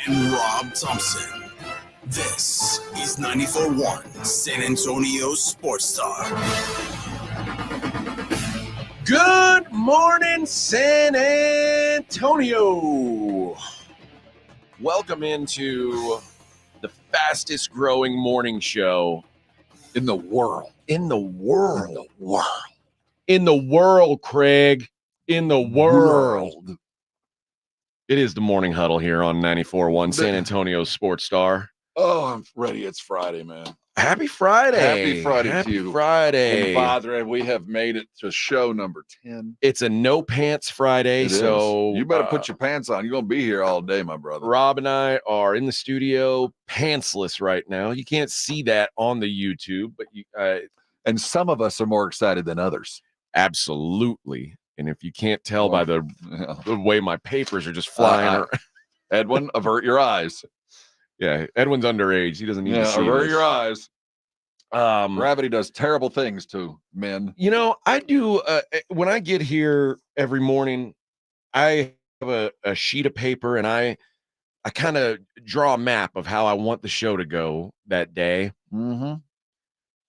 and Rob Thompson. This is 94.1 San Antonio Sports Star. Good morning, San Antonio. Welcome into the fastest growing morning show in the world. In the world, Craig. In the world. It is the Morning Huddle here on 94.1 San Antonio Sports Star. Oh, I'm ready. It's Friday, man. Happy Friday. Happy Friday Happy to you. Friday. And Padre, we have made it to show number 10. It's a no pants Friday, It so is. You better put your pants on. You're going to be here all day, my brother. Rob and I are in the studio pantsless right now. You can't see that on the YouTube, but you and some of us are more excited than others. Absolutely. And if you can't tell by the way my papers are just flying around. Edwin, avert your eyes. Yeah, Edwin's underage. He doesn't need to see avert this. your eyes. Gravity does terrible things to men. You know, I do. When I get here every morning, I have a sheet of paper and I kind of draw a map of how I want the show to go that day. Mm-hmm.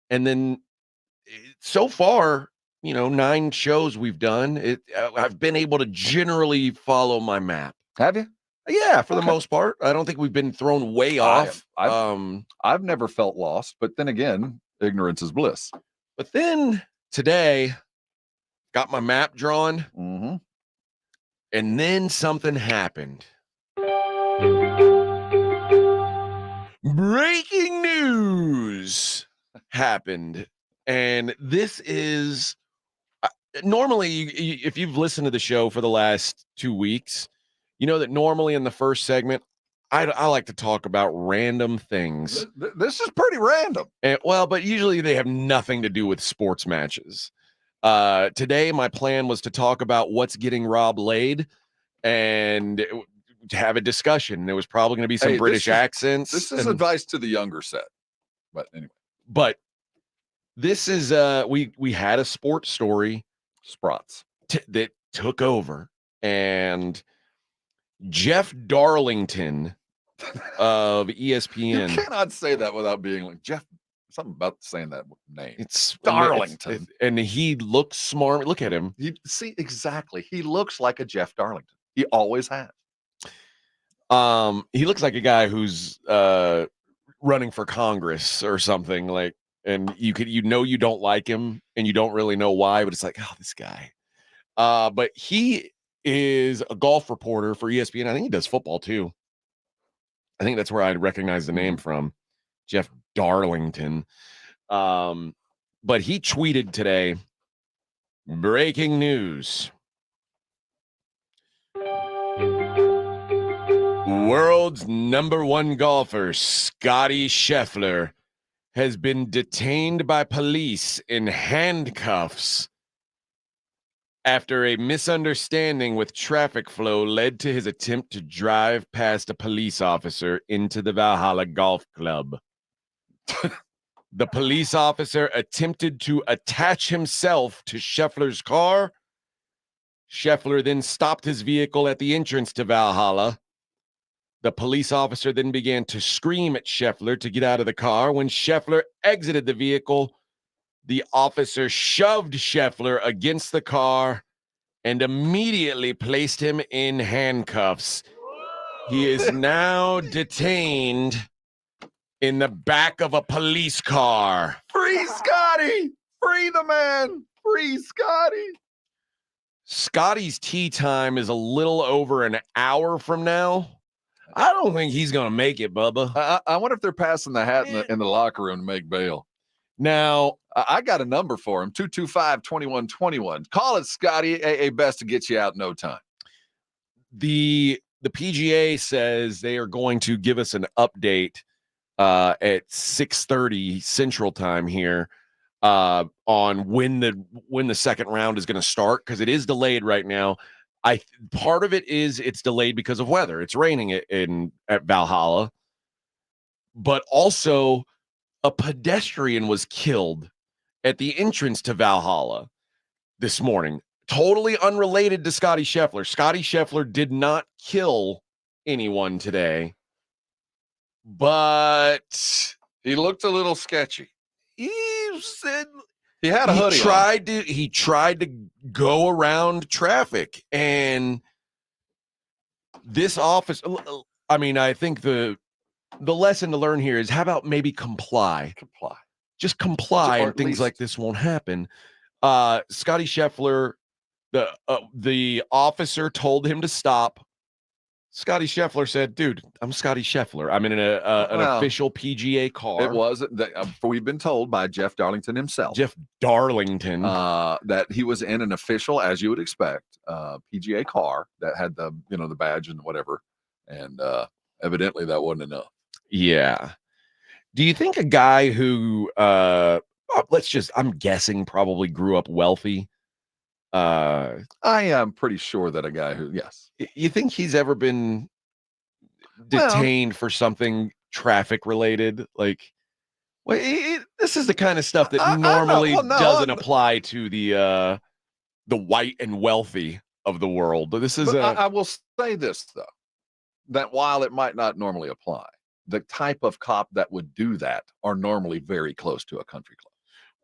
And then so far, 9 shows we've done. I've been able to generally follow my map. Have you? Yeah, for the most part. I don't think we've been thrown way off. I've never felt lost, but then again, ignorance is bliss. But then today, got my map drawn, and then something happened. Breaking news happened, and this is normally, if you've listened to the show for the last 2 weeks, you know that normally in the first segment, I like to talk about random things. This is pretty random. But usually they have nothing to do with sports matches. Today, my plan was to talk about what's getting Rob laid and to have a discussion. There was probably going to be some British accents. This is advice to the younger set. But anyway. But this is, we had a sports story. Sprots. That took over. And Jeff Darlington of ESPN. You cannot say that without being like Jeff. Something about saying that name. It's Darlington, and he looks smart. Look at him. You see exactly. He looks like a Jeff Darlington. He always has. He looks like a guy who's running for Congress or something like. And you don't like him, and you don't really know why, but it's like, oh, this guy. But he is a golf reporter for ESPN. I think he does football too. I think that's where I recognize the name from, Jeff Darlington. But he tweeted today, breaking news. World's #1 golfer, Scotty Scheffler, has been detained by police in handcuffs after a misunderstanding with traffic flow led to his attempt to drive past a police officer into the Valhalla Golf Club. The police officer attempted to attach himself to Scheffler's car. Scheffler then stopped his vehicle at the entrance to Valhalla. The police officer then began to scream at Scheffler to get out of the car. When Scheffler exited the vehicle, the officer shoved Scheffler against the car and immediately placed him in handcuffs. He is now detained in the back of a police car. Free Scotty! Free the man! Free Scotty! Scotty's tee time is a little over an hour from now. I don't think he's going to make it, Bubba. I wonder if they're passing the hat in the locker room to make bail. Now, I got a number for him, 225-2121. Call it, Scotty. A best to get you out in no time. The PGA says they are going to give us an update at 6:30 Central Time here on when the second round is going to start, because it is delayed right now. Part of it is it's delayed because of weather. It's raining at Valhalla, but also a pedestrian was killed at the entrance to Valhalla this morning. Totally unrelated to Scotty Scheffler. Scotty Scheffler did not kill anyone today, but He looked a little sketchy. he said He had a hoodie on. he tried to go around traffic, and this office, I mean, I think the lesson to learn here is how about maybe comply. Just comply, Or and at things least- like this won't happen. Scotty Scheffler, the officer told him to stop. Scotty Scheffler said, "Dude, I'm Scotty Scheffler. I'm in an official PGA car." It wasn't that we've been told by Jeff Darlington himself. Jeff Darlington. That he was in an official, as you would expect, PGA car that had the the badge and whatever, and evidently that wasn't enough. Yeah. Do you think a guy who I'm guessing probably grew up wealthy? I am pretty sure that a guy who, yes. You think he's ever been detained for something traffic related? Like, well, this is the kind of stuff that normally doesn't apply to the white and wealthy of the world. But this is I will say this though, that while it might not normally apply, the type of cop that would do that are normally very close to a country club.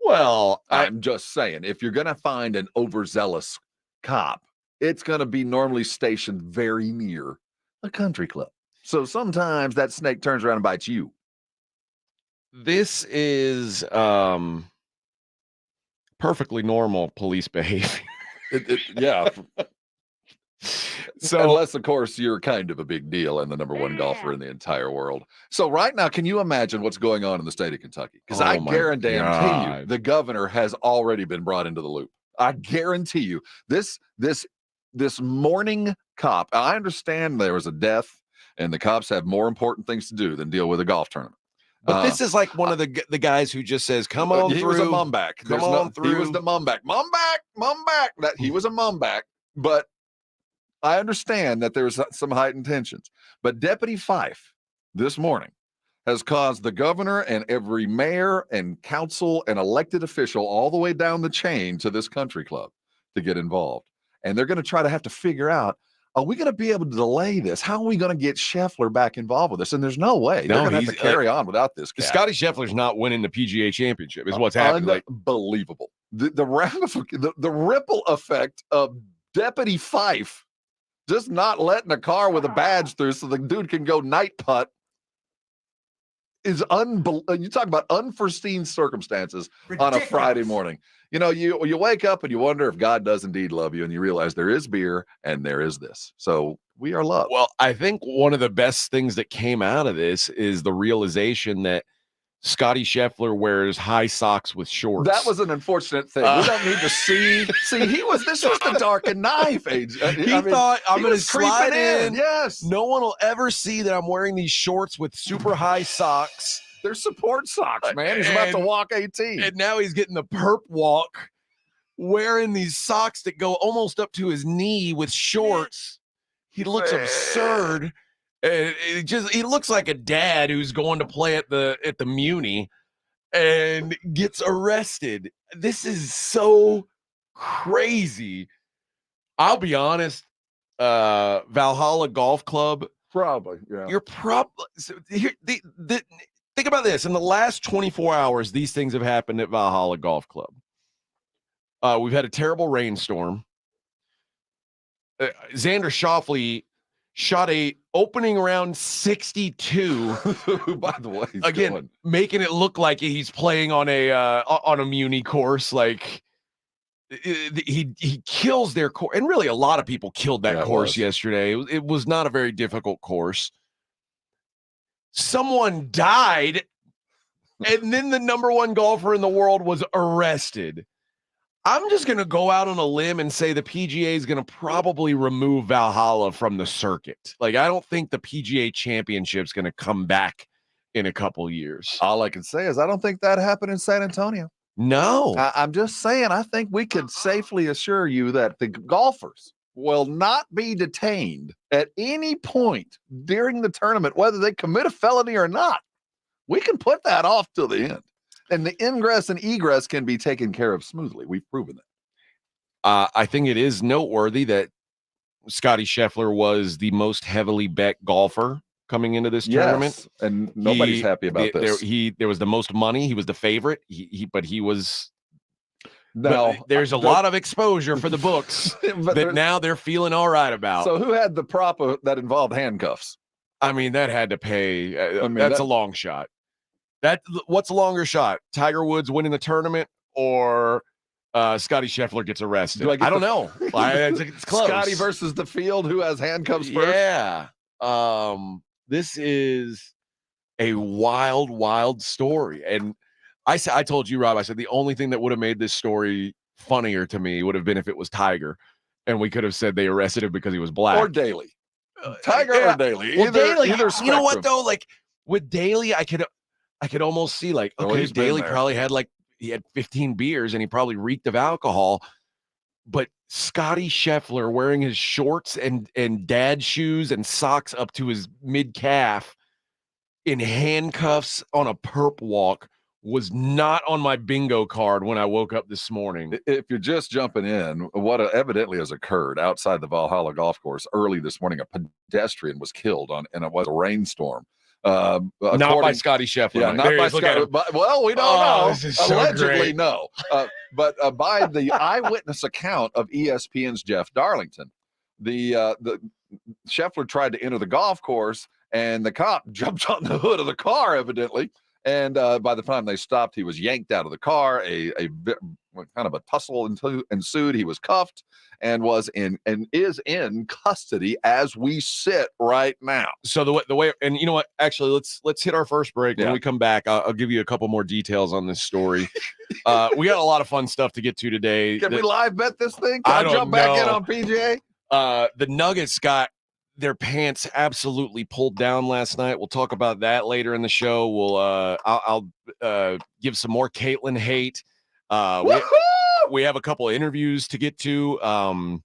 Well, I'm just saying, if you're going to find an overzealous cop, it's going to be normally stationed very near a country club. So sometimes that snake turns around and bites you. This is perfectly normal police behavior. Yeah. So unless, of course, you're kind of a big deal and the number one golfer in the entire world. So right now, can you imagine what's going on in the state of Kentucky? Because I guarantee you, the governor has already been brought into the loop. I guarantee you, this morning cop. I understand there was a death, and the cops have more important things to do than deal with a golf tournament. But this is like one of the guys who just says, "Come on through." He was a mumback. Come on through. He was the mumback. Mumback. That he was a mumback. But I understand that there's some heightened tensions. But Deputy Fife this morning has caused the governor and every mayor and council and elected official all the way down the chain to this country club to get involved. And they're going to have to figure out, are we going to be able to delay this? How are we going to get Scheffler back involved with this? And there's no way. They're going to have to carry on without this guy. Scotty Scheffler's not winning the PGA championship is what's happening. Unbelievable. The ripple effect of Deputy Fife just not letting a car with a badge through so the dude can go night putt is unbelievable. You talk about unforeseen circumstances on a Friday morning. You wake up and you wonder if God does indeed love you, and you realize there is beer and there is this. So we are loved. Well, I think one of the best things that came out of this is the realization that Scotty Scheffler wears high socks with shorts. That was an unfortunate thing. We don't need to see. This was the dark and knife age. He thought, I'm going to slide in. Yes. No one will ever see that I'm wearing these shorts with super high socks. They're support socks, man. He's about to walk 18. And now he's getting the perp walk, wearing these socks that go almost up to his knee with shorts. He looks absurd. He looks like a dad who's going to play at the Muni and gets arrested. This is so crazy. I'll be honest. Valhalla Golf Club, probably. Yeah. You're probably here. Think about this. In the last 24 hours, these things have happened at Valhalla Golf Club. We've had a terrible rainstorm. Xander Schauffele shot a opening round 62. By the way, again, making it look like he's playing on a Muni course. Like he kills their course, and really a lot of people killed that course yesterday. It was not a very difficult course. Someone died, and then the number one golfer in the world was arrested. I'm just going to go out on a limb and say the PGA is going to probably remove Valhalla from the circuit. Like, I don't think the PGA Championship is going to come back in a couple years. All I can say is I don't think that happened in San Antonio. No. I'm just saying, I think we could safely assure you that the golfers will not be detained at any point during the tournament, whether they commit a felony or not. We can put that off till the end. And the ingress and egress can be taken care of smoothly. We've proven that. I think it is noteworthy that Scotty Scheffler was the most heavily bet golfer coming into this tournament. And nobody's happy about this. There was the most money. He was the favorite. But he was. Now there's a lot of exposure for the books that now they're feeling all right about. So who had the prop that involved handcuffs? I mean, that had to pay. That's a long shot. What's a longer shot? Tiger Woods winning the tournament or Scotty Scheffler gets arrested? I don't know. It's close. Scotty versus the field. Who has handcuffs first? Yeah. This is a wild, wild story. And I told you, Rob, I said the only thing that would have made this story funnier to me would have been if it was Tiger. And we could have said they arrested him because he was black. Or Daly. Tiger or Daly. Well, Daly, either you know what, though? Like, with Daly, I could almost see, like, okay, Daly probably had, he had 15 beers and he probably reeked of alcohol. But Scotty Scheffler wearing his shorts and dad shoes and socks up to his mid-calf in handcuffs on a perp walk was not on my bingo card when I woke up this morning. If you're just jumping in, what evidently has occurred outside the Valhalla golf course early this morning, a pedestrian was killed and it was a rainstorm. Not by Scotty Scheffler. Yeah, not by Scotty. Well, we don't know. Allegedly, so no. But by the eyewitness account of ESPN's Jeff Darlington, the Scheffler tried to enter the golf course, and the cop jumped on the hood of the car, evidently. And by the time they stopped, he was yanked out of the car. A kind of a tussle ensued. He was cuffed and is in custody as we sit right now. So the way, and you know what? Actually, let's hit our first break. When we come back, I'll give you a couple more details on this story. We got a lot of fun stuff to get to today. Can we live bet this thing? Can I jump back in on PGA? The Nuggets got their pants absolutely pulled down last night. We'll talk about that later in the show. I'll give some more Caitlin hate. We have a couple of interviews to get to.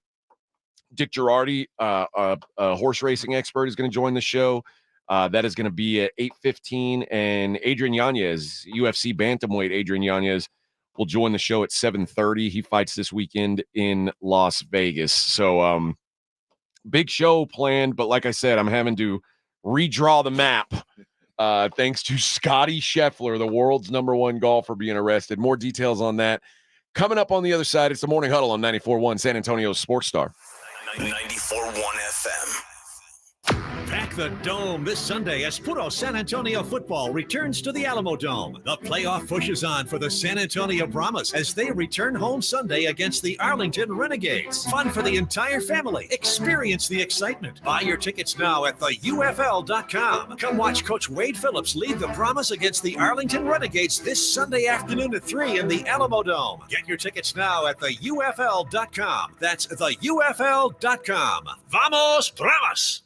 Dick Jerardi, a horse racing expert, is going to join the show. That is going to be at 8:15, and Adrien Yanes, UFC bantamweight Adrien Yanes, will join the show at 7:30. He fights this weekend in Las Vegas. So big show planned, but like I said, I'm having to redraw the map thanks to Scotty Scheffler, the world's #1 golfer, being arrested. More details on that coming up on the other side. It's the Morning Huddle on 94.1 San Antonio Sports Star. 94.1 FM. Pack the Dome this Sunday as Puro San Antonio football returns to the Alamo Dome. The playoff push is on for the San Antonio Brahmas as they return home Sunday against the Arlington Renegades. Fun for the entire family. Experience the excitement. Buy your tickets now at theufl.com. Come watch Coach Wade Phillips lead the Brahmas against the Arlington Renegades this Sunday afternoon at 3 in the Alamo Dome. Get your tickets now at theufl.com. That's theufl.com. Vamos Brahmas!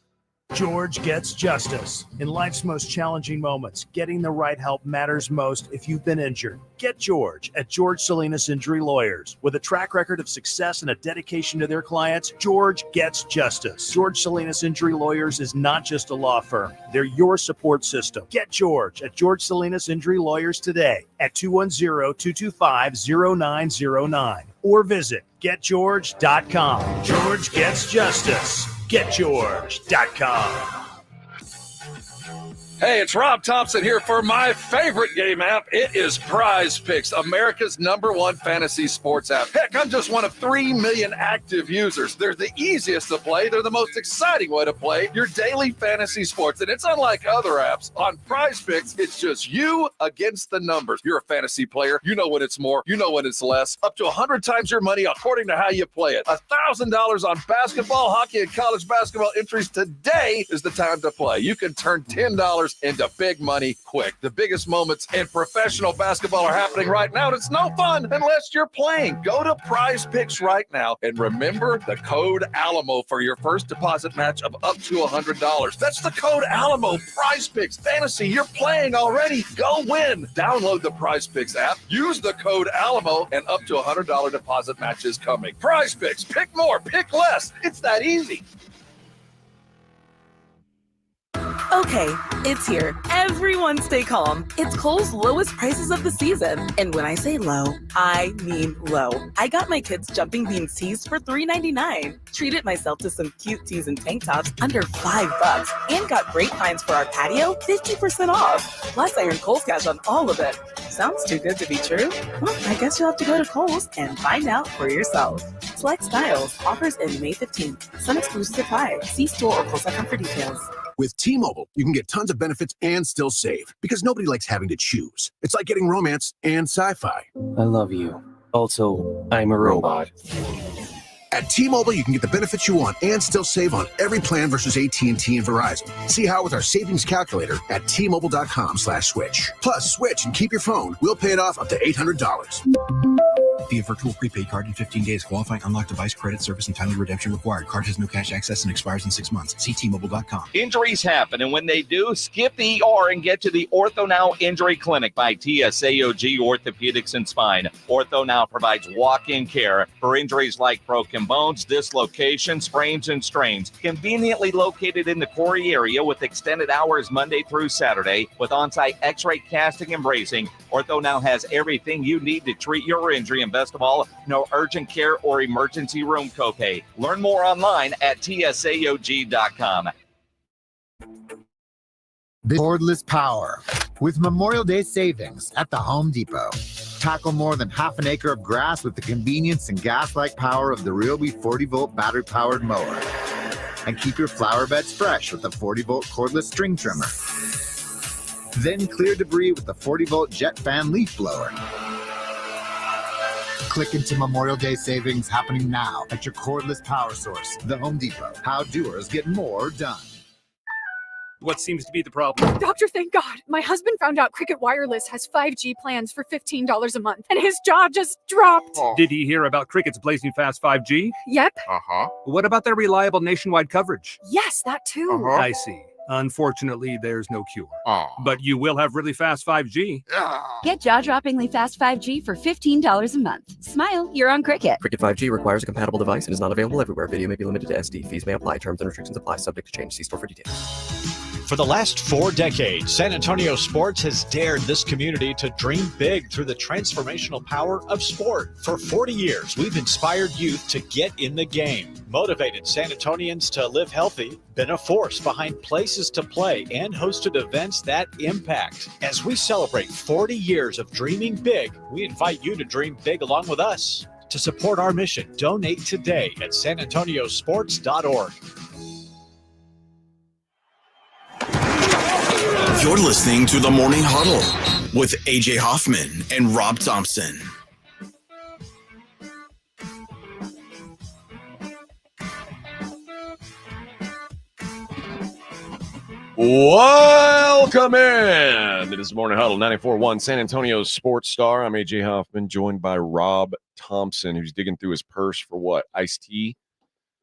George gets justice. In life's most challenging moments, getting the right help matters most if you've been injured. Get George at George Salinas Injury Lawyers. With a track record of success and a dedication to their clients, George gets justice. George Salinas Injury Lawyers is not just a law firm. They're your support system. Get George at George Salinas Injury Lawyers today at 210-225-0909 or visit getgeorge.com. George gets justice. GetGeorge.com. Hey, it's Rob Thompson here for my favorite game app. It is Prize Picks, America's #1 fantasy sports app. Heck, I'm just one of 3 million active users. They're the easiest to play. They're the most exciting way to play your daily fantasy sports. And it's unlike other apps. On Prize Picks, it's just you against the numbers. You're a fantasy player. You know when it's more. You know when it's less. Up to 100 times your money according to how you play it. $1,000 on basketball, hockey, and college basketball entries. Today is the time to play. You can turn $10 into big money quick. The biggest moments in professional basketball are happening right now, and it's no fun unless you're playing. Go to Prize Picks right now and remember the code ALAMO for your first deposit match of up to $100. That's the code ALAMO. Prize Picks. Fantasy, you're playing already. Go win. Download the Prize Picks app. Use the code ALAMO, and up to $100 deposit match is coming. Prize Picks. Pick more. Pick less. It's that easy. Okay, it's here. everyone stay calm. It's Kohl's lowest prices of the season. And when I say low, I mean low. I got my kids jumping beans tees for $3.99. Treated myself to some cute tees and tank tops under $5. And got great finds for our patio, 50% off. Plus, I earned Kohl's cash on all of it. Sounds too good to be true? Well, I guess you'll have to go to Kohl's and find out for yourself. Select styles. Offers in May 15th. Some exclusions apply. See store or Kohl's.com for details. With T-Mobile, you can get tons of benefits and still save because nobody likes having to choose. It's like getting romance and sci-fi. I love you. Also, I'm a robot. At T-Mobile, you can get the benefits you want and still save on every plan versus AT&T and Verizon. See how with our savings calculator at T-Mobile.com/switch. Plus, switch and keep your phone. We'll pay it off up to $800. Via virtual prepaid card in 15 days. Qualifying unlocked device credit service and timely redemption required. Card has no cash access and expires in 6 months. See T-Mobile.com. Injuries happen, and when they do, skip the ER and get to the Ortho Now Injury Clinic by TSAOG Orthopedics and Spine. Ortho Now provides walk-in care for injuries like broken bones, dislocation, sprains, and strains. Conveniently located in the Corey area with extended hours Monday through Saturday with on-site x-ray casting and bracing. Ortho Now has everything you need to treat your injury, and best of all, no urgent care or emergency room copay. Learn more online at tsaog.com. Cordless power with Memorial Day savings at the Home Depot. Tackle more than half an acre of grass with the convenience and gas-like power of the Ryobi 40-volt battery-powered mower. And keep your flower beds fresh with the 40-volt cordless string trimmer. Then clear debris with the 40-volt jet fan leaf blower. Click into Memorial Day savings happening now at your cordless power source, the Home Depot. How doers get more done. What seems to be the problem? Doctor, thank God. My husband found out Cricket Wireless has 5G plans for $15 a month, and his jaw just dropped. Did he hear about Cricket's blazing fast 5G? Yep. What about their reliable nationwide coverage? Yes, that too. I see. Unfortunately, there's no cure. But you will have really fast 5G. Get jaw-droppingly fast 5G for $15 a month. Smile, you're on Cricket. Cricket 5G requires a compatible device and is not available everywhere. Video may be limited to SD. Fees may apply. Terms and restrictions apply. Subject to change. See store for details. For the last 4 decades, San Antonio sports has dared this community to dream big through the transformational power of sport. For 40 years, we've inspired youth to get in the game, motivated San Antonians to live healthy, been a force behind places to play, and hosted events that impact. As we celebrate 40 years of dreaming big, we invite you to dream big along with us. To support our mission, donate today at sanantoniosports.org. You're listening to the Morning Huddle with AJ Hoffman and Rob Thompson. Welcome in. It is the Morning Huddle, 94.1 San Antonio Sports Star. I'm AJ Hoffman, joined by Rob Thompson, who's digging through his purse for what? Iced tea?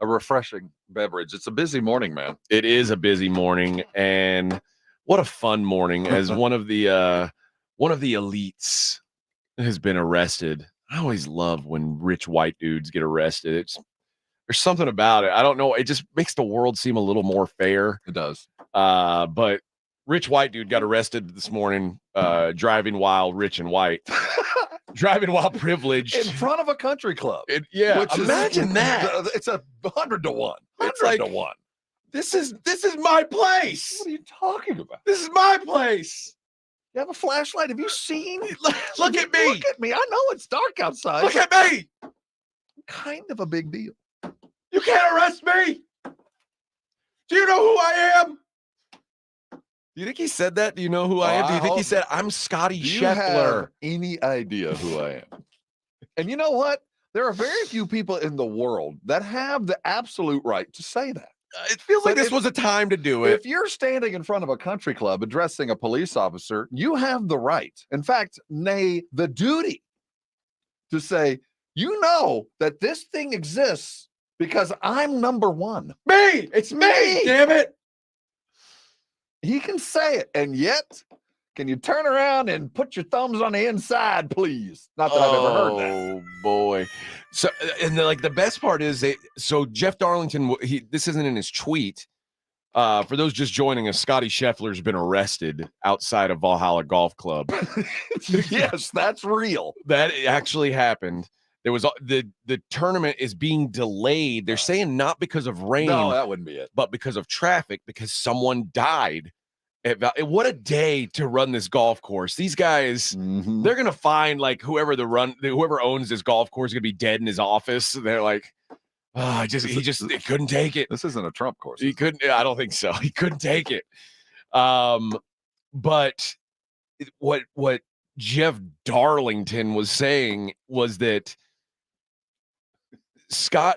A refreshing beverage. It's a busy morning, man. It is a busy morning, and what a fun morning as one of the elites has been arrested. I always love when rich white dudes get arrested. There's something about it. I don't know. It just makes the world seem a little more fair. It does. But rich white dude got arrested this morning, driving while rich and white. Driving while privileged. In front of a country club. Imagine that. It's 100 to 1. It's like, 100 to 1. This is my place. What are you talking about? This is my place. You have a flashlight? Have you seen? Look at me. Look at me. I know it's dark outside. Look at me. Kind of a big deal. You can't arrest me. Do you know who I am? Do you think he said that? Do you know who I am? Do you think he said, I'm Scotty Scheffler? Have any idea who I am? And you know what? There are very few people in the world that have the absolute right to say that. It feels like this was a time to do it. If you're standing in front of a country club addressing a police officer, you have the right, in fact, nay, the duty to say, you know that this thing exists because I'm number one. Me! It's me! Damn it! He can say it, and yet, can you turn around and put your thumbs on the inside, please? Not that I've ever heard that. Oh, boy. So, and the best part is, so Jeff Darlington, this isn't in his tweet, For those just joining us, Scotty Scheffler's been arrested outside of Valhalla Golf Club. Yes, that's real. That actually happened. There was the tournament is being delayed. They're saying not because of rain. No, that wouldn't be it. But because of traffic, because someone died. What a day to run this golf course. These guys, they're gonna find like whoever owns this golf course is gonna be dead in his office. They're like, oh, he couldn't take it. This isn't a Trump course. He couldn't. I don't think so. He couldn't take it. But what Jeff Darlington was saying was that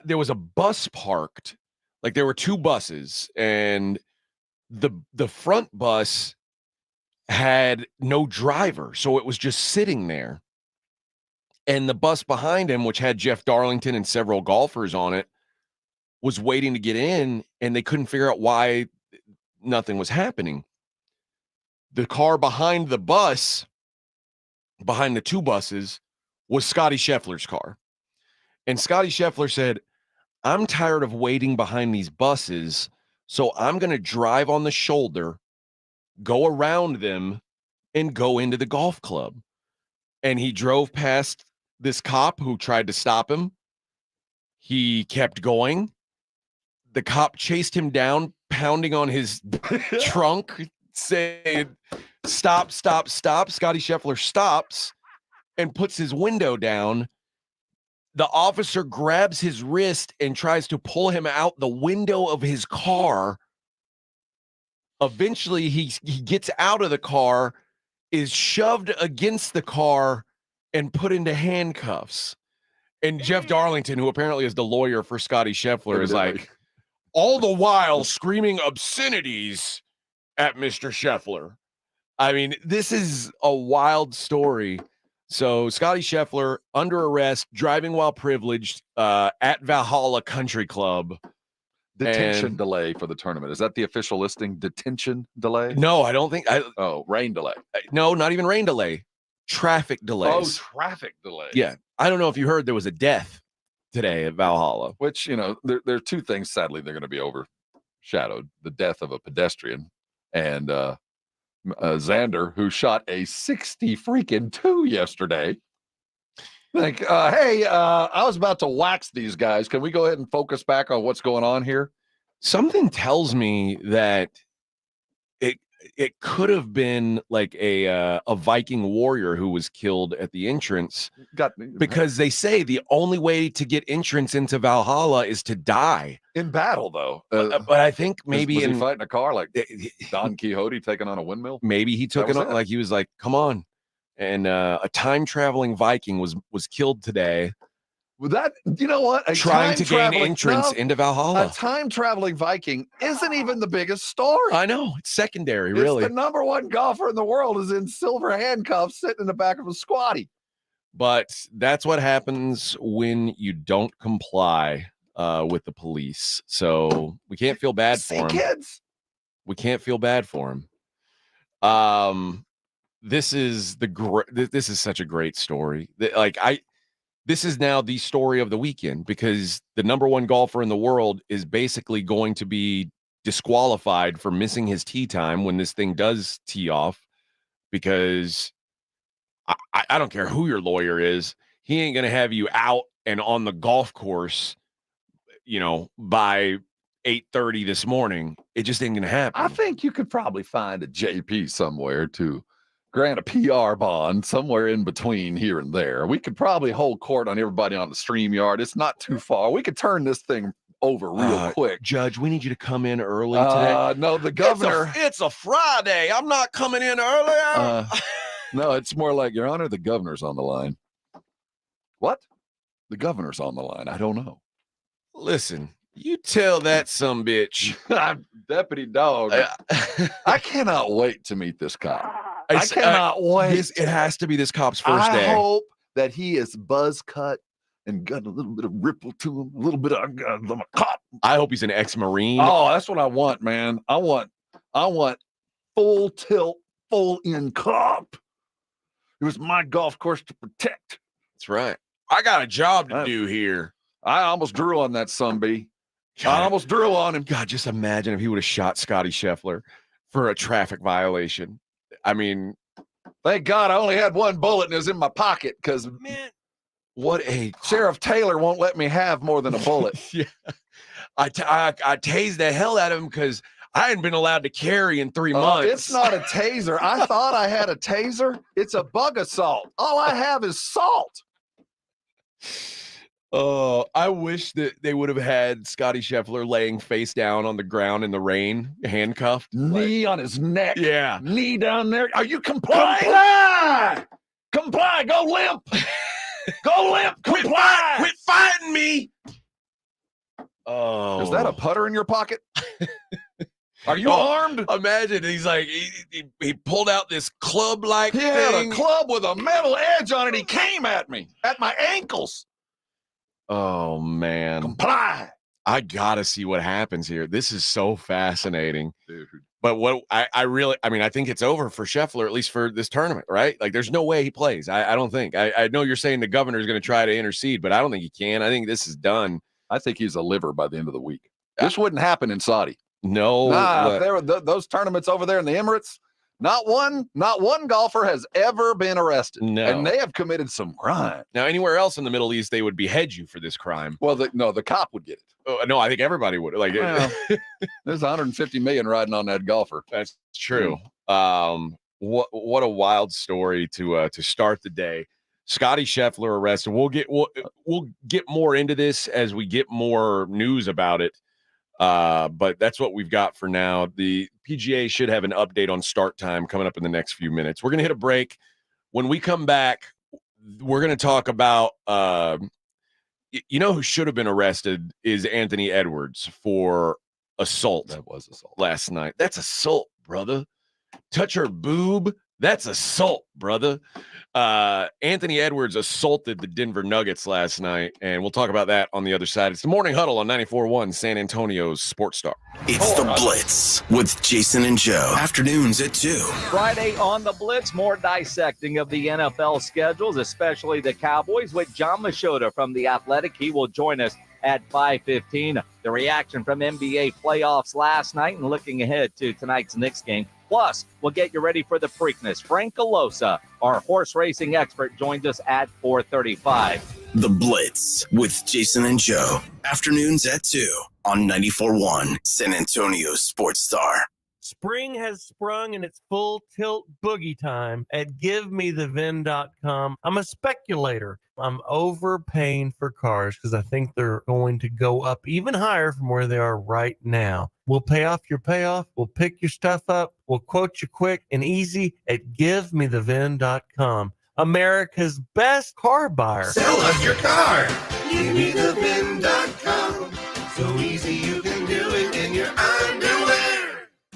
there was a bus parked. Like there were two buses, and the front bus had no driver, so it was just sitting there. And the bus behind him, which had Jeff Darlington and several golfers on it, was waiting to get in, and they couldn't figure out why nothing was happening. The car behind the bus, behind the two buses, was Scotty Scheffler's car. And Scotty Scheffler said, I'm tired of waiting behind these buses, so I'm going to drive on the shoulder, go around them, and go into the golf club. And he drove past this cop who tried to stop him. He kept going. The cop chased him down, pounding on his trunk, saying, stop, stop, stop. Scotty Scheffler stops and puts his window down. The officer grabs his wrist and tries to pull him out the window of his car. Eventually, he gets out of the car, is shoved against the car, and put into handcuffs. And Jeff Darlington, who apparently is the lawyer for Scotty Scheffler, is like, all the while screaming obscenities at Mr. Scheffler. I mean, this is a wild story. So Scotty Scheffler under arrest, driving while privileged at Valhalla Country Club. Detention delay for the tournament. Is that the official listing? Detention delay? No, I don't think. Rain delay. No, not even rain delay. Traffic delays. Oh, traffic delay. Yeah. I don't know if you heard there was a death today at Valhalla. Which, there are two things, sadly, they're going to be overshadowed. The death of a pedestrian and Xander, who shot a 60-2 yesterday. Like, hey, I was about to wax these guys. Can we go ahead and focus back on what's going on here? Something tells me that it could have been like a Viking warrior who was killed at the entrance. Because they say the only way to get entrance into Valhalla is to die in battle, though. But I think maybe was he fighting a car like Don Quixote taking on a windmill? Maybe he took it on, like he was like, "Come on!" And a time traveling Viking was killed today. Well, that, you know what? Trying to gain entrance into Valhalla. A time traveling Viking isn't even the biggest story. I know, it's secondary, really. The number one golfer in the world is in silver handcuffs sitting in the back of a squatty. But that's what happens when you don't comply with the police. So we can't feel bad for him. Kids. We can't feel bad for him. This is such a great story. This is now the story of the weekend, because the number one golfer in the world is basically going to be disqualified for missing his tee time when this thing does tee off, because I don't care who your lawyer is. He ain't going to have you out and on the golf course, by 8:30 this morning. It just ain't going to happen. I think you could probably find a JP somewhere to grant a PR bond somewhere in between here and there. We could probably hold court on everybody on the StreamYard. It's not too far. We could turn this thing over real quick. Judge, we need you to come in early today. No, the governor. It's a Friday. I'm not coming in early. No, it's more like, Your Honor, the governor's on the line. What? The governor's on the line. I don't know. Listen, you tell that sumbitch. I'm Deputy Dog. I cannot wait to meet this cop. I cannot wait. It has to be this cop's first day. I hope that he is buzz cut and got a little bit of ripple to him, a little bit of I'm a cop. I hope he's an ex-Marine. Oh, that's what I want, man. I want full tilt, full in cop. It was my golf course to protect. That's right. I got a job to do here. I almost drew on that sumbee. I almost drew on him. God, just imagine if he would have shot Scotty Scheffler for a traffic violation. I mean, thank God I only had one bullet and it was in my pocket because, man, what a Sheriff Taylor won't let me have more than a bullet. Yeah, I tased the hell out of him because I hadn't been allowed to carry in 3 months. It's not a taser. I thought I had a taser. It's a bug assault. All I have is salt. Oh, I wish that they would have had Scotty Scheffler laying face down on the ground in the rain, handcuffed. Knee on his neck. Yeah. Knee down there. Are you complying? Comply! Comply. Go limp. Go limp. Comply. Quit fighting me. Oh. Is that a putter in your pocket? Are you armed? Imagine he's like, he pulled out this club-like He thing. had a club with a metal edge on it. He came at me, at my ankles. Oh, man. Comply. I gotta see what happens here. This is so fascinating. Dude. But what I think it's over for Scheffler, at least for this tournament, right? Like, there's no way he plays. I don't think. I know you're saying the governor is going to try to intercede, but I don't think he can. I think this is done. I think he's a liver by the end of the week. This wouldn't happen in Saudi. No. If there were those tournaments over there in the Emirates, not one golfer has ever been arrested. No. And they have committed some crime. Now, anywhere else in the Middle East, they would behead you for this crime. Well, the cop would get it. Oh, no, I think everybody would. Like, well, there's 150 million riding on that golfer. That's true. What a wild story to start the day. Scotty Scheffler arrested. We'll get more into this as we get more news about it. But that's what we've got for now. The PGA should have an update on start time coming up in the next few minutes. We're going to hit a break. When we come back, we're going to talk about, who should have been arrested is Anthony Edwards for assault. That was assault last night. That's assault, brother. Touch her boob. That's assault, brother. Anthony Edwards assaulted the Denver Nuggets last night, and we'll talk about that on the other side. It's the Morning Huddle on 94.1 San Antonio's Sports Star. It's the Blitz with Jason and Joe. Afternoons at 2. Friday on the Blitz, more dissecting of the NFL schedules, especially the Cowboys, with John Machota from The Athletic. He will join us at 5:15. The reaction from NBA playoffs last night and looking ahead to tonight's Knicks game. Plus, we'll get you ready for the Preakness. Frank Galosa, our horse racing expert, joined us at 4:35. The Blitz with Jason and Joe. Afternoons at 2 on 94.1 San Antonio Sports Star. Spring has sprung and it's full tilt boogie time at GiveMeTheVin.com. I'm a speculator. I'm overpaying for cars because I think they're going to go up even higher from where they are right now. We'll pay off your payoff. We'll pick your stuff up. We'll quote you quick and easy at GiveMeTheVin.com. America's best car buyer. Sell us your car. GiveMeTheVin.com. So easy you can do it in your underwear.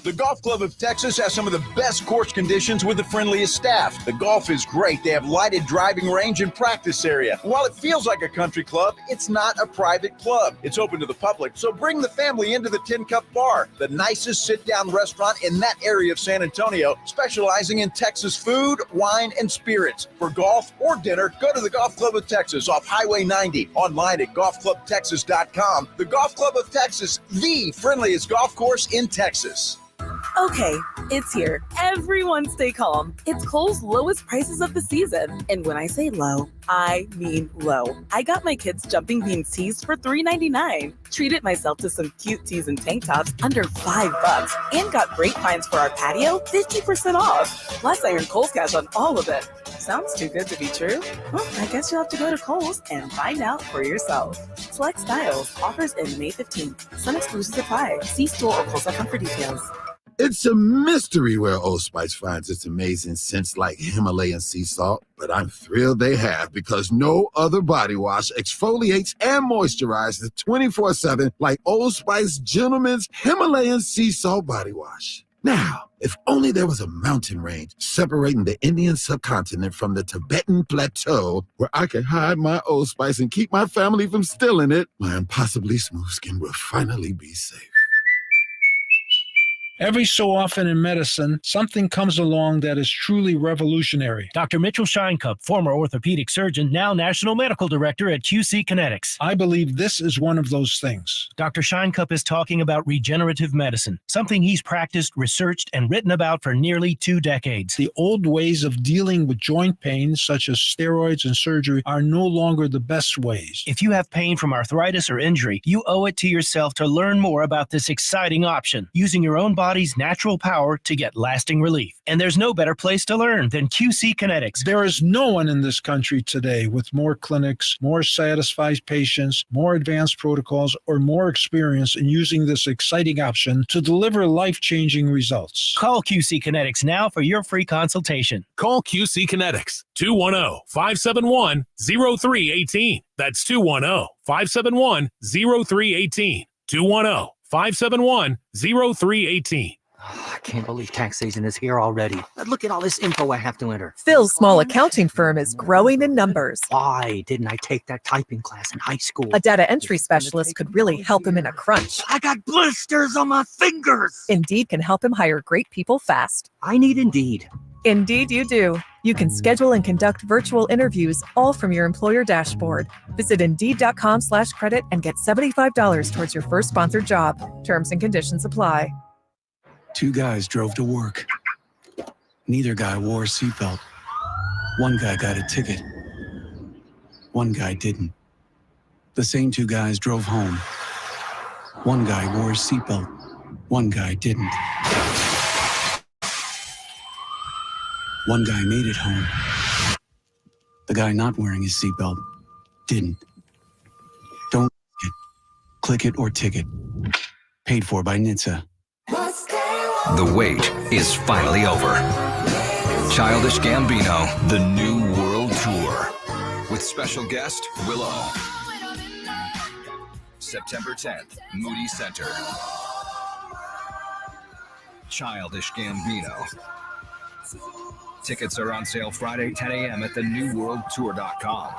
The Golf Club of Texas has some of the best course conditions with the friendliest staff. The golf is great. They have lighted driving range and practice area. While it feels like a country club, it's not a private club. It's open to the public, so bring the family into the Tin Cup Bar, the nicest sit-down restaurant in that area of San Antonio, specializing in Texas food, wine, and spirits. For golf or dinner, go to the Golf Club of Texas off Highway 90, online at golfclubtexas.com. The Golf Club of Texas, the friendliest golf course in Texas. Okay, it's here. Everyone stay calm. It's Kohl's lowest prices of the season. And when I say low, I mean low. I got my kids jumping beans tees for $3.99. Treated myself to some cute tees and tank tops under $5. And got great finds for our patio, 50% off. Plus, I earned Kohl's cash on all of it. Sounds too good to be true? Well, I guess you'll have to go to Kohl's and find out for yourself. Select styles. Offers in May 15th. Some exclusions apply. See store or Kohl's.com for details. It's a mystery where Old Spice finds its amazing scents like Himalayan sea salt, but I'm thrilled they have because no other body wash exfoliates and moisturizes 24/7 like Old Spice Gentleman's Himalayan sea salt body wash. Now, if only there was a mountain range separating the Indian subcontinent from the Tibetan plateau where I could hide my Old Spice and keep my family from stealing it, my impossibly smooth skin will finally be safe. Every so often in medicine, something comes along that is truly revolutionary. Dr. Mitchell Scheinkup, former orthopedic surgeon, now National Medical Director at QC Kinetics. I believe this is one of those things. Dr. Scheinkup is talking about regenerative medicine, something he's practiced, researched, and written about for nearly 2 decades. The old ways of dealing with joint pain, such as steroids and surgery, are no longer the best ways. If you have pain from arthritis or injury, you owe it to yourself to learn more about this exciting option, using your own body's natural power to get lasting relief. And there's no better place to learn than QC Kinetics. There is no one in this country today with more clinics, more satisfied patients, more advanced protocols, or more experience in using this exciting option to deliver life-changing results. Call QC Kinetics now for your free consultation. Call QC Kinetics, 210-571-0318. That's 210-571-0318. 210-571-0318. I can't believe tax season is here already. Look at all this info I have to enter. Phil's small accounting firm is growing in numbers. Why didn't I take that typing class in high school? A data entry specialist could really help him in a crunch. I got blisters on my fingers. Indeed can help him hire great people fast. I need Indeed. Indeed you do. You can schedule and conduct virtual interviews all from your employer dashboard. Visit Indeed.com/credit and get $75 towards your first sponsored job. Terms and conditions apply. 2 guys drove to work. Neither guy wore a seatbelt. One guy got a ticket. One guy didn't. The same 2 guys drove home. One guy wore a seatbelt. One guy didn't. One guy made it home. The guy not wearing his seatbelt didn't. Don't click it or ticket. Paid for by NHTSA. The wait is finally over. Childish Gambino, the New World Tour. With special guest, Willow. September 10th, Moody Center. Childish Gambino. Tickets are on sale Friday, 10 a.m. at thenewworldtour.com.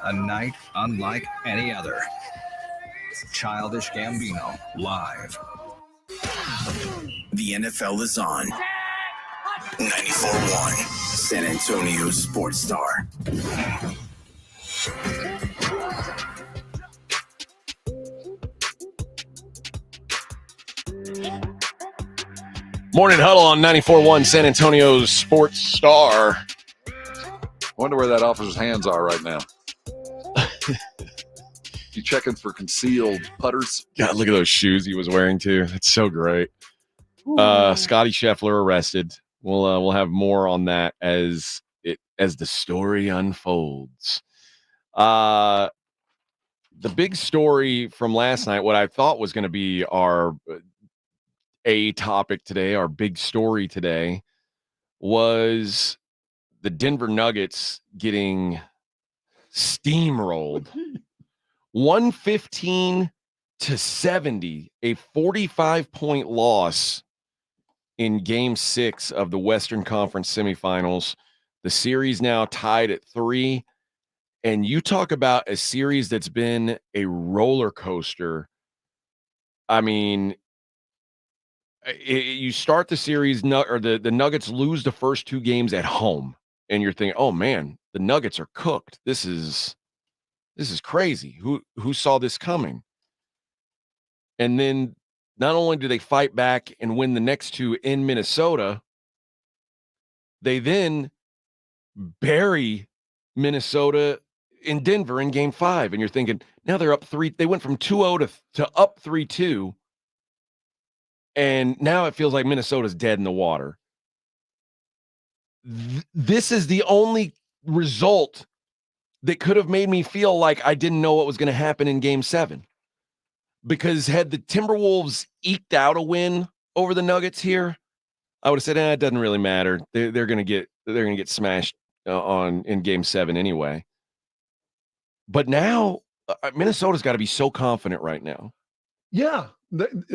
A night unlike any other. Childish Gambino, live. The NFL is on. 94.1 San Antonio Sports Star. Morning Huddle on 94.1 San Antonio Sports Star. Wonder where that officer's hands are right now. You checking for concealed putters? God, look at those shoes he was wearing too. That's so great. Scotty Scheffler arrested. We'll have more on that as the story unfolds. The big story from last night, what I thought was going to be our topic today, our big story today, was the Denver Nuggets getting steamrolled. 115-70, a 45-point loss in Game 6 of the Western Conference semifinals. The series now tied at 3. And you talk about a series that's been a roller coaster. I mean, you start the series, or the Nuggets lose the first 2 games at home, and you're thinking, oh man, the Nuggets are cooked. This is crazy. Who saw this coming? And then not only do they fight back and win the next 2 in Minnesota, they then bury Minnesota in Denver in Game 5. And you're thinking, now they're up 3. They went from 2-0 to up 3-2. And now it feels like Minnesota's dead in the water. This is the only result that could have made me feel like I didn't know what was going to happen in Game 7. Because had the Timberwolves eked out a win over the Nuggets here, I would have said, it doesn't really matter. They're going to get smashed in Game 7 anyway. But now Minnesota's got to be so confident right now. Yeah,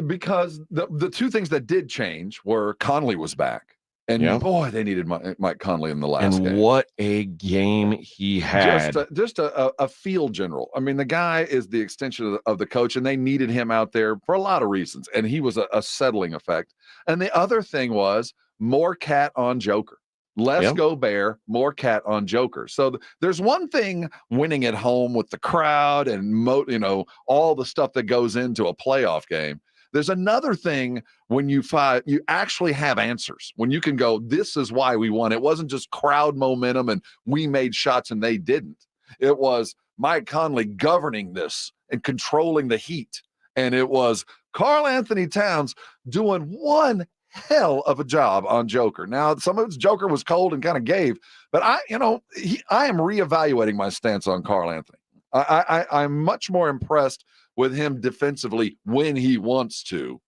because the 2 things that did change were Conley was back. And boy, they needed Mike Conley in the last game. And what a game he had. Just a field general. I mean, the guy is the extension of the coach, and they needed him out there for a lot of reasons. And he was a settling effect. And the other thing was more cat on Joker. Less Gobert, more cat on Joker. So there's one thing winning at home with the crowd and all the stuff that goes into a playoff game. There's another thing when you actually have answers, when you can go, this is why we won. It wasn't just crowd momentum and we made shots and they didn't. It was Mike Conley governing this and controlling the heat. And it was Karl Anthony Towns doing one hell of a job on Joker. Now, some of his Joker was cold and kind of gave, but I am reevaluating my stance on Karl Anthony. I'm much more impressed with him defensively when he wants to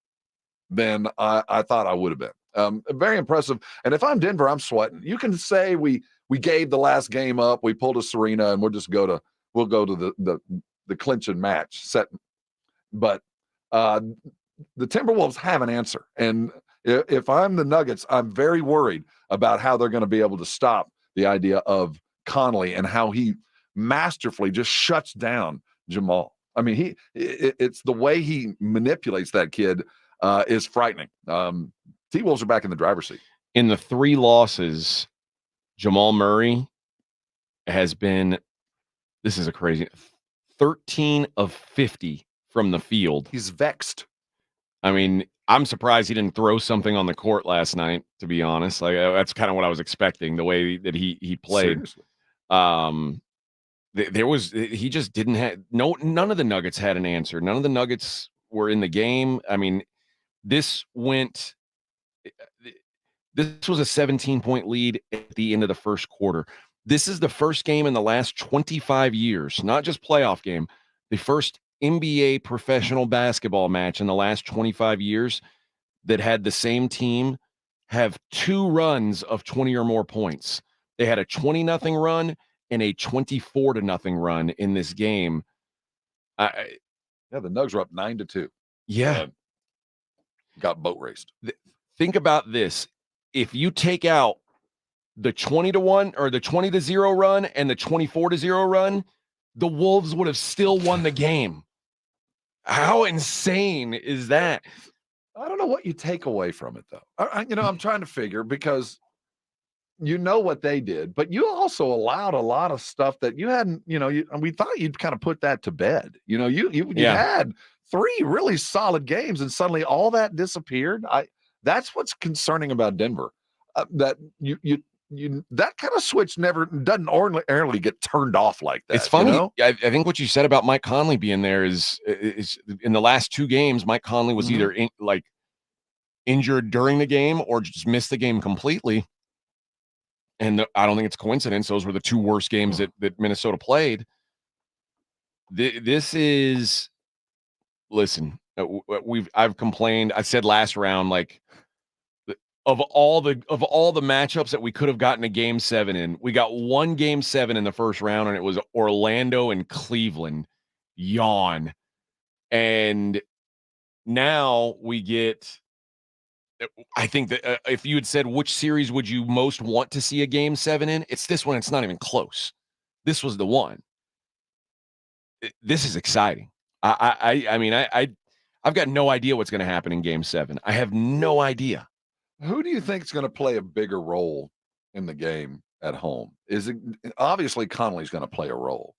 than I thought I would have been. Very impressive. And if I'm Denver, I'm sweating. You can say we gave the last game up, we pulled a Serena, and we'll go to the clinching match set. But the Timberwolves have an answer. And if I'm the Nuggets, I'm very worried about how they're going to be able to stop the idea of Conley and how he masterfully just shuts down Jamal. I mean, it's the way he manipulates that kid is frightening. T-Wolves are back in the driver's seat. In the 3 losses, Jamal Murray has been, this is a crazy, 13 of 50 from the field. He's vexed. I mean, I'm surprised he didn't throw something on the court last night, to be honest. Like, that's kind of what I was expecting, the way that he played. Seriously. He just didn't have, none of the Nuggets had an answer. None of the Nuggets were in the game. I mean, this was a 17-point lead at the end of the first quarter. This is the first game in the last 25 years, not just playoff game, the first NBA professional basketball match in the last 25 years that had the same team have 2 runs of 20 or more points. They had a 20-0 run and a 24-0 run in this game. The Nugs were up 9-2. Yeah. Got boat raced. Think about this. If you take out the 20-1 or the 20-0 run and the 24-0 run, the Wolves would have still won the game. How insane is that? I don't know what you take away from it, though. I'm trying to figure, because you know what they did, but you also allowed a lot of stuff that you hadn't, we thought you'd kind of put that to bed. You had 3 really solid games, and suddenly all that disappeared. That's what's concerning about Denver. That that kind of switch doesn't ordinarily get turned off like that. It's funny. I think what you said about Mike Conley being there is in the last 2 games, Mike Conley was either injured during the game or just missed the game completely. And I don't think it's coincidence. Those were the 2 worst games that Minnesota played. This is, listen, I've complained. I said last round, like, of all the matchups that we could have gotten a game 7 in, we got 1 game 7 in the first round, and it was Orlando and Cleveland. Yawn. And now we get, I think that if you had said which series would you most want to see a game 7 in, it's this one. It's not even close. This was the one. This is exciting. I've got no idea what's going to happen in game 7. I have no idea. Who do you think is going to play a bigger role in the game at home? Is it obviously Conley's going to play a role?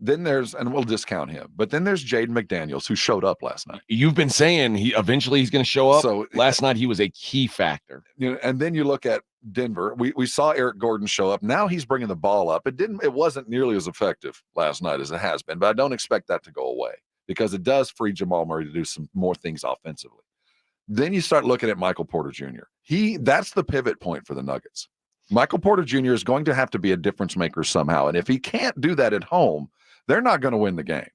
Then and we'll discount him, but then there's Jaden McDaniels, who showed up last night. You've been saying he's going to show up. So last night he was a key factor. And then you look at Denver. We saw Eric Gordon show up. Now he's bringing the ball up. It wasn't nearly as effective last night as it has been, but I don't expect that to go away, because it does free Jamal Murray to do some more things offensively. Then you start looking at Michael Porter Jr. That's the pivot point for the Nuggets. Michael Porter Jr. is going to have to be a difference maker somehow. And if he can't do that at home, they're not going to win the game.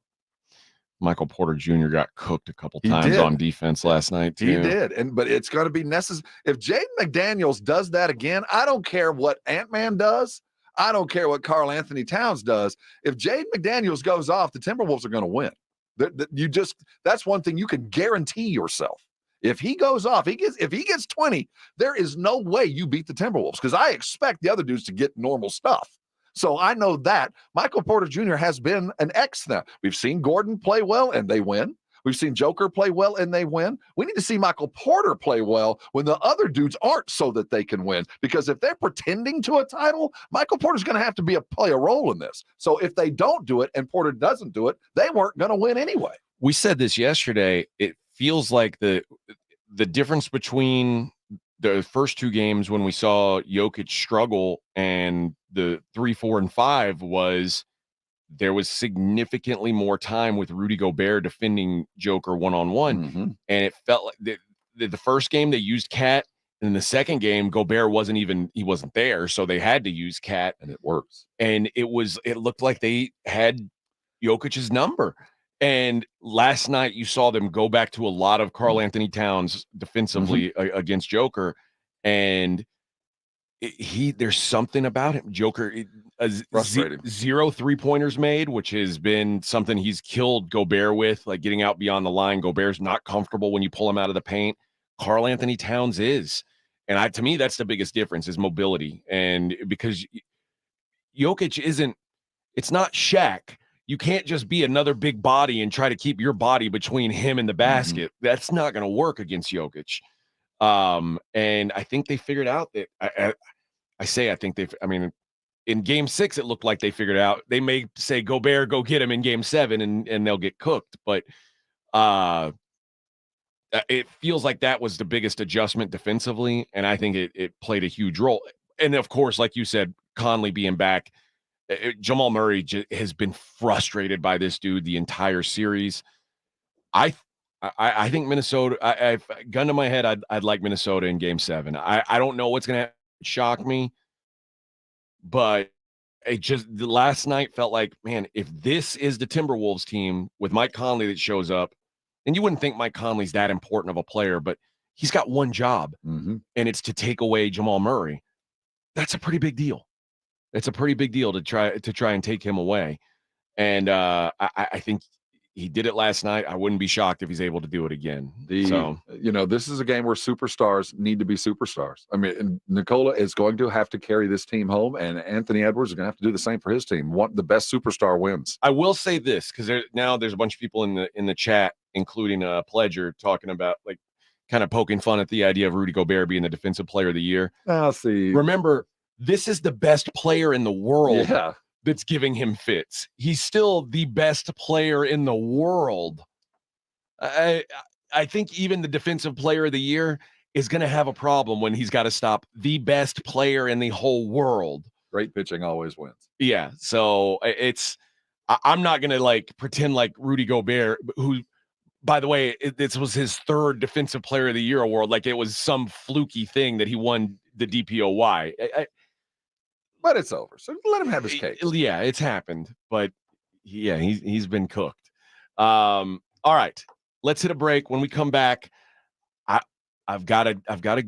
Michael Porter Jr. got cooked a couple times on defense last night, too. He did. But it's going to be necessary. If Jaden McDaniels does that again, I don't care what Ant-Man does. I don't care what Karl Anthony Towns does. If Jaden McDaniels goes off, the Timberwolves are going to win. That's one thing you can guarantee yourself. If he goes off, if he gets 20, there is no way you beat the Timberwolves because I expect the other dudes to get normal stuff. So I know that Michael Porter Jr. has been an X now. We've seen Gordon play well and they win. We've seen Joker play well and they win. We need to see Michael Porter play well when the other dudes aren't so that they can win. Because if they're pretending to a title, Michael Porter's going to have to play a role in this. So if they don't do it and Porter doesn't do it, they weren't going to win anyway. We said this yesterday. It feels like the difference between the first two games when we saw Jokic struggle and the 3, 4, and 5 was there was significantly more time with Rudy Gobert defending Joker one-on-one. And it felt like the first game they used Cat, and in the second game, Gobert wasn't there. So they had to use Cat. And it works. And it looked like they had Jokic's number. And last night you saw them go back to a lot of Karl Anthony Towns defensively against Joker. And there's something about him. Joker, frustrating. 0 3-pointers made, which has been something he's killed Gobert with, like getting out beyond the line. Gobert's not comfortable when you pull him out of the paint. Karl Anthony Towns is. And to me, that's the biggest difference is mobility. And because Jokic it's not Shaq. You can't just be another big body and try to keep your body between him and the basket. That's not going to work against Jokic. And I think they figured out that in game 6, it looked like they figured out. They may say Gobert, go get him in game 7 and they'll get cooked. But it feels like that was the biggest adjustment defensively. And I think it played a huge role. And of course, like you said, Conley being back, Jamal Murray has been frustrated by this dude the entire series. I think Minnesota, I've gun to my head, I'd like Minnesota in game 7. I don't know what's going to shock me, but last night felt like, man, if this is the Timberwolves team with Mike Conley that shows up, and you wouldn't think Mike Conley's that important of a player, but he's got one job, and it's to take away Jamal Murray. That's a pretty big deal. It's a pretty big deal to try and take him away. And I think he did it last night. I wouldn't be shocked if he's able to do it again. This is a game where superstars need to be superstars. I mean, Nikola is going to have to carry this team home, and Anthony Edwards is going to have to do the same for his team. The best superstar wins. I will say this, because there's a bunch of people in the chat, including Pledger, talking about like kind of poking fun at the idea of Rudy Gobert being the defensive player of the year. I'll see. Remember, this is the best player in the world that's giving him fits. He's still the best player in the world. I think even the defensive player of the year is going to have a problem when he's got to stop the best player in the whole world. Great pitching always wins. Yeah. So I'm not going to like pretend like Rudy Gobert, who, by the way, this was his 3rd defensive player of the year award. Like it was some fluky thing that he won the DPOY. But it's over. So let him have his cake. Yeah, it's happened. But yeah, he's been cooked. All right. Let's hit a break. When we come back, I've got to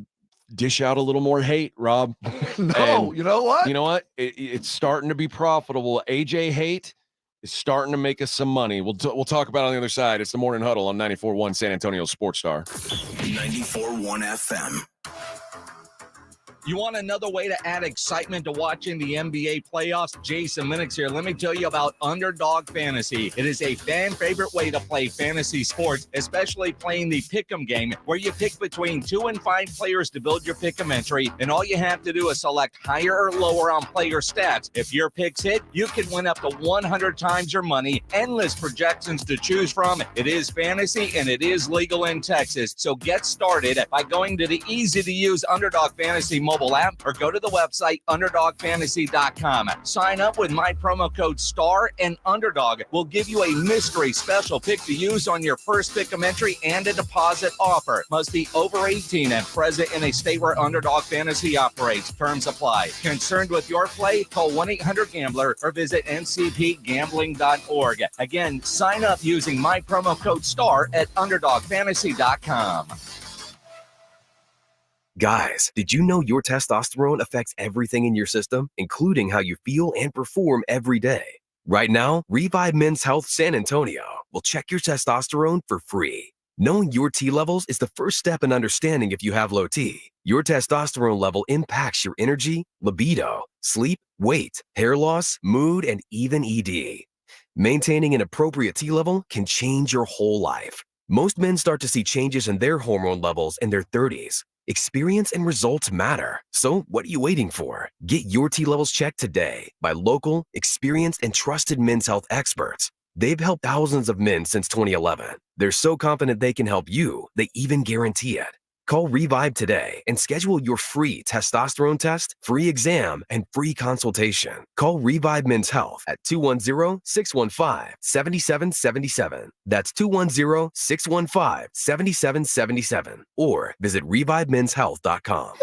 dish out a little more hate, Rob. No, you know what? You know what? It's starting to be profitable. AJ hate is starting to make us some money. We'll talk about it on the other side. It's the Morning Huddle on 94.1 San Antonio Sports Star. 94.1 FM. You want another way to add excitement to watching the NBA playoffs? Jason Minix here. Let me tell you about Underdog Fantasy. It is a fan favorite way to play fantasy sports, especially playing the Pick'em game, where you pick between 2 and 5 players to build your Pick'em entry, and all you have to do is select higher or lower on player stats. If your picks hit, you can win up to 100 times your money. Endless projections to choose from. It is fantasy and it is legal in Texas. So get started by going to the easy-to-use Underdog Fantasy mobile app or go to the website underdogfantasy.com. Sign up with my promo code STAR and Underdog will give you a mystery special pick to use on your first Pick'em entry and a deposit offer. Must be over 18 and present in a state where Underdog Fantasy operates. Terms apply. Concerned with your play? Call 1-800-GAMBLER or visit ncpgambling.org. Again, sign up using my promo code STAR at underdogfantasy.com. Guys, did you know your testosterone affects everything in your system, including how you feel and perform every day? Right now, Revive Men's Health San Antonio will check your testosterone for free. Knowing your T levels is the first step in understanding if you have low T. Your testosterone level impacts your energy, libido, sleep, weight, hair loss, mood, and even ED. Maintaining an appropriate T level can change your whole life. Most men start to see changes in their hormone levels in their 30s. Experience and results matter. So what are you waiting for? Get your T levels checked today by local, experienced, and trusted men's health experts. They've helped thousands of men since 2011. They're so confident they can help you, they even guarantee it. Call Revive today and schedule your free testosterone test, free exam, and free consultation. Call Revive Men's Health at 210-615-7777. That's 210-615-7777. Or visit revivemenshealth.com.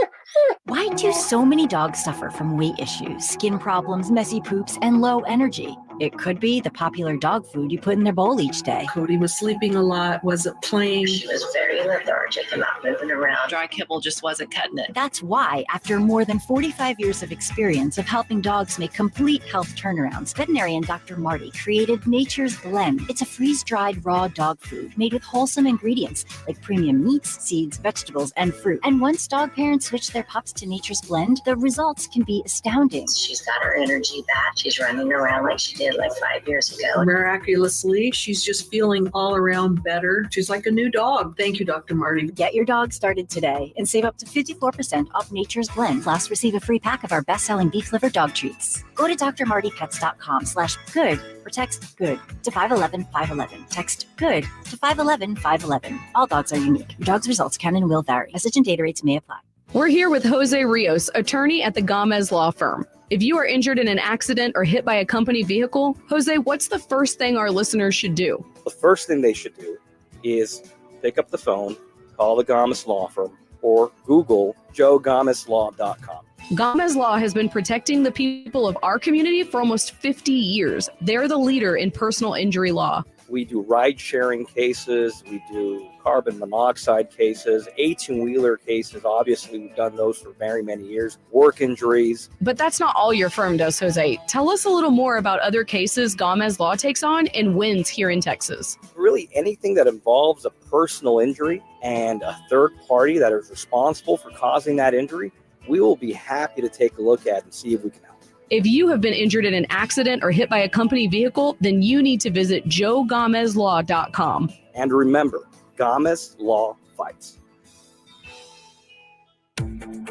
Why do so many dogs suffer from weight issues, skin problems, messy poops, and low energy? It could be the popular dog food you put in their bowl each day. Cody was sleeping a lot, wasn't playing. She was very lethargic and not moving around. Dry kibble just wasn't cutting it. That's why, after more than 45 years of experience of helping dogs make complete health turnarounds, veterinarian Dr. Marty created Nature's Blend. It's a freeze-dried raw dog food made with wholesome ingredients like premium meats, seeds, vegetables, and fruit. And once dog parents switch their pups to Nature's Blend, the results can be astounding. She's got her energy back. She's running around like she did like 5 years ago. Miraculously, she's just feeling all around better. She's like a new dog. Thank you, Dr. Marty. Get your dog started today and save up to 54% off Nature's Blend. Plus, receive a free pack of our best-selling beef liver dog treats. Go to drmartypets.com/good or text GOOD to 511-511. Text GOOD to 511-511. All dogs are unique. Your dog's results can and will vary. Message and data rates may apply. We're here with Jose Rios, attorney at the Gomez Law Firm. If you are injured in an accident or hit by a company vehicle, Jose, what's the first thing our listeners should do? The first thing they should do is pick up the phone, call the Gomez Law Firm, or Google joegomezlaw.com. Gomez Law has been protecting the people of our community for almost 50 years. They're the leader in personal injury law. We do ride-sharing cases, we do carbon monoxide cases, 18-wheeler cases. Obviously, we've done those for very many years. Work injuries. But that's not all your firm does, Jose. Tell us a little more about other cases Gomez Law takes on and wins here in Texas. Really anything that involves a personal injury and a third party that is responsible for causing that injury, we will be happy to take a look at and see if we can help. If you have been injured in an accident or hit by a company vehicle, then you need to visit joegomezlaw.com. And remember, Gomez Law fights.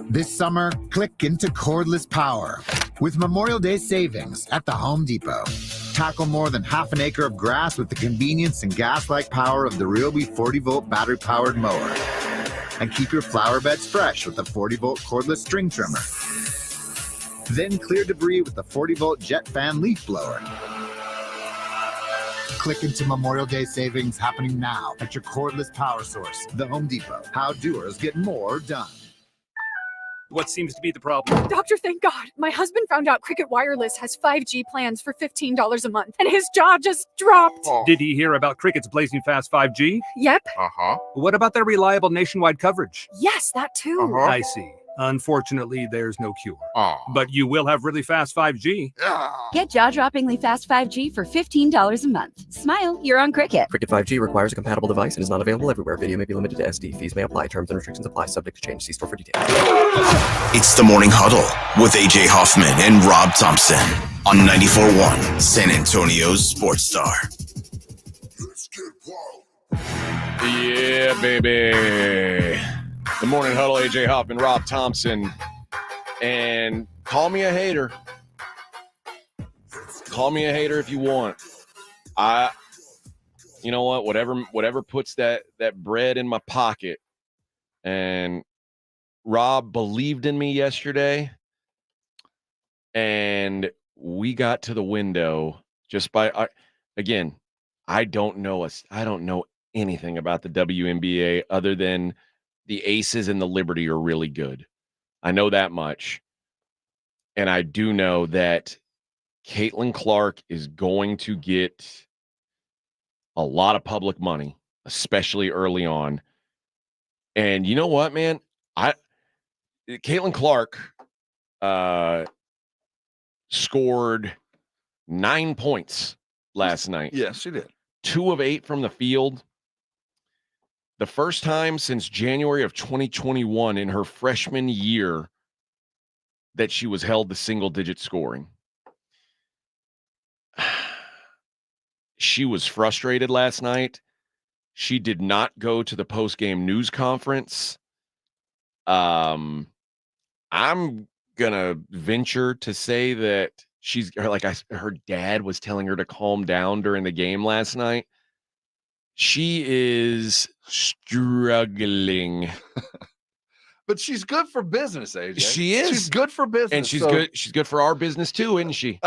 This summer, click into cordless power with Memorial Day savings at the Home Depot. Tackle more than half an acre of grass with the convenience and gas-like power of the Ryobi 40-volt battery-powered mower. And keep your flower beds fresh with the 40-volt cordless string trimmer. Then clear debris with the 40-volt jet fan leaf blower. Click into Memorial Day savings happening now at your cordless power source, the Home Depot. How doers get more done. What seems to be the problem? Doctor, thank God. My husband found out Cricket Wireless has 5G plans for $15 a month, and his jaw just dropped. Did he hear about Cricket's blazing fast 5G? Yep. What about their reliable nationwide coverage? Yes, that too. I see. Unfortunately, there's no cure. But you will have really fast 5G. Get jaw-droppingly fast 5G for $15 a month. Smile, you're on Cricket. Cricket 5G requires a compatible device and is not available everywhere. Video may be limited to SD. Fees may apply. Terms and restrictions apply. Subject to change. See store for details. It's the Morning Huddle with AJ Hoffman and Rob Thompson on 94.1 San Antonio's Sports Star. Yeah, baby. The Morning Huddle, AJ Hoffman, Rob Thompson. And call me a hater. Call me a hater if you want. You know what? Whatever puts that bread in my pocket. And Rob believed in me yesterday. And we got to the window just by, again, I don't know anything about the WNBA other than the Aces and the Liberty are really good. I know that much. And I do know that Caitlin Clark is going to get a lot of public money, especially early on. And you know what, man? Caitlin Clark scored 9 points last night. Yes, she did. 2 of 8 from the field. The first time since January of 2021 in her freshman year that she was held to single-digit scoring. She was frustrated last night. She did not go to the post-game news conference. I'm gonna venture to say that her dad was telling her to calm down during the game last night. She is struggling. But she's good for business, AJ. She is. She's good for business. And she's good for our business too, isn't she?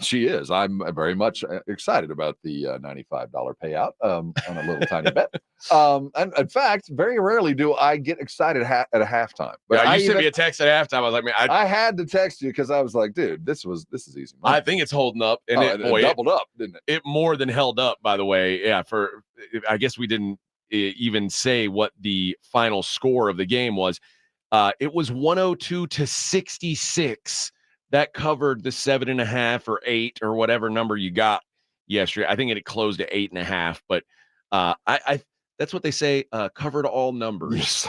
She is. I'm very much excited about the $95 payout on a little tiny bet. And in fact, very rarely do I get excited at a halftime. But you sent me a text at halftime. I was like, man, I had to text you because I was like, dude, this is easy. I think it's holding up, and it doubled up, didn't it? It more than held up, by the way. Yeah, I guess we didn't even say what the final score of the game was. It was 102-66. That covered the 7.5 or 8 or whatever number you got yesterday. I think it closed at 8.5, but I that's what they say, covered all numbers.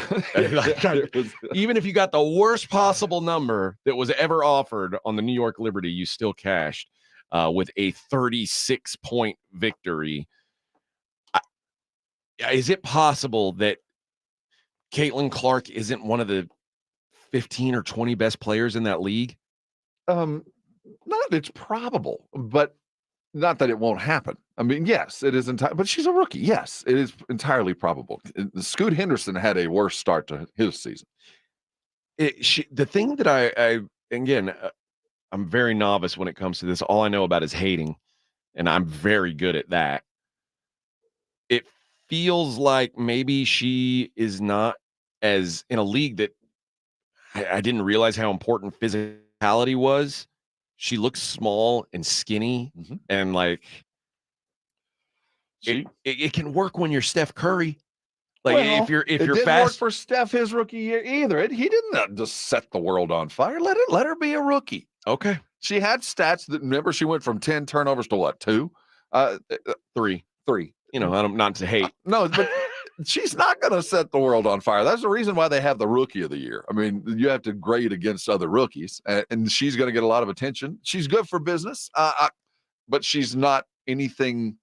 Even if you got the worst possible number that was ever offered on the New York Liberty, you still cashed with a 36-point victory. Is it possible that Caitlin Clark isn't one of the 15 or 20 best players in that league? It's probable, but not that it won't happen. I mean, yes, it is but she's a rookie. Yes, it is entirely probable. Scoot Henderson had a worse start to his season. The thing that I'm very novice when it comes to this. All I know about is hating, and I'm very good at that. It feels like maybe she is not as in a league that I didn't realize how important physicality was. She looks small and skinny, and like it can work when you're Steph Curry. Like if you're didn't fast work for Steph his rookie year either. He didn't just set the world on fire. Let her be a rookie. Okay. She had stats that, remember, she went from 10 turnovers to what, 2? 3. You know, I'm not to hate. No, but she's not going to set the world on fire. That's the reason why they have the rookie of the year. I mean, you have to grade against other rookies, and she's going to get a lot of attention. She's good for business, but she's not anything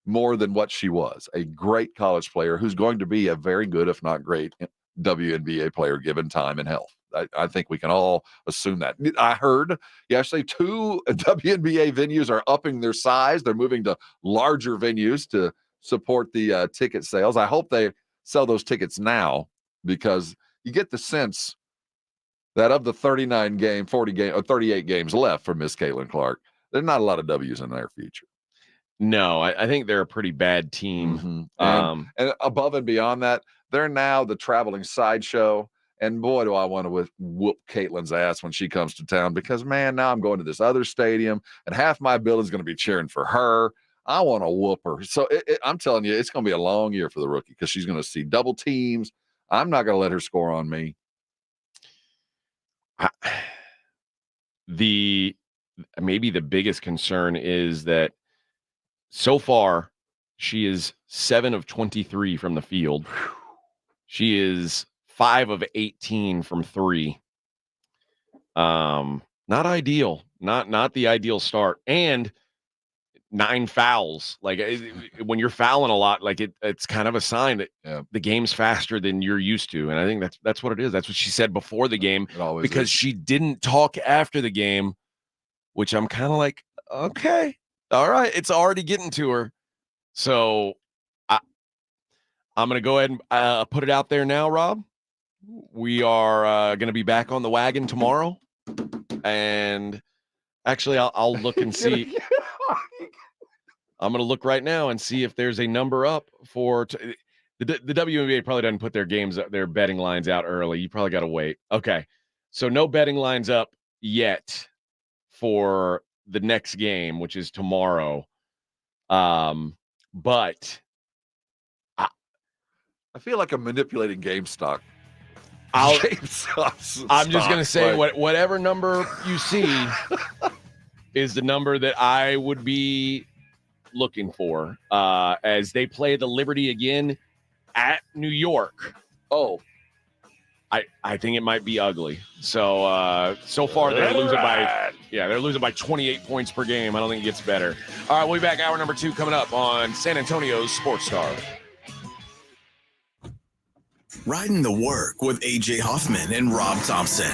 more than what she was, a great college player who's going to be a very good, if not great, WNBA player given time and health. I think we can all assume that. I heard yesterday 2 WNBA venues are upping their size. They're moving to larger venues to support the ticket sales. I hope they sell those tickets now, because you get the sense that of the 38 games left for Miss Caitlin Clark, there's not a lot of W's in their future. No, I think they're a pretty bad team. And above and beyond that, they're now the traveling sideshow. And boy, do I want to whoop Caitlin's ass when she comes to town, because, man, now I'm going to this other stadium and half my building's going to be cheering for her. I want to whoop her. So I'm telling you, it's going to be a long year for the rookie, because she's going to see double teams. I'm not going to let her score on me. Maybe the biggest concern is that so far she is 7 of 23 from the field. She is 5 of 18 from 3. Not ideal. Not the ideal start. And 9 fouls. Like, when you're fouling a lot, like it's kind of a sign that the game's faster than you're used to. And I think that's what it is. That's what she said before the game, because she didn't talk after the game, which I'm kind of like, okay, all right, it's already getting to her. So I'm going to go ahead and put it out there now, Rob. We are going to be back on the wagon tomorrow. And actually, I'll look and see. I'm going to look right now and see if there's a number up for the WNBA. Probably doesn't put their betting lines out early. You probably got to wait. Okay. So no betting lines up yet for the next game, which is tomorrow. But I feel like I'm manipulating GameStop. I'm just going to say whatever number you see is the number that I would be looking for as they play the Liberty again at New York. Oh. I think it might be ugly. So so far they're losing by 28 points per game. I don't think it gets better. All right, we'll be back. Hour number 2 coming up on San Antonio's Sports Star. Riding the work with AJ Hoffman and Rob Thompson.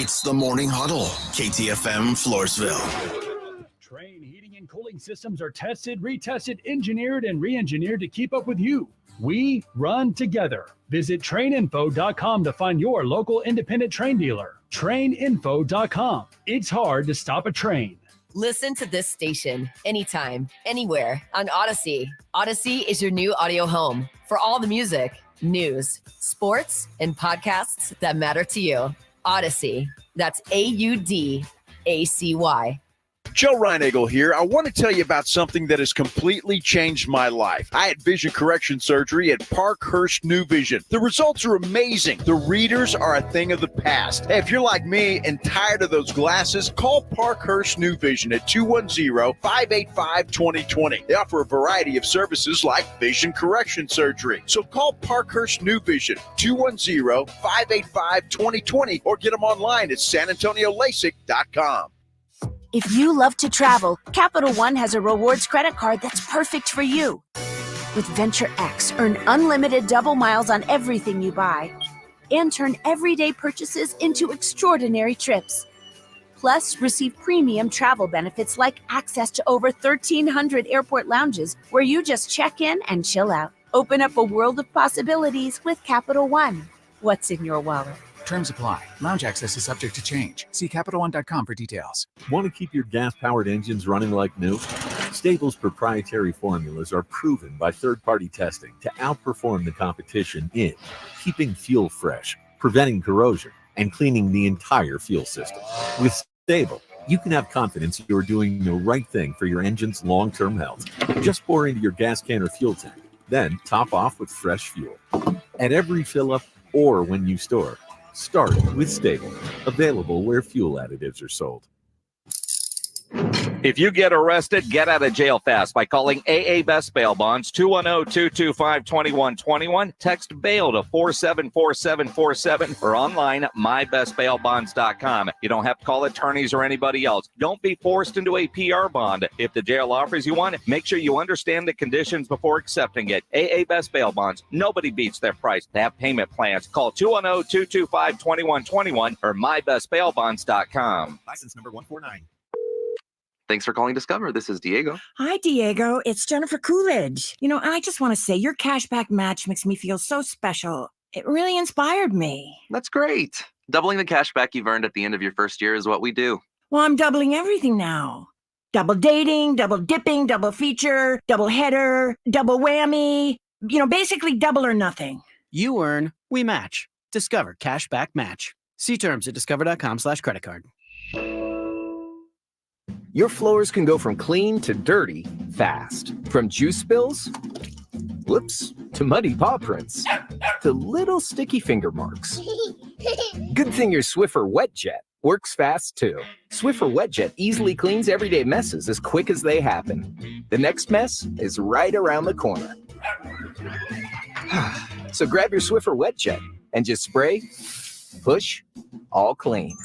It's the Morning Huddle, KTFM Floresville. Train heating and cooling systems are tested, retested, engineered, and re-engineered to keep up with you. We run together. Visit traininfo.com to find your local independent train dealer. Traininfo.com. It's hard to stop a train. Listen to this station anytime, anywhere on Odyssey. Odyssey is your new audio home for all the music, news, sports, and podcasts that matter to you. Odyssey. That's AUDACY. Joe Reinagle here. I want to tell you about something that has completely changed my life. I had vision correction surgery at Parkhurst New Vision. The results are amazing. The readers are a thing of the past. Hey, if you're like me and tired of those glasses, call Parkhurst New Vision at 210-585-2020. They offer a variety of services like vision correction surgery. So call Parkhurst New Vision, 210-585-2020, or get them online at sanantoniolasik.com. If you love to travel, Capital One has a rewards credit card that's perfect for you. With Venture X, earn unlimited double miles on everything you buy and turn everyday purchases into extraordinary trips. Plus, receive premium travel benefits like access to over 1,300 airport lounges where you just check in and chill out. Open up a world of possibilities with Capital One. What's in your wallet? Terms apply. Lounge access is subject to change. See CapitalOne.com for details. Want to keep your gas-powered engines running like new? Stable's proprietary formulas are proven by third-party testing to outperform the competition in keeping fuel fresh, preventing corrosion, and cleaning the entire fuel system. With Stable, you can have confidence you're doing the right thing for your engine's long-term health. Just pour into your gas can or fuel tank, then top off with fresh fuel. At every fill-up or when you store, start with Stable, available where fuel additives are sold. If you get arrested, get out of jail fast by calling AA Best Bail Bonds, 210-225-2121. Text bail to 474747 or online at mybestbailbonds.com. You don't have to call attorneys or anybody else. Don't be forced into a PR bond. If the jail offers you one, make sure you understand the conditions before accepting it. AA Best Bail Bonds. Nobody beats their price. They have payment plans. Call 210-225-2121 or mybestbailbonds.com. License number 149. Thanks for calling Discover. This is Diego. Hi, Diego. It's Jennifer Coolidge. I just want to say your cashback match makes me feel so special. It really inspired me. That's great. Doubling the cashback you've earned at the end of your first year is what we do. Well, I'm doubling everything now. Double dating, double dipping, double feature, double header, double whammy. Basically double or nothing. You earn, we match. Discover Cashback Match. See terms at discover.com/credit card. Your floors can go from clean to dirty fast. From juice spills, whoops, to muddy paw prints, to little sticky finger marks. Good thing your Swiffer WetJet works fast too. Swiffer WetJet easily cleans everyday messes as quick as they happen. The next mess is right around the corner. So grab your Swiffer WetJet and just spray, push, all clean.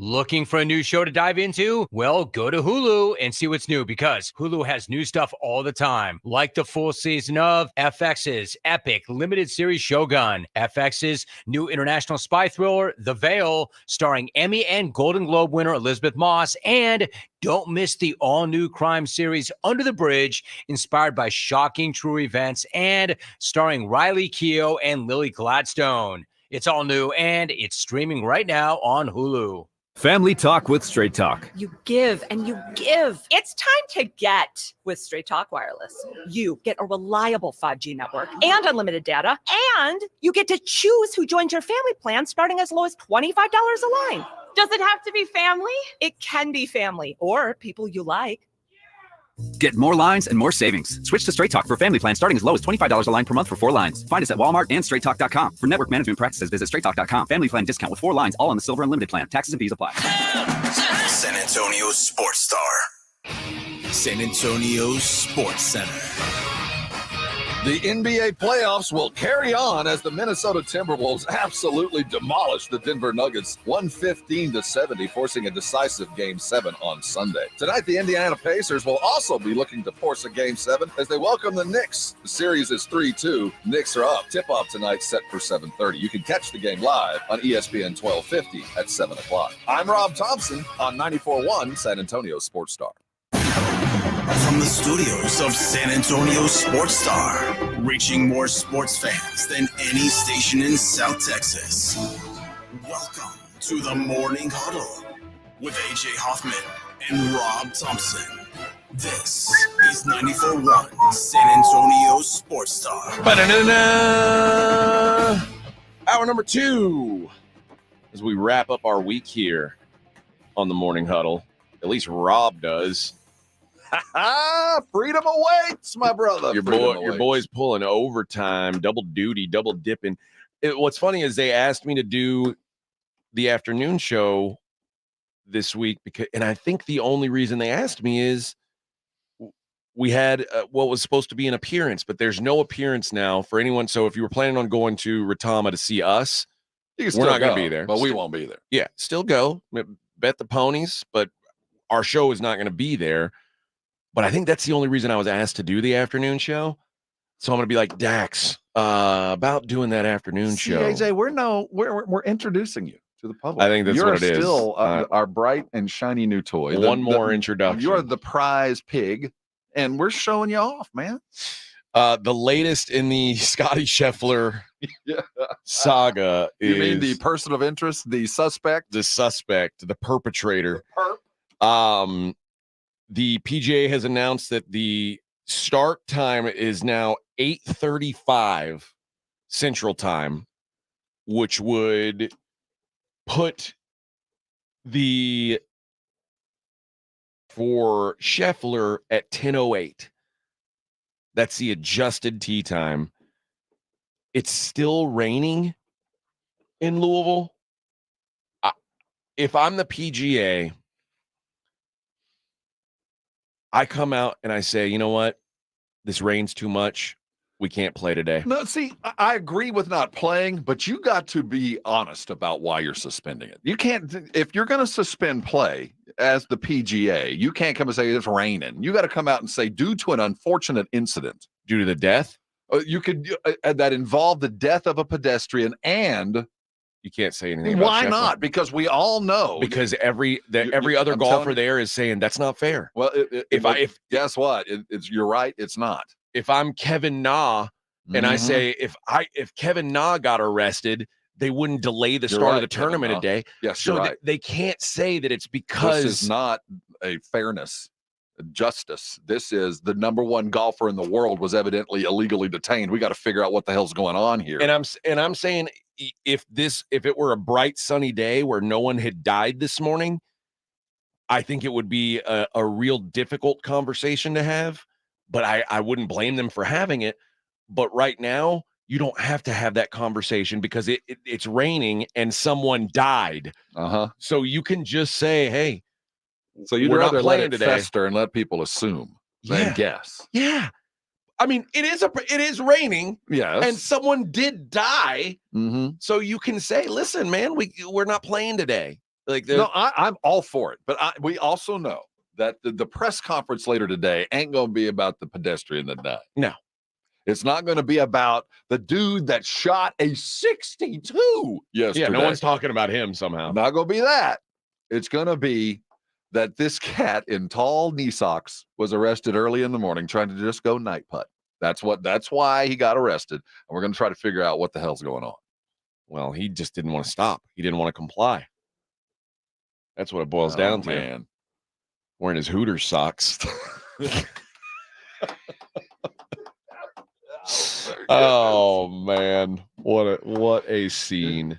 Looking for a new show to dive into? Well, go to Hulu and see what's new, because Hulu has new stuff all the time, like the full season of FX's epic limited series Shogun, FX's new international spy thriller, The Veil, starring Emmy and Golden Globe winner Elizabeth Moss, and don't miss the all-new crime series Under the Bridge, inspired by shocking true events and starring Riley Keough and Lily Gladstone. It's all new, and it's streaming right now on Hulu. Family Talk with Straight Talk. You give and you give. It's time to get with Straight Talk Wireless. You get a reliable 5G network and unlimited data, and you get to choose who joins your family plan starting as low as $25 a line. Does it have to be family? It can be family or people you like. Get more lines and more savings. Switch to Straight Talk for family plan starting as low as $25 a line per month for 4 lines. Find us at Walmart and straighttalk.com. For network management practices, visit straighttalk.com. Family plan discount with 4 lines, all on the Silver Unlimited plan. Taxes and fees apply. San Antonio's Sports Star. San Antonio's Sports Center. The NBA playoffs will carry on as the Minnesota Timberwolves absolutely demolish the Denver Nuggets 115-70, forcing a decisive Game 7 on Sunday. Tonight, the Indiana Pacers will also be looking to force a Game 7 as they welcome the Knicks. The series is 3-2. Knicks are up. Tip-off tonight set for 7:30. You can catch the game live on ESPN 1250 at 7 o'clock. I'm Rob Thompson on 94.1 San Antonio Sports Star. From the studios of San Antonio Sports Star, reaching more sports fans than any station in South Texas. Welcome to the Morning Huddle with AJ Hoffman and Rob Thompson. This is 94.1 San Antonio Sports Star. Ba-da-da-da! Hour number 2 as we wrap up our week here on the Morning Huddle. At least Rob does. Freedom awaits, my brother. Your boy's pulling overtime, double duty, double dipping. What's funny is they asked me to do the afternoon show this week and I think the only reason they asked me is we had what was supposed to be an appearance, but there's no appearance now for anyone. So if you were planning on going to Retama to see us, we're not going to be there. But we won't be there. Yeah, still go. Bet the ponies, but our show is not going to be there. But I think that's the only reason I was asked to do the afternoon show. So I'm going to be like, Dax, about doing that afternoon show. AJ, we're introducing you to the public. I think that's what it is. You're still our bright and shiny new toy. One more introduction. You're the prize pig, and we're showing you off, man. The latest in the Scotty Scheffler saga is... You mean the person of interest, the suspect? The suspect, the perpetrator. The perp. The PGA has announced that the start time is now 8:35 Central Time, which would put for Scheffler at 10:08. That's the adjusted tee time. It's still raining in Louisville. If I'm the PGA, I come out and I say, you know what? This rain's too much. We can't play today. No, see, I agree with not playing, but you got to be honest about why you're suspending it. You can't, if you're going to suspend play as the PGA, you can't come and say it's raining. You got to come out and say, due to an unfortunate incident. Due to the death? You could, that involved the death of a pedestrian, and you can't say anything about why Scheffler. Not? Because we all know. Because every other golfer there is saying that's not fair. Well, guess what? You're right. It's not. If I'm Kevin Na and I say if Kevin Na got arrested, they wouldn't delay the start of the tournament a day. Yes, so you're right. They can't say that it's because this is not a fairness. Justice. This is the number one golfer in the world was evidently illegally detained. We got to figure out what the hell's going on here. And I'm saying if it were a bright sunny day where no one had died this morning, I think it would be a real difficult conversation to have, but I wouldn't blame them for having it. But right now, you don't have to have that conversation because it's raining and someone died. So you can just say, hey, so you'd we're rather not let playing it today. fester and let people assume and guess. Yeah. I mean, it is raining. Yes. And someone did die. Mm-hmm. So you can say, listen, man, we're not playing today. No, I'm all for it. But we also know that the press conference later today ain't going to be about the pedestrian that died. No. It's not going to be about the dude that shot a 62 yesterday. Yeah, no one's talking about him somehow. Not going to be that. It's going to be that this cat in tall knee socks was arrested early in the morning trying to just go night putt. That's why he got arrested. And we're going to try to figure out what the hell's going on. Well, he just didn't want to stop. He didn't want to comply. That's what it boils down to. Man. Wearing his Hooters socks. Oh man, what a scene.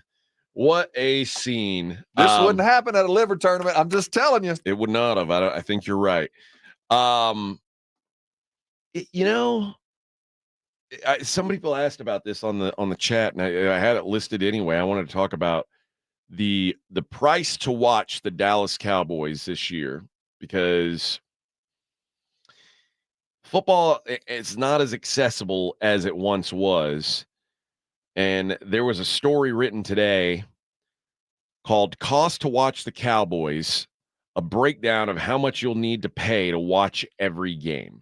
What a scene. This wouldn't happen at a liver tournament. I'm just telling you. It would not have. I think you're right. Some people asked about this on the chat, and I had it listed anyway. I wanted to talk about the price to watch the Dallas Cowboys this year, because football, it's not as accessible as it once was. And there was a story written today called Cost to Watch the Cowboys, a breakdown of how much you'll need to pay to watch every game.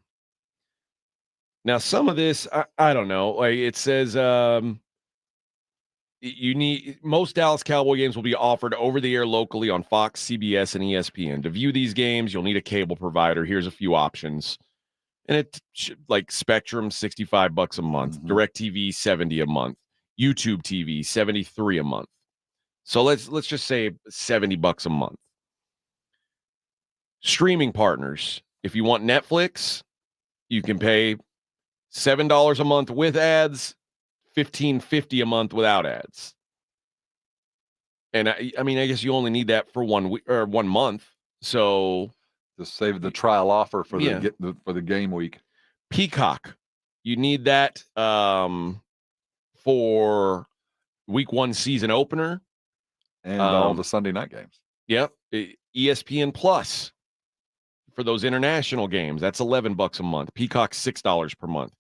Now, some of this, I don't know. Like it says most Dallas Cowboy games will be offered over the air locally on Fox, CBS, and ESPN. To view these games, you'll need a cable provider. Here's a few options. And it like Spectrum, $65 a month, DirecTV, $70 a month, YouTube TV, $73 a month. So let's just say $70 a month. Streaming partners. If you want Netflix, you can pay $7 a month with ads, $15.50 a month without ads. And I mean, I guess you only need that for 1 week or 1 month. So just save the trial offer for the game week. Peacock, you need that for week 1 season opener and all the Sunday night games. Yep, ESPN Plus for those international games. That's $11 a month. Peacock $6 per month.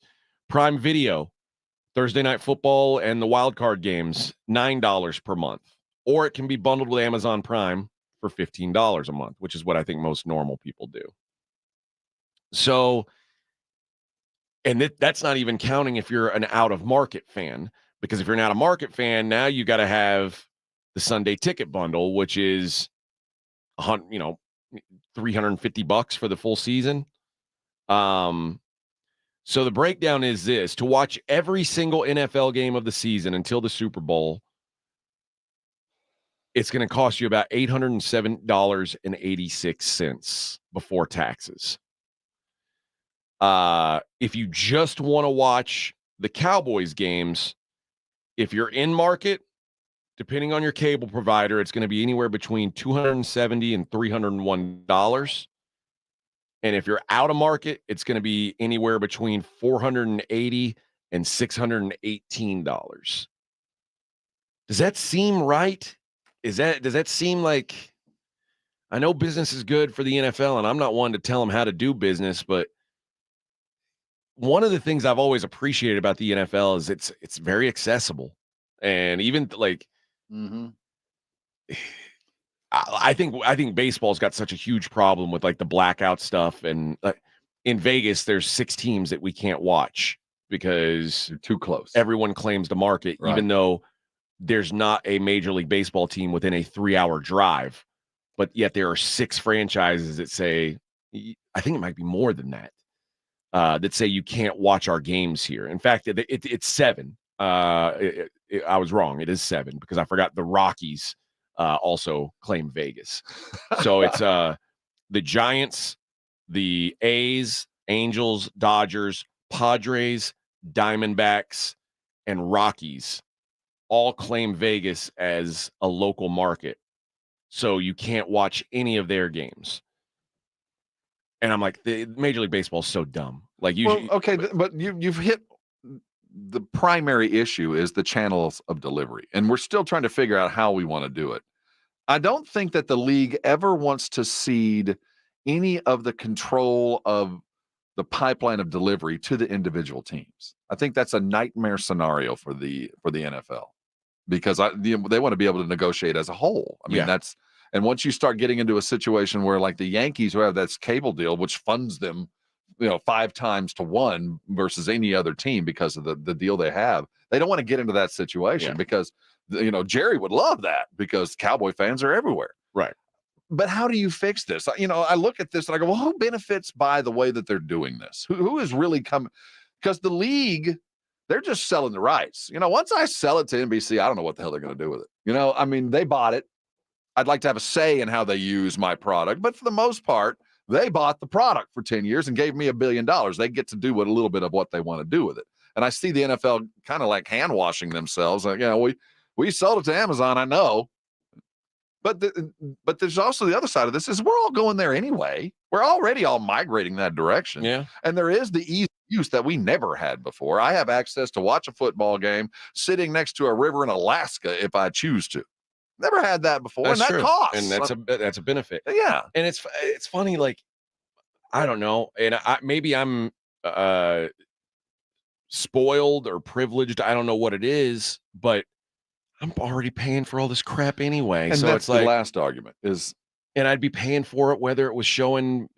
Prime Video, Thursday Night Football and the wild card games, $9 per month. Or it can be bundled with Amazon Prime for $15 a month, which is what I think most normal people do. So, and that's not even counting if you're an out-of-market fan, because if you're an out-of-market fan, now you got to have the Sunday ticket bundle, which is, $350 for the full season. So the breakdown is this: to watch every single NFL game of the season until the Super Bowl, it's going to cost you about $807.86 before taxes. If you just want to watch the Cowboys games, if you're in market, depending on your cable provider, it's going to be anywhere between $270 and $301. And if you're out of market, it's going to be anywhere between $480 and $618. Does that seem right? Does that seem like, I know business is good for the NFL, and I'm not one to tell them how to do business, but one of the things I've always appreciated about the NFL is it's very accessible. And even like, I think baseball's got such a huge problem with like the blackout stuff. And in Vegas, there's 6 teams that we can't watch because they're too close. Everyone claims to market, Right. even though there's not a Major League Baseball team within a 3-hour drive. But yet there are 6 franchises that say, I think it might be more than that, that say you can't watch our games here. In fact, it's 7. I was wrong. It is 7 because I forgot the Rockies also claim Vegas. So it's the Giants, the A's, Angels, Dodgers, Padres, Diamondbacks, and Rockies all claim Vegas as a local market. So you can't watch any of their games. And I'm like, the Major League Baseball is so dumb. Like but you've hit the primary issue is the channels of delivery, and we're still trying to figure out how we want to do it. I don't think that the league ever wants to cede any of the control of the pipeline of delivery to the individual teams. I think that's a nightmare scenario for the NFL because they want to be able to negotiate as a whole. I mean, and once you start getting into a situation where like the Yankees who have that cable deal, which funds them, 5 times to 1 versus any other team because of the deal they have, they don't want to get into that situation because, Jerry would love that because Cowboy fans are everywhere. Right. But how do you fix this? I look at this and I go, well, who benefits by the way that they're doing this? Who is really coming? Because the league, they're just selling the rights. Once I sell it to NBC, I don't know what the hell they're going to do with it. They bought it. I'd like to have a say in how they use my product. But for the most part, they bought the product for 10 years and gave me $1 billion. They get to do a little bit of what they want to do with it. And I see the NFL kind of like hand washing themselves. Like, we sold it to Amazon, I know. But there's also the other side of this is we're all going there anyway. We're already all migrating that direction. Yeah. And there is the ease of use that we never had before. I have access to watch a football game sitting next to a river in Alaska if I choose to. Never had that before. That's and that true. costs. And that's a benefit. Yeah. And it's funny, like, I don't know. And maybe I'm spoiled or privileged. I don't know what it is, but I'm already paying for all this crap anyway. And so that's it's like the last argument is, and I'd be paying for it whether it was showing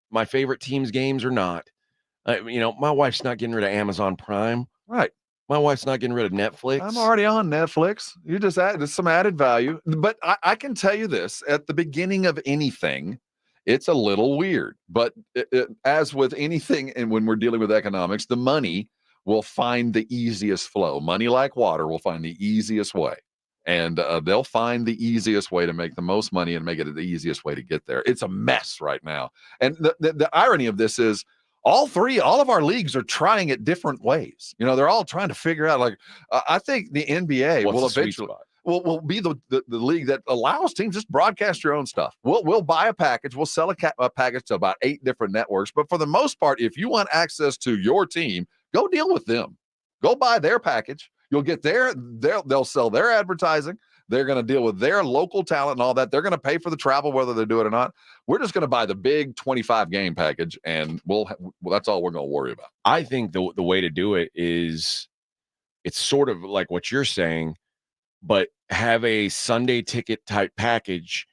my favorite team's games or not. My wife's not getting rid of Amazon Prime. Right. My wife's not getting rid of Netflix. I'm already on Netflix. You just add some added value. But I can tell you this, at the beginning of anything, it's a little weird. But as with anything, and when we're dealing with economics, the money will find the easiest flow. Money, like water, will find the easiest way. And they'll find the easiest way to make the most money and make it the easiest way to get there. It's a mess right now. And the irony of this is, all of our leagues are trying it different ways. They're all trying to figure out, like, I think the NBA will eventually will be the league that allows teams just broadcast your own stuff. We'll buy a package. We'll sell a package to about 8 different networks. But for the most part, if you want access to your team, go deal with them. Go buy their package. You'll get they'll sell their advertising. They're going to deal with their local talent and all that. They're going to pay for the travel, whether they do it or not. We're just going to buy the big 25 game package, and that's all we're going to worry about. I think the way to do it is, it's sort of like what you're saying, but have a Sunday ticket type package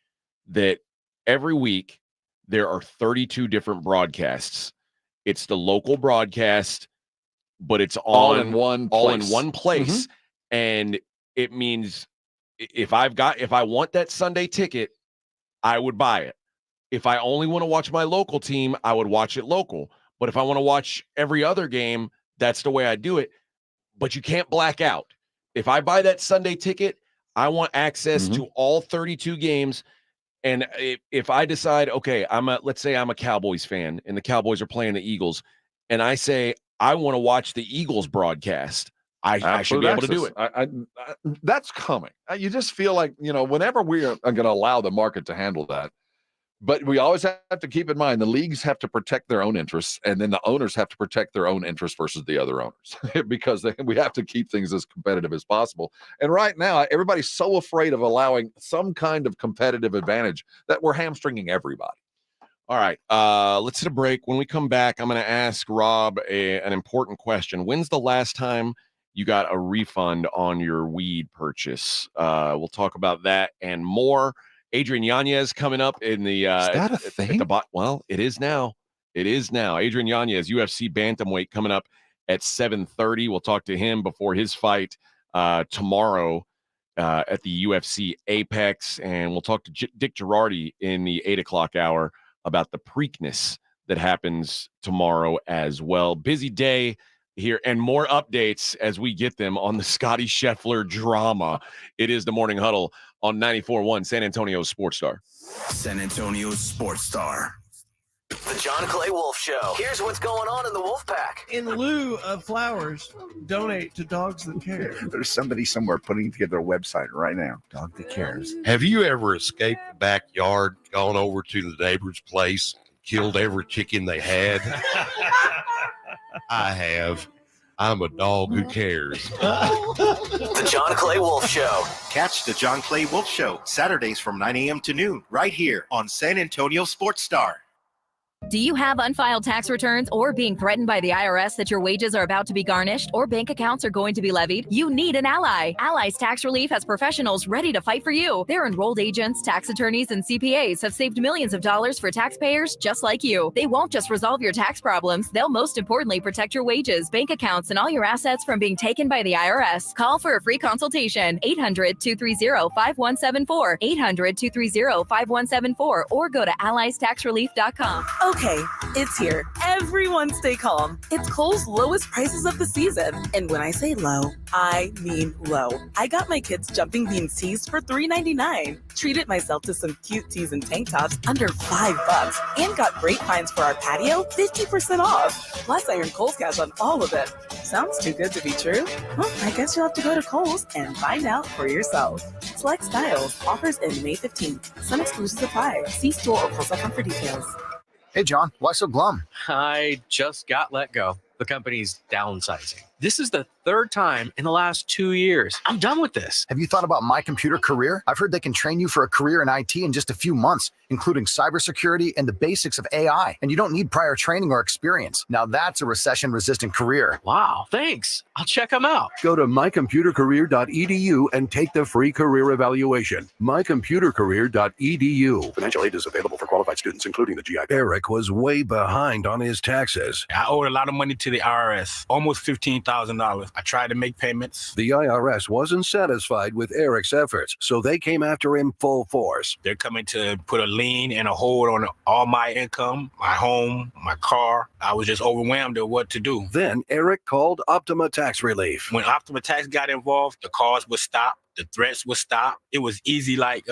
that every week there are 32 different broadcasts. It's the local broadcast, but it's all in one place. Mm-hmm. And it means if I want that Sunday ticket, I would buy it. If I only want to watch my local team, I would watch it local. But if I want to watch every other game, that's the way I do it. But you can't black out. If I buy that Sunday ticket, I want access to all 32 games. And if I decide, okay, let's say I'm a Cowboys fan and the Cowboys are playing the Eagles, and I say I want to watch the Eagles broadcast, I should be able to do it. That's coming. You just feel like, whenever we are going to allow the market to handle that, but we always have to keep in mind the leagues have to protect their own interests, and then the owners have to protect their own interests versus the other owners because we have to keep things as competitive as possible. And right now, everybody's so afraid of allowing some kind of competitive advantage that we're hamstringing everybody. All right, let's hit a break. When we come back, I'm going to ask Rob an important question. When's the last time you got a refund on your weed purchase? We'll talk about that and more. Adrien Yanes coming up in the is that a thing? Well, it is now. It is now. Adrien Yanes, UFC bantamweight, coming up at 7:30. We'll talk to him before his fight tomorrow at the UFC Apex, and we'll talk to Dick Jerardi in the 8:00 hour about the Preakness that happens tomorrow as well. Busy day here, and more updates as we get them on the Scotty Scheffler drama. It is the Morning Huddle on 94.1 San Antonio Sports Star. San Antonio Sports Star. The John Clay Wolf Show. Here's what's going on in the Wolf Pack. In lieu of flowers, donate to Dogs That Care. There's somebody somewhere putting together a website right now. Dog That Cares. Have you ever escaped the backyard, gone over to the neighbor's place, killed every chicken they had? I have. I'm a dog who cares. The John Clay Wolf Show. Catch the John Clay Wolf Show Saturdays from 9 a.m. to noon right here on San Antonio Sports Star. Do you have unfiled tax returns or being threatened by the IRS that your wages are about to be garnished or bank accounts are going to be levied? You need an ally. Allies Tax Relief has professionals ready to fight for you. Their enrolled agents, tax attorneys, and CPAs have saved millions of dollars for taxpayers just like you. They won't just resolve your tax problems. They'll most importantly protect your wages, bank accounts, and all your assets from being taken by the IRS. Call for a free consultation. 800-230-5174. 800-230-5174 or go to alliestaxrelief.com. Okay, it's here. Everyone stay calm. It's Kohl's lowest prices of the season. And when I say low, I mean low. I got my kids jumping beans tees for $3.99. Treated myself to some cute tees and tank tops under $5. And got grapevines for our patio, 50% off. Plus, I earned Kohl's cash on all of it. Sounds too good to be true? Well, I guess you'll have to go to Kohl's and find out for yourself. Select styles. Offers in May 15th. Some exclusions apply. See store or Kohl's.com for details. Hey, John, why so glum? I just got let go. The company's downsizing. This is the third time in the last 2 years. I'm done with this. Have you thought about My Computer Career? I've heard they can train you for a career in IT in just a few months, including cybersecurity and the basics of AI. And you don't need prior training or experience. Now that's a recession-resistant career. Wow, thanks. I'll check them out. Go to mycomputercareer.edu and take the free career evaluation. mycomputercareer.edu. Financial aid is available for qualified students, including the GI. Eric was way behind on his taxes. I owed a lot of money to the IRS, almost $15,000. I tried to make payments. The IRS wasn't satisfied with Eric's efforts, so they came after him full force. They're coming to put a lien and a hold on all my income, my home, my car. I was just overwhelmed at what to do. Then Eric called Optima Tax Relief. When Optima Tax got involved, the calls would stop, the threats would stop. It was easy like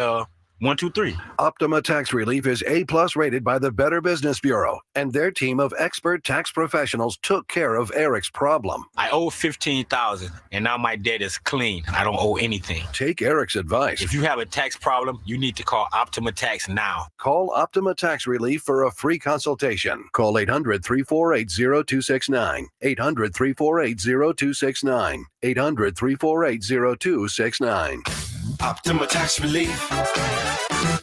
1, 2, 3. Optima Tax Relief is A+ rated by the Better Business Bureau, and their team of expert tax professionals took care of Eric's problem. I owe $15,000, and now my debt is clean. I don't owe anything. Take Eric's advice. If you have a tax problem, you need to call Optima Tax now. Call Optima Tax Relief for a free consultation. Call 800-348-0269. 800-348-0269. 800-348-0269. Optima Tax Relief.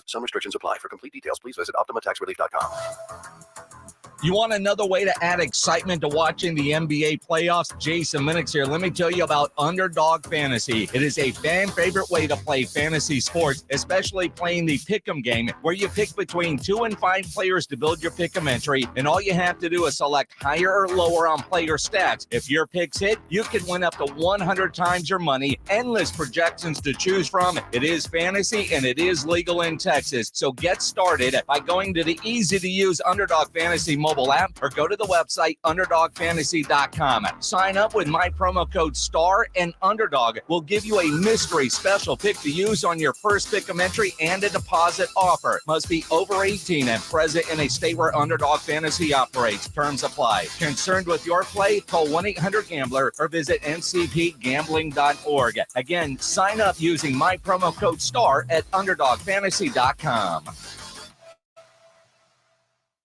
Some restrictions apply. For complete details, please visit OptimaTaxRelief.com. You want another way to add excitement to watching the NBA playoffs? Jason Minix here. Let me tell you about Underdog Fantasy. It is a fan favorite way to play fantasy sports, especially playing the pick'em game, where you pick between 2 and 5 players to build your pick'em entry, and all you have to do is select higher or lower on player stats. If your picks hit, you can win up to 100 times your money. Endless projections to choose from. It is fantasy and it is legal in Texas. So get started by going to the easy-to-use Underdog Fantasy mobile app or go to the website underdogfantasy.com. Sign up with my promo code STAR, and Underdog will give you a mystery special pick to use on your first pick'em entry and a deposit offer. Must be over 18 and present in a state where Underdog Fantasy operates. Terms apply. Concerned with your play? Call 1-800-GAMBLER or visit ncpgambling.org. Again, sign up using my promo code STAR at underdogfantasy.com.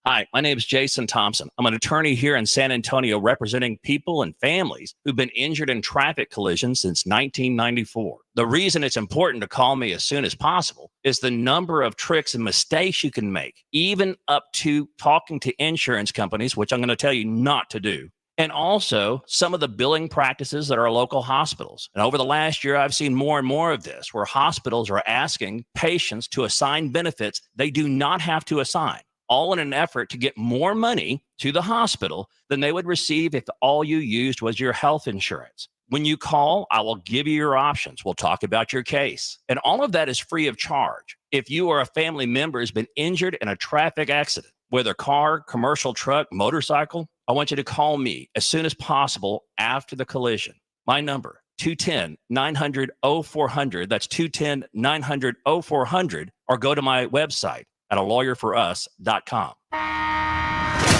Hi, my name is Jason Thompson. I'm an attorney here in San Antonio representing people and families who've been injured in traffic collisions since 1994. The reason it's important to call me as soon as possible is the number of tricks and mistakes you can make, even up to talking to insurance companies, which I'm going to tell you not to do. And also some of the billing practices at our local hospitals. And over the last year, I've seen more and more of this, where hospitals are asking patients to assign benefits they do not have to assign, all in an effort to get more money to the hospital than they would receive if all you used was your health insurance. When you call, I will give you your options. We'll talk about your case. And all of that is free of charge. If you or a family member has been injured in a traffic accident, whether car, commercial truck, motorcycle, I want you to call me as soon as possible after the collision. My number, 210-900-0400. That's 210-900-0400. Or go to my website at alawyerforus.com.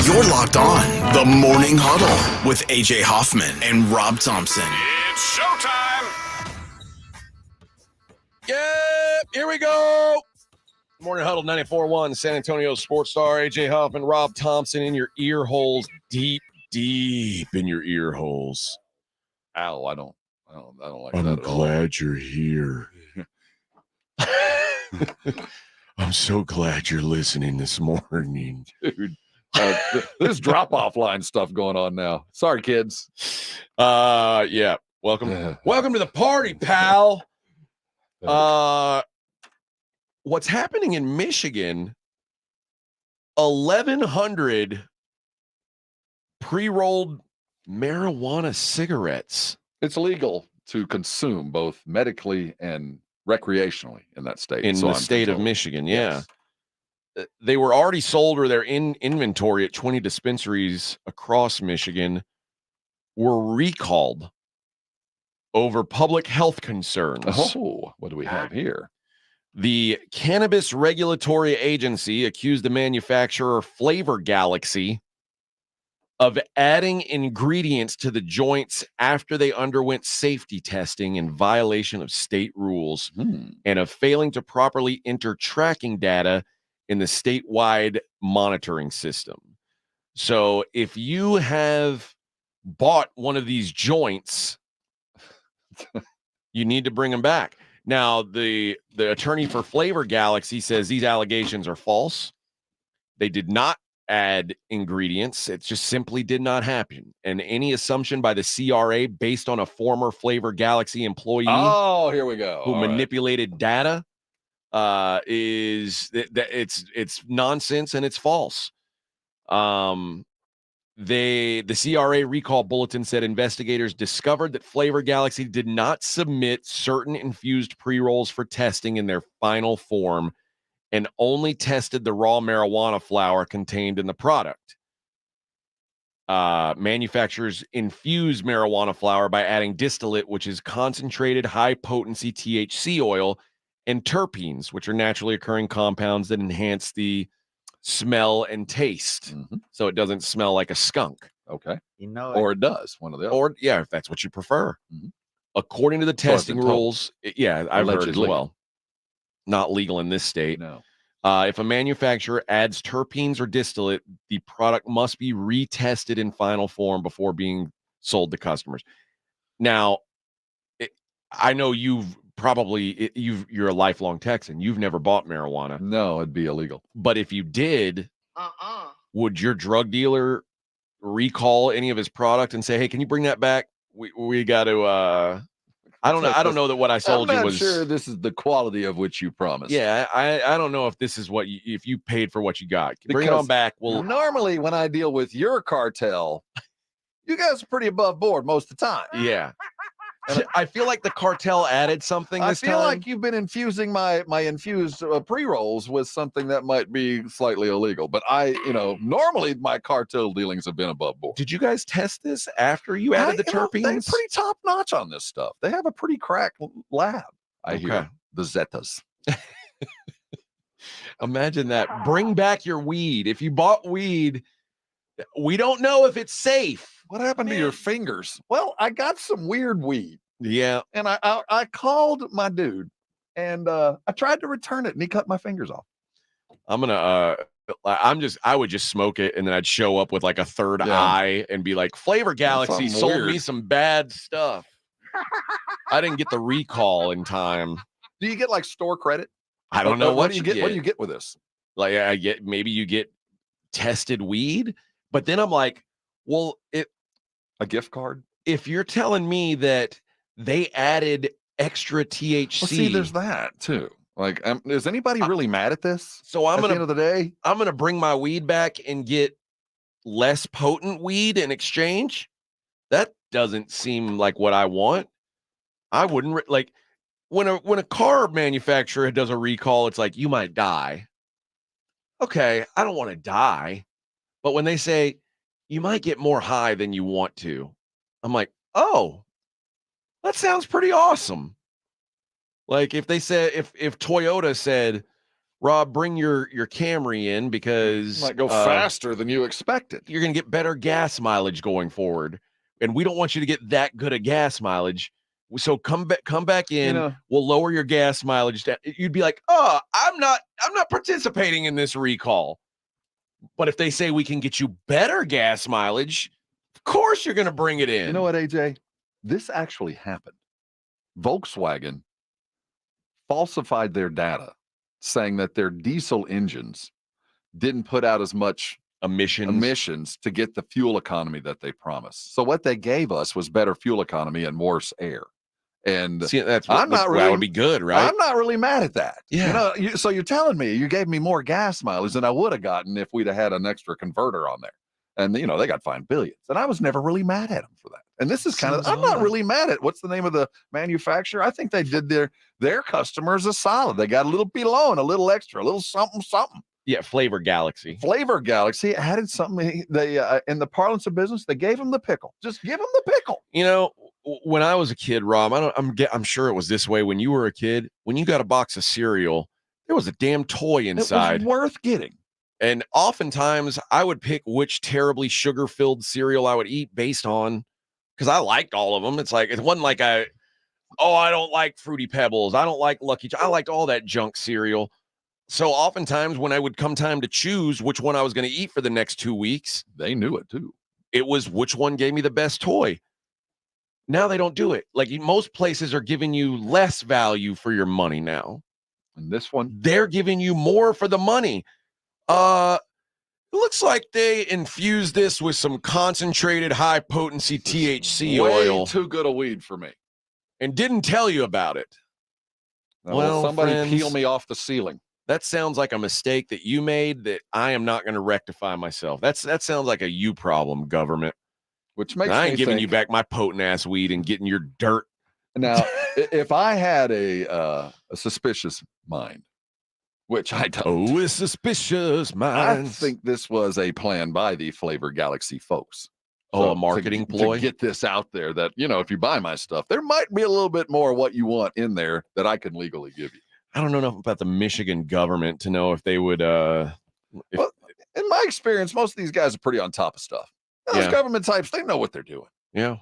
You're locked on the Morning Huddle with AJ Hoffman and Rob Thompson. It's showtime. Yep, here we go. Morning Huddle 94.1, San Antonio Sports Star, AJ Hoffman, Rob Thompson in your ear holes, deep in your ear holes. Ow, I don't like I'm that at all. glad you're here. I'm so glad you're listening this morning. Dude, there's drop-off line stuff going on now. Sorry, kids. Yeah. Welcome. Welcome to the party, pal. What's happening in Michigan? 1,100 pre-rolled marijuana cigarettes. It's illegal to consume both medically and recreationally in that state. In the state of Michigan, yeah. Yes. They were already sold, or they're in inventory at 20 dispensaries across Michigan, were recalled over public health concerns. Oh, what do we have here? The Cannabis Regulatory Agency accused the manufacturer Flavor Galaxy of adding ingredients to the joints after they underwent safety testing in violation of state rules and of failing to properly enter tracking data in the statewide monitoring system. So if you have bought one of these joints, you need to bring them back. Now, the attorney for Flavor Galaxy says these allegations are false. They did not add ingredients. It just simply did not happen. And any assumption by the CRA based on a former Flavor Galaxy employee here we go. who All right. manipulated data is that it's nonsense and it's false. The CRA recall bulletin said investigators discovered that Flavor Galaxy did not submit certain infused pre-rolls for testing in their final form and only tested the raw marijuana flower contained in the product. Manufacturers infuse marijuana flower by adding distillate, which is concentrated high-potency THC oil, and terpenes, which are naturally occurring compounds that enhance the smell and taste, so it doesn't smell like a skunk. Okay. Or it does, one of the other. Or, yeah, if that's what you prefer. According to the testing been told. rules, yeah, I've heard as Allegedly. well. Not legal in this state. No. If a manufacturer adds terpenes or distillate, the product must be retested in final form before being sold to customers. Now, I know you're a lifelong Texan. You've never bought marijuana. No, it'd be illegal. But if you did, would your drug dealer recall any of his product and say, "Hey, can you bring that back? We got to." I don't know. I don't know that what I sold I'm you not was. sure this is the quality of which you promised. Yeah, I don't know if this is what if you paid for what you got. Bring it on back. Well, normally when I deal with your cartel, you guys are pretty above board most of the time. Yeah. I feel like the cartel added something this time. I feel like you've been infusing my infused pre-rolls with something that might be slightly illegal. But normally my cartel dealings have been above board. Did you guys test this after you added the terpenes? They're pretty top notch on this stuff. They have a pretty cracked lab. I hear the Zetas. Imagine that. Bring back your weed. If you bought weed, we don't know if it's safe. What happened to your fingers? Well, I got some weird weed. Yeah. And I called my dude and I tried to return it and he cut my fingers off. I would just smoke it and then I'd show up with like a third eye and be like, Flavor Galaxy sold me some bad stuff. I didn't get the recall in time. Do you get like store credit? I don't know what do you get. What do you get with this? Like maybe you get tested weed, but then I'm like, well, a gift card. If you're telling me that they added extra THC, well, see, there's that too. Like, is anybody really mad at this? So at the end of the day, I'm gonna bring my weed back and get less potent weed in exchange. That doesn't seem like what I want. I wouldn't like when a car manufacturer does a recall. It's like you might die. Okay, I don't want to die, but when they say you might get more high than you want to, I'm like, oh, that sounds pretty awesome. Like if they said, if Toyota said, Rob, bring your Camry in because might go faster than you expected. You're going to get better gas mileage going forward. And we don't want you to get that good of gas mileage. So come back in. We'll lower your gas mileage down. You'd be like, oh, I'm not participating in this recall. But if they say we can get you better gas mileage, of course you're going to bring it in. You know what, AJ? This actually happened. Volkswagen falsified their data, saying that their diesel engines didn't put out as much emissions to get the fuel economy that they promised. So what they gave us was better fuel economy and worse air. And see, that would be good, right? I'm not really mad at that. Yeah. So you're telling me you gave me more gas mileage than I would have gotten if we'd have had an extra converter on there. And they got fined billions. And I was never really mad at them for that. And this is kind of, I'm not really mad at what's the name of the manufacturer. I think they did their customers a solid. They got a little below and a little extra, a little something. Yeah, Flavor Galaxy. Flavor Galaxy added something. They in the parlance of business, they gave them the pickle. Just give them the pickle. When I was a kid, Rob, I'm sure it was this way when you were a kid. When you got a box of cereal, there was a damn toy inside. It was worth getting. And oftentimes I would pick which terribly sugar-filled cereal I would eat based on, because I liked all of them. It's like, it wasn't like I don't like Fruity Pebbles. I don't like Lucky. I liked all that junk cereal. So oftentimes when I would come time to choose which one I was going to eat for the next 2 weeks, they knew it too. it was which one gave me the best toy. Now they don't do it. Like most places are giving you less value for your money now. And this one, they're giving you more for the money. It looks like they infused this with some concentrated high potency THC oil. Way too good a weed for me. And didn't tell you about it. Well, somebody friends, peel me off the ceiling. That sounds like a mistake that you made that I am not going to rectify myself. That sounds like a you problem, government. Which makes I ain't me giving think, you back my potent ass weed and getting your dirt. Now, if I had a suspicious mind, which I don't. Oh, a suspicious mind. I think this was a plan by the Flavor Galaxy folks. A marketing ploy? To get this out there that, if you buy my stuff, there might be a little bit more what you want in there that I can legally give you. I don't know enough about the Michigan government to know if they would. Well, in my experience, most of these guys are pretty on top of stuff. Those government types, they know what they're doing. Yeah.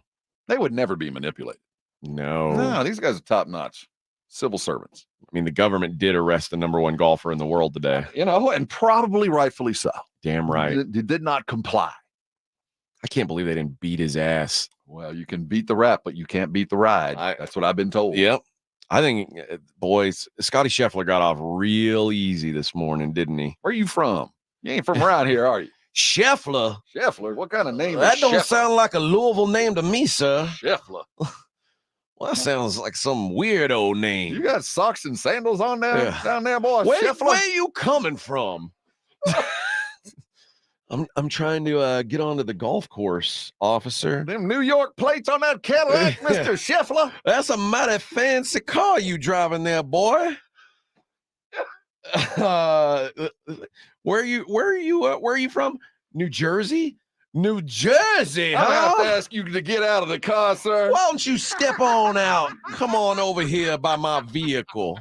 They would never be manipulated. No, these guys are top notch civil servants. I mean, the government did arrest the number one golfer in the world today. And probably rightfully so. Damn right. They did not comply. I can't believe they didn't beat his ass. Well, you can beat the rap, but you can't beat the ride. That's what I've been told. Yep. I think, boys, Scotty Scheffler got off real easy this morning, didn't he? Where are you from? You ain't from around here, are you? Scheffler? Scheffler? What kind of name That is don't Scheffler? sound like a Louisville name to me, sir. Scheffler. Well, that sounds like some weird old name. You got socks and sandals on there, down there, boy. Where Scheffler? are you coming from? I'm trying to get onto the golf course, officer. Them New York plates on that Cadillac, Mr. Scheffler. That's a mighty fancy car you driving there, boy. Where are you from? New Jersey? New Jersey, huh? I have to ask you to get out of the car, sir. Why don't you step on out? Come on over here by my vehicle.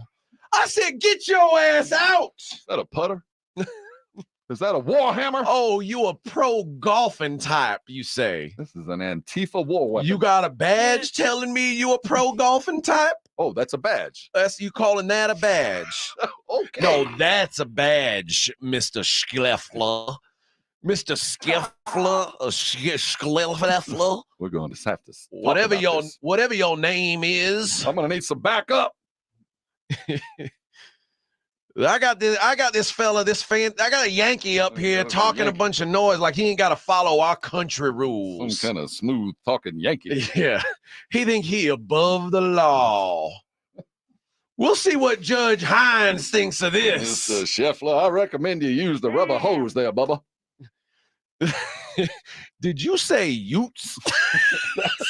I said, get your ass out. Is that a putter? Is that a Warhammer? Oh, you a pro golfing type, you say. This is an Antifa war weapon. You got a badge telling me you a pro golfing type? Oh, that's a badge. That's you calling that a badge? Okay. No, that's a badge, Mr. Scheffler. Mr. Scheffler, Scheffler. We're going to have to whatever your name is. I'm going to need some backup. I got this fella, I got a Yankee up here talking a bunch of noise like he ain't got to follow our country rules. Some kind of smooth talking Yankee. Yeah. He think he above the law. We'll see what Judge Hines thinks of this. Mr. Scheffler, I recommend you use the rubber hose there, Bubba. Did you say Utes?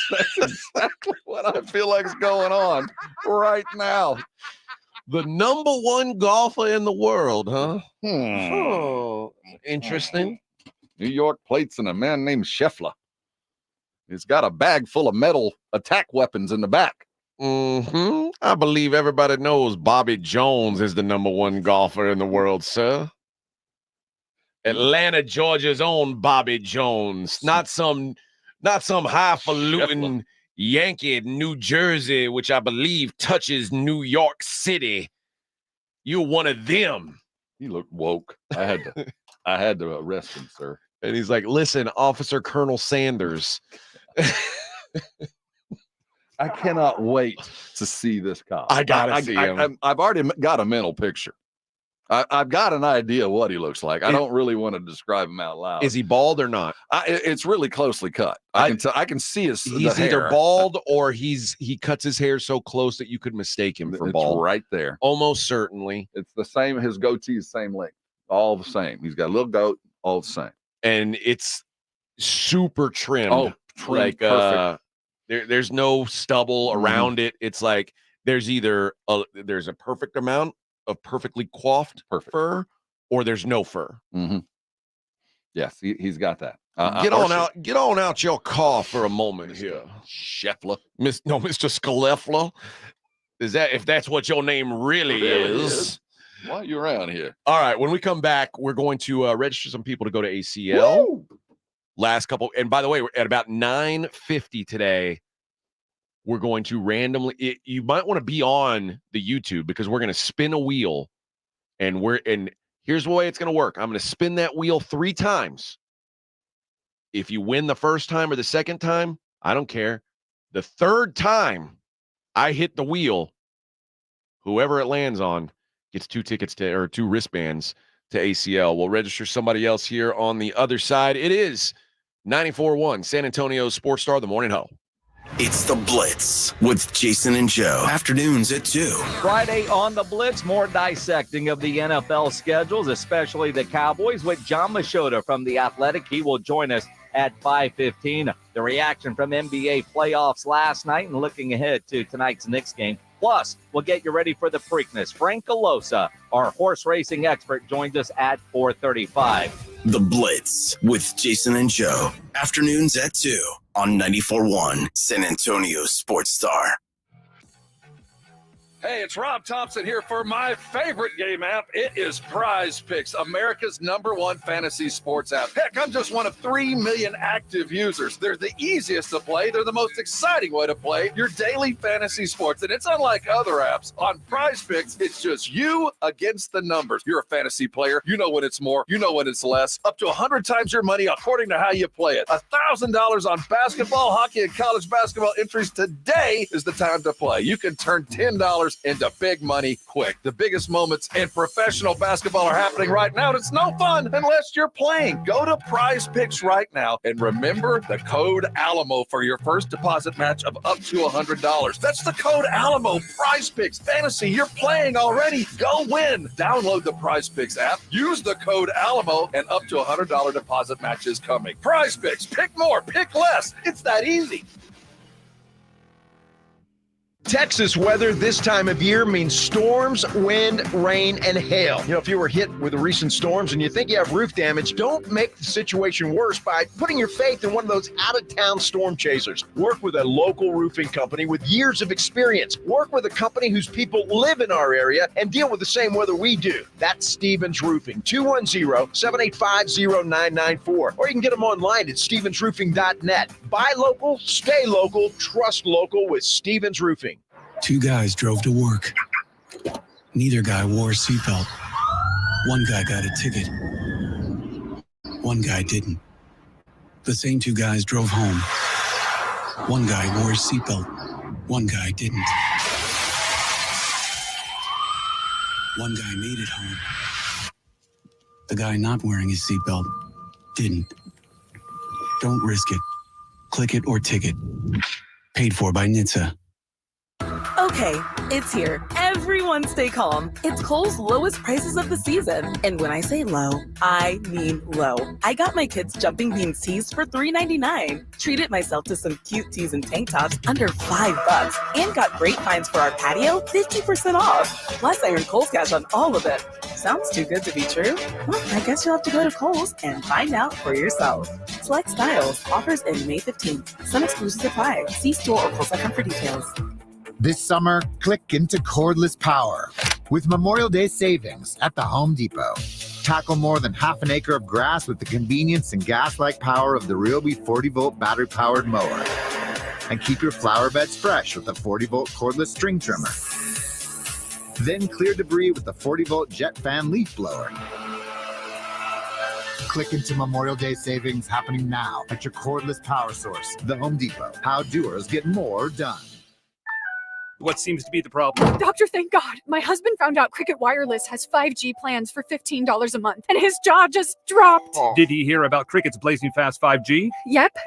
that's exactly what I feel like is going on right now. The number one golfer in the world, huh? Oh, interesting. New York plates and a man named Scheffler. He's got a bag full of metal attack weapons in the back. Mm-hmm. I believe everybody knows Bobby Jones is the number one golfer in the world, sir. Atlanta, Georgia's own Bobby Jones, not some highfalutin Yankee in New Jersey, which I believe touches New York City. You're one of them. He looked woke. I had to arrest him, sir. And he's like, listen, Officer Colonel Sanders. I cannot wait to see this cop. I gotta see him. I've already got a mental picture. I've got an idea what he looks like. I don't really want to describe him out loud. Is he bald or not? It's really closely cut. I can see his. He's either bald or he cuts his hair so close that you could mistake him for bald. Right there, almost certainly. It's the same. His goatee is the same length, all the same. He's got a little goat, all the same, and it's super trimmed. Oh, trimmed, perfect. There's no stubble around it. It's like there's either there's a perfect amount of perfectly coiffed fur, or there's no fur. Mm-hmm. Yes, he's got that. Get on out your car for a moment here, Scheffler. Mr. Scheffler. Is that if that's what your name really is? Why are you around here? All right. When we come back, we're going to register some people to go to ACL. Woo! Last couple, and by the way, we're at about 9:50 today. We're going to randomly. You might want to be on the YouTube because we're going to spin a wheel, and here's the way it's going to work. I'm going to spin that wheel 3 times. If you win the first time or the second time, I don't care. The third time I hit the wheel, whoever it lands on gets 2 wristbands to ACL. We'll register somebody else here on the other side. It is 94.1 San Antonio Sports Star, the Morning Huddle. It's The Blitz with Jason and Joe. Afternoons at 2. Friday on The Blitz, more dissecting of the NFL schedules, especially the Cowboys, with John Machota from The Athletic. He will join us at 5:15. The reaction from NBA playoffs last night and looking ahead to tonight's Knicks game. Plus, we'll get you ready for the Preakness. Frank Calosa, our horse racing expert, joins us at 4:35. The Blitz with Jason and Joe. Afternoons at 2 on 94.1 San Antonio Sports Star. Hey, it's Rob Thompson here for my favorite game app. It is Prize Picks, America's #1 fantasy sports app. Heck, I'm just one of 3 million active users. They're the easiest to play. They're the most exciting way to play your daily fantasy sports. And it's unlike other apps. On Prize Picks, it's just you against the numbers. You're a fantasy player. You know when it's more. You know when it's less. Up to 100 times your money according to how you play it. $1,000 on basketball, hockey, and college basketball entries. Today is the time to play. You can turn $10 into big money quick. The biggest moments in professional basketball are happening right now, and it's no fun unless you're playing. Go to Prize Picks right now and remember the code Alamo for your first deposit match of up to $100. That's the code Alamo. Prize Picks. Fantasy, you're playing already. Go win. Download the Prize Picks app. Use the code Alamo, and up to $100 deposit match is coming. Prize Picks. Pick more. Pick less. It's that easy. Texas weather this time of year means storms, wind, rain, and hail. You know, if you were hit with the recent storms and you think you have roof damage, don't make the situation worse by putting your faith in one of those out-of-town storm chasers. Work with a local roofing company with years of experience. Work with a company whose people live in our area and deal with the same weather we do. That's Stevens Roofing, 210-785-0994. Or you can get them online at stevensroofing.net. Buy local, stay local, trust local with Stevens Roofing. 2 guys drove to work. Neither guy wore a seatbelt. One guy got a ticket. One guy didn't. The same 2 guys drove home. One guy wore his seatbelt. One guy didn't. One guy made it home. The guy not wearing his seatbelt didn't. Don't risk it. Click it or ticket. Paid for by NHTSA. Okay, it's here. Everyone stay calm. It's Kohl's lowest prices of the season. And when I say low, I mean low. I got my kids jumping bean tees for $3.99. Treated myself to some cute tees and tank tops under $5. And got great finds for our patio, 50% off. Plus, I earned Kohl's cash on all of it. Sounds too good to be true? Well, I guess you'll have to go to Kohl's and find out for yourself. Select styles. Offers end May 15th. Some exclusions apply. See store or Kohl's.com for details. This summer, click into cordless power with Memorial Day savings at the Home Depot. Tackle more than half an acre of grass with the convenience and gas-like power of the Ryobi 40-volt battery-powered mower. And keep your flower beds fresh with the 40-volt cordless string trimmer. Then clear debris with the 40-volt jet fan leaf blower. Click into Memorial Day savings happening now at your cordless power source, the Home Depot. How doers get more done. What seems to be the problem? Doctor, thank God. My husband found out Cricket Wireless has 5G plans for $15 a month, and his jaw just dropped. Did he hear about Cricket's blazing fast 5G? Yep.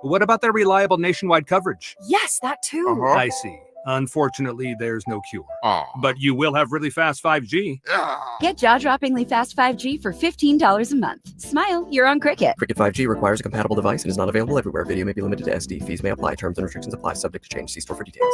What about their reliable nationwide coverage? Yes, that too. I see. Unfortunately, there's no cure. But you will have really fast 5G. Get jaw-droppingly fast 5G for $15 a month. Smile, you're on Cricket. Cricket 5G requires a compatible device and is not available everywhere. Video may be limited to SD. Fees may apply. Terms and restrictions apply. Subject to change. See store for details.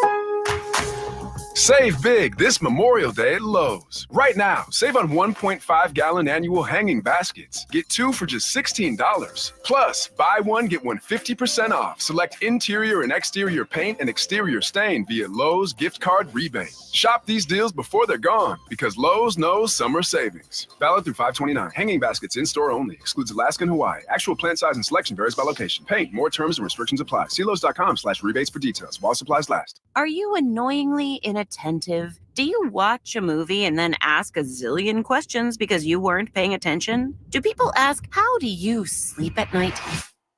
Save big this Memorial Day at Lowe's. Right now, save on 1.5-gallon annual hanging baskets. Get 2 for just $16. Plus, buy 1, get 1 50% off. Select interior and exterior paint and exterior stain via Lowe's gift card rebate. Shop these deals before they're gone because Lowe's knows summer savings. Valid through 5/29. Hanging baskets in-store only. Excludes Alaska and Hawaii. Actual plant size and selection varies by location. Paint. More terms and restrictions apply. See Lowe's.com/rebates for details. While supplies last. Are you annoyingly inattentive? Do you watch a movie and then ask a zillion questions because you weren't paying attention? Do people ask, how do you sleep at night?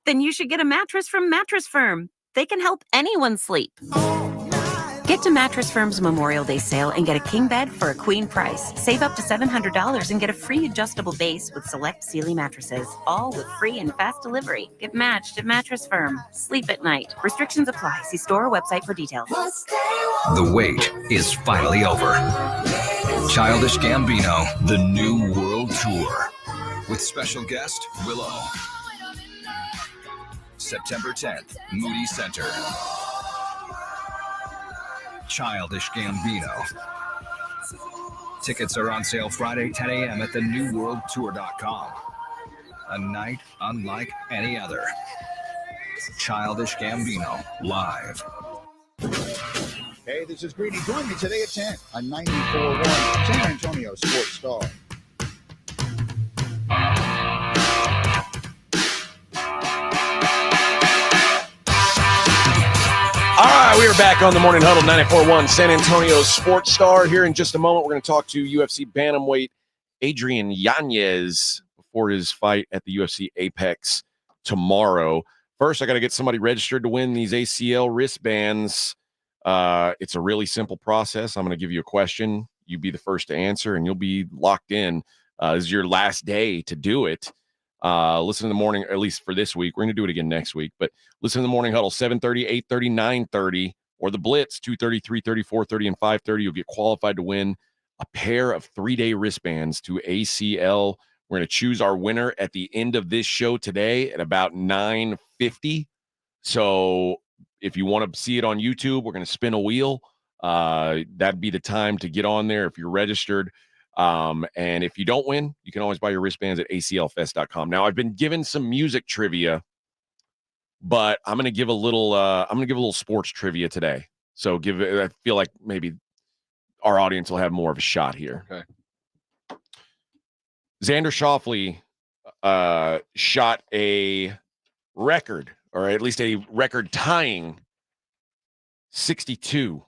Then you should get a mattress from Mattress Firm. They can help anyone sleep. Get to Mattress Firm's Memorial Day sale and get a king bed for a queen price. Save up to $700 and get a free adjustable base with select Sealy mattresses, all with free and fast delivery. Get matched at Mattress Firm. Sleep at night. Restrictions apply. See store or website for details. The wait is finally over. Childish Gambino, the New World Tour, with special guest Willow. September 10th, Moody Center. Childish Gambino. Tickets are on sale Friday, 10 a.m. at thenewworldtour.com. A night unlike any other. Childish Gambino, live. Hey, this is Greedy. Join me today at 10 on 94.1 San Antonio Sports Star. All right, we are back on the Morning Huddle, 94.1 San Antonio Sports Star. Here in just a moment, we're going to talk to UFC bantamweight Adrien Yanes before his fight at the UFC Apex tomorrow. First, I got to get somebody registered to win these ACL wristbands. It's a really simple process. I'm going to give you a question. You be the first to answer, and you'll be locked in. This is your last day to do it. Listen to the morning, at least for this week. We're going to do it again next week, but listen to the Morning Huddle, 7:30, 8:30, 9:30, or the Blitz, 2:30, 3:30, 4:30, and 5:30. You'll get qualified to win a pair of 3-day wristbands to ACL. We're going to choose our winner at the end of this show today at about 9:50. So if you want to see it on YouTube, we're going to spin a wheel. That'd be the time to get on there if you're registered. And if you don't win, you can always buy your wristbands at aclfest.com. Now, I've been given some music trivia, but I'm going to give a little sports trivia today. So I feel like maybe our audience will have more of a shot here. Okay. Xander Schauffele shot a record, or at least a record tying 62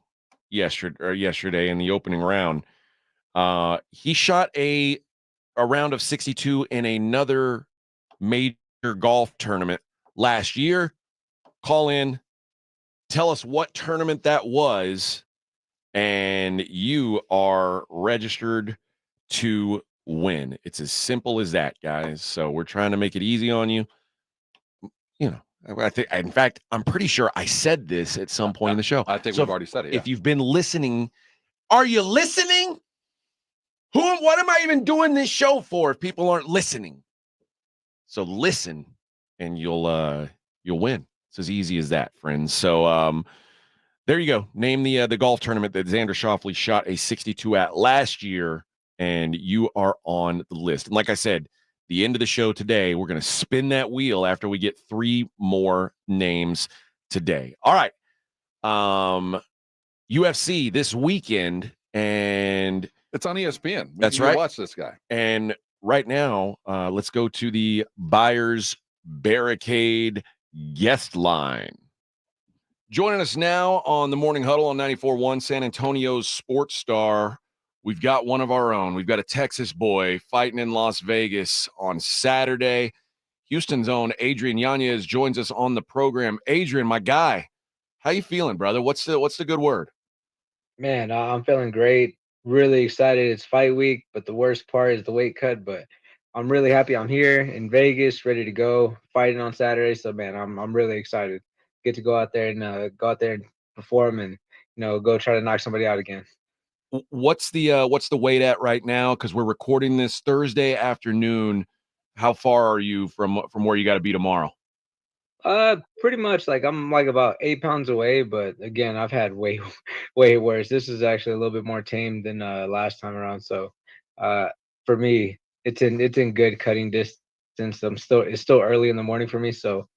yesterday in the opening round. He shot a round of 62 in another major golf tournament last year. Call in, tell us what tournament that was, and you are registered to win. It's as simple as that, guys. So we're trying to make it easy on you. You know, I think, in fact, I'm pretty sure I said this at some point in the show. I think we've already said it. Yeah. If you've been listening, are you listening? What am I even doing this show for if people aren't listening? So listen, and you'll win. It's as easy as that, friends. So there you go. Name the golf tournament that Xander Schauffele shot a 62 at last year, and you are on the list. And like I said, the end of the show today, we're going to spin that wheel after we get 3 more names today. All right. UFC this weekend, and it's on ESPN. That's you right. Watch this guy. And right now, let's go to the Buyers Barricade guest line. Joining us now on the Morning Huddle on 94.1 San Antonio's Sports Star, we've got one of our own. We've got a Texas boy fighting in Las Vegas on Saturday. Houston's own Adrien Yanes joins us on the program. Adrien, my guy, how you feeling, brother? What's the good word? Man, I'm feeling great. Really excited. It's fight week, but the worst part is the weight cut. But I'm really happy I'm here in Vegas, ready to go, fighting on Saturday. So, man, I'm really excited. Get to go out there and perform, and go try to knock somebody out again. What's the weight at right now? Because we're recording this Thursday afternoon. How far are you from where you got to be tomorrow? Pretty much I'm about 8 pounds away, but again, I've had way worse. This is actually a little bit more tame than last time around. So for me, it's in good cutting distance. It's still early in the morning for me, so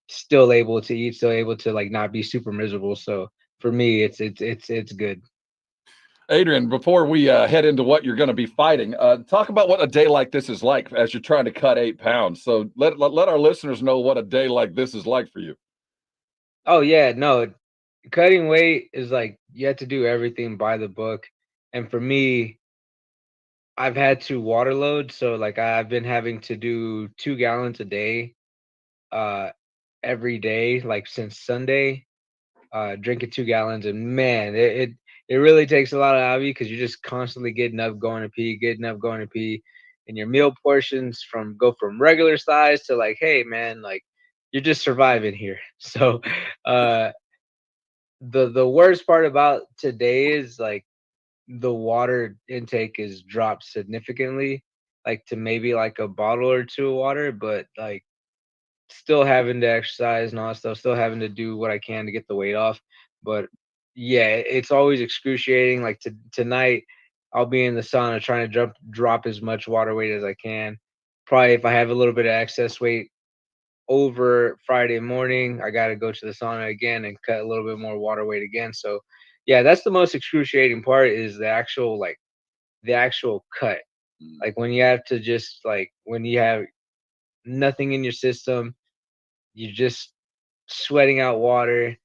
still able to eat, still able to not be super miserable. So for me, it's good. Adrien, before we head into what you're going to be fighting, talk about what a day like this is like as you're trying to cut 8 pounds. So let our listeners know what a day like this is like for you. Oh, yeah. No, cutting weight is you have to do everything by the book. And for me, I've had to water load. So I've been having to do 2 gallons a day uh every day, like since Sunday, drinking 2 gallons, and man, it really takes a lot out of you because you're just constantly getting up, going to pee, getting up, going to pee, and your meal portions go from regular size to like, hey man, like you're just surviving here. So uh the worst part about today is like the water intake is dropped significantly, like to maybe like a bottle or two of water, but like still having to exercise and all that stuff, still having to do what I can to get the weight off. But yeah, it's always excruciating. Like tonight, I'll be in the sauna trying to drop as much water weight as I can. Probably if I have a little bit of excess weight over Friday morning, I got to go to the sauna again and cut a little bit more water weight again. So yeah, that's the most excruciating part is the actual cut. Like when you have to just like when you have nothing in your system, you're just sweating out water,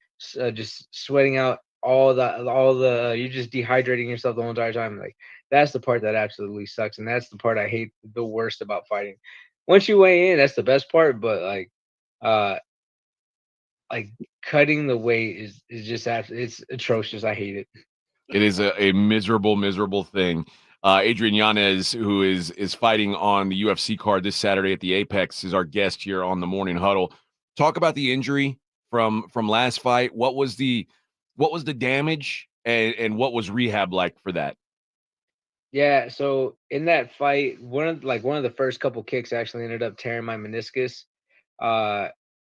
just sweating out you're just dehydrating yourself the whole entire time. Like that's the part that absolutely sucks, and that's the part I hate the worst about fighting. Once you weigh in, that's the best part, but uh like cutting the weight is just it's atrocious. I hate it. It is a miserable, miserable thing. Adrien Yanes, who is fighting on the UFC card this Saturday at the Apex, is our guest here on the Morning Huddle. Talk about the injury from last fight. What was the damage and what was rehab like for that? Yeah, so in that fight, one of the first couple kicks actually ended up tearing my meniscus uh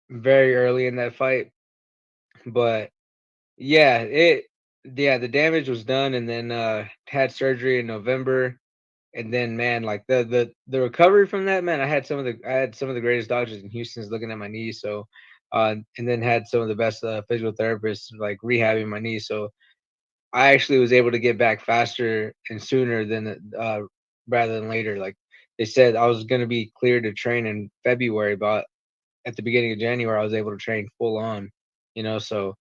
very early in that fight. But yeah, the damage was done, and then had surgery in November. And then man, like the recovery from that, man, I had some of the greatest doctors in Houston's looking at my knee. So and then had some of the best physical therapists like rehabbing my knee. So I actually was able to get back faster and sooner than rather than later. Like they said, I was going to be cleared to train in February, but at the beginning of January, I was able to train full on. So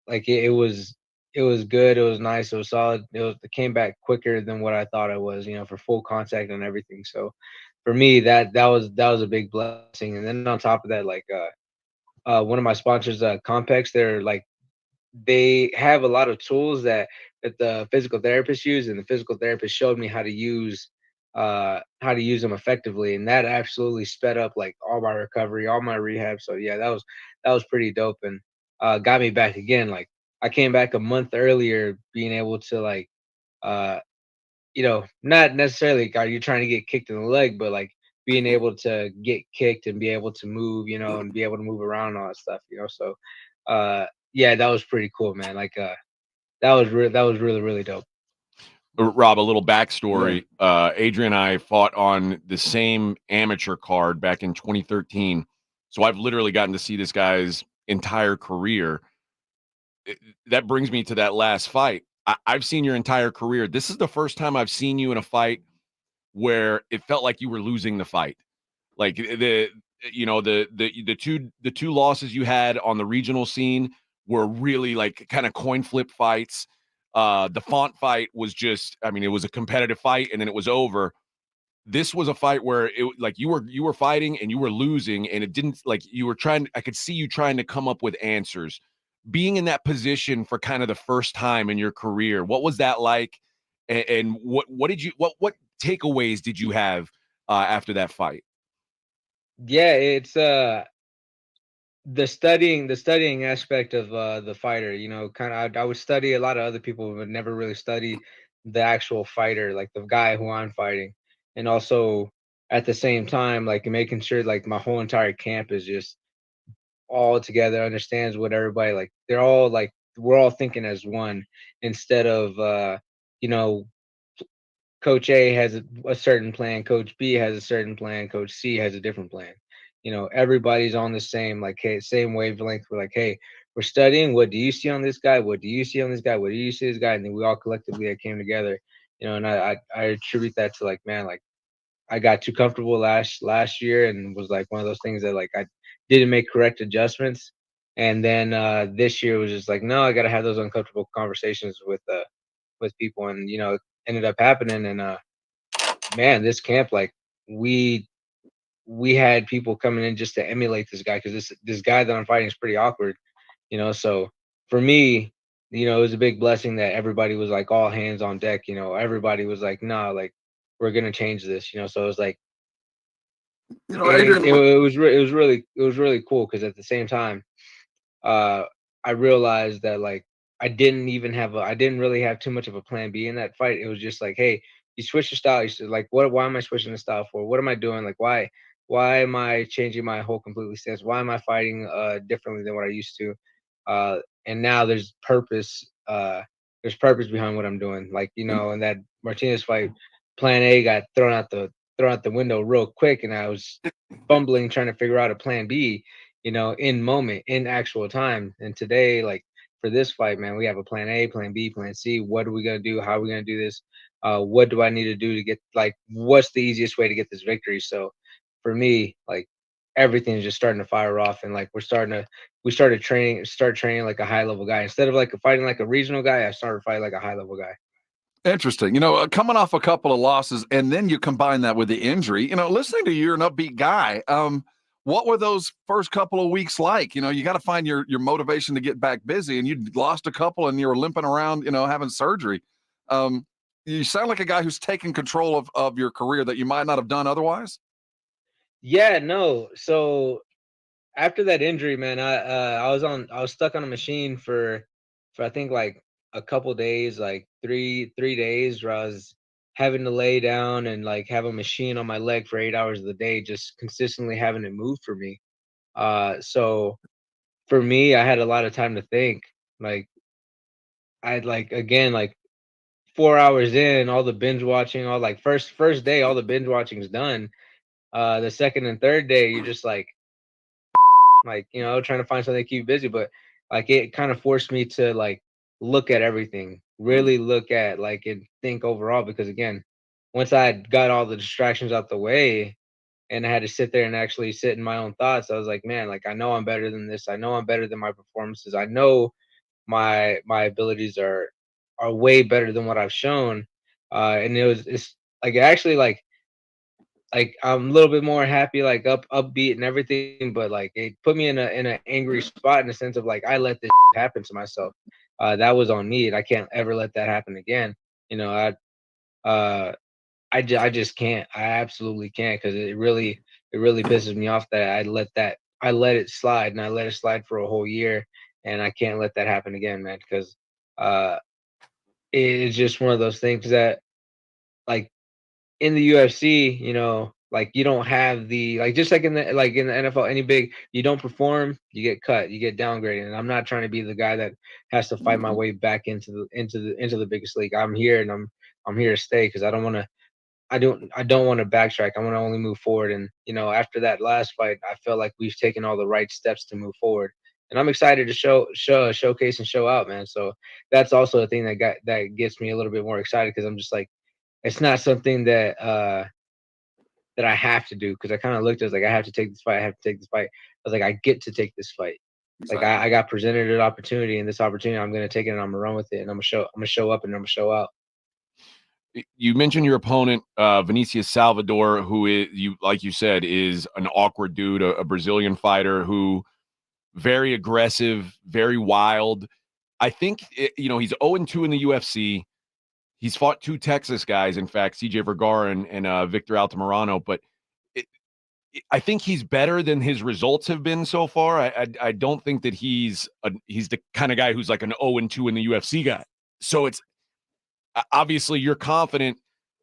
like it was good. It was nice. It was solid. It came back quicker than what I thought it was. For full contact and everything. So for me, that was a big blessing. And then on top of that, like one of my sponsors, Compex, they have a lot of tools that the physical therapist use, and the physical therapist showed me how to use them effectively, and that absolutely sped up like all my recovery, all my rehab. So yeah, that was pretty dope, and got me back again. Like I came back a month earlier, being able to like uh not necessarily are you trying to get kicked in the leg, but like being able to get kicked and be able to move, and be able to move around and all that stuff. So yeah, that was pretty cool, man. Like that was really, really dope. Rob, a little backstory. Adrien and I fought on the same amateur card back in 2013. So I've literally gotten to see this guy's entire career. That brings me to that last fight. I've seen your entire career. This is the first time I've seen you in a fight where it felt like you were losing the fight. Like the two losses you had on the regional scene were really like kind of coin flip fights. The Font fight was just, I mean, it was a competitive fight and then it was over. This was a fight where it like you were fighting and you were losing, and it didn't like you were trying. I could see you trying to come up with answers. Being in that position for kind of the first time in your career, what was that like? And what did you what takeaways did you have after that fight? Yeah, it's the studying aspect of the fighter. Kind of I would study a lot of other people, but never really study the actual fighter, like the guy who I'm fighting. And also at the same time, like making sure like my whole entire camp is just all together, understands what everybody, like they're all like we're all thinking as one, instead of you know Coach A has a certain plan, Coach B has a certain plan, Coach C has a different plan. Everybody's on the same like hey, same wavelength. We're like, hey, we're studying. What do you see on this guy? What do you see on this guy? What do you see this guy? And then we all collectively came together. And I attribute that to like, man, like I got too comfortable last year, and was like one of those things that like I didn't make correct adjustments. And then this year was just like, no, I got to have those uncomfortable conversations with people, and it ended up happening. And man, this camp, like we we had people coming in just to emulate this guy because this guy that I'm fighting is pretty awkward, you know. So for me, you know, it was a big blessing that everybody was like all hands on deck. You know, everybody was like, nah, like we're gonna change this, you know. So it was like You know, Adrien, it was really cool because at the same time, I realized that like I didn't really have too much of a plan B in that fight. It was just like, hey, you switch your style. You should like, why am I switching the style for? What am I doing? Like, why am I changing my whole completely stance? Why am I fighting differently than what I used to? And now there's purpose. There's purpose behind what I'm doing. Like, you know, in that Martinez fight, plan A got thrown out the window real quick, and I was fumbling trying to figure out a plan B, you know, in moment, in actual time. And today, like for this fight, man, we have a plan A, plan B, plan C. What are we gonna do? How are we gonna do this? What do I need to do to get, like, what's the easiest way to get this victory? So for me, like everything's just starting to fire off, and like we started training like a high level guy. Instead of like fighting like a regional guy, I started fighting like a high level guy. Interesting. You know, coming off a couple of losses, and then you combine that with the injury. You know, listening to you, you're an upbeat guy. What were those first couple of weeks like? You know, you got to find your motivation to get back busy, and you lost a couple, and you were limping around, you know, having surgery. You sound like a guy who's taking control of your career that you might not have done otherwise. Yeah, no. So after that injury, man, I was stuck on a machine for I think like a couple days, like three days, where I was having to lay down and like have a machine on my leg for 8 hours of the day, just consistently having it move for me. So for me, I had a lot of time to think. Like I'd like again like 4 hours in, all the binge watching, all like first day, all the binge watching is done. The second and third day, you're just like, you know, trying to find something to keep you busy. But like it kind of forced me to like look at everything, really look at like and think overall, because again, once I had got all the distractions out the way and I had to sit there and actually sit in my own thoughts, I was like, man, like I know I'm better than this. I know I'm better than my performances. I know my abilities are way better than what I've shown. And it's like actually like I'm a little bit more happy, like upbeat and everything, but like it put me in a angry spot in the sense of like I let this happen to myself. That was on me, and I can't ever let that happen again. You know, I just can't. I absolutely can't, because it really pisses me off that I let it slide, and I let it slide for a whole year, and I can't let that happen again, man. Because uh, it's just one of those things that like in the UFC, you know, like you don't have the like just like in the NFL, any big you don't perform, you get cut, you get downgraded. And I'm not trying to be the guy that has to fight my way back into the biggest league. I'm here and I'm here to stay, because I don't want to backtrack. I want to only move forward. And you know, after that last fight, I felt like we've taken all the right steps to move forward. And I'm excited to showcase and show out, man. So that's also a thing that gets me a little bit more excited, because I'm just like, it's not something that I have to do, because I kind of looked at it as like I have to take this fight. I have to take this fight. I was like, I get to take this fight. Like Exactly. I got presented an opportunity, and this opportunity I'm gonna take it and I'm gonna run with it, and I'm gonna show up and I'm gonna show out. You mentioned your opponent, Vinicius Salvador, who is, you like you said, is an awkward dude, a Brazilian fighter who very aggressive, very wild. I think you know, he's 0-2 in the UFC. He's fought two Texas guys, in fact, CJ Vergara and Victor Altamirano, but I think he's better than his results have been so far. I don't think that he's the kind of guy who's like an 0-2 in the UFC guy. So it's obviously you're confident,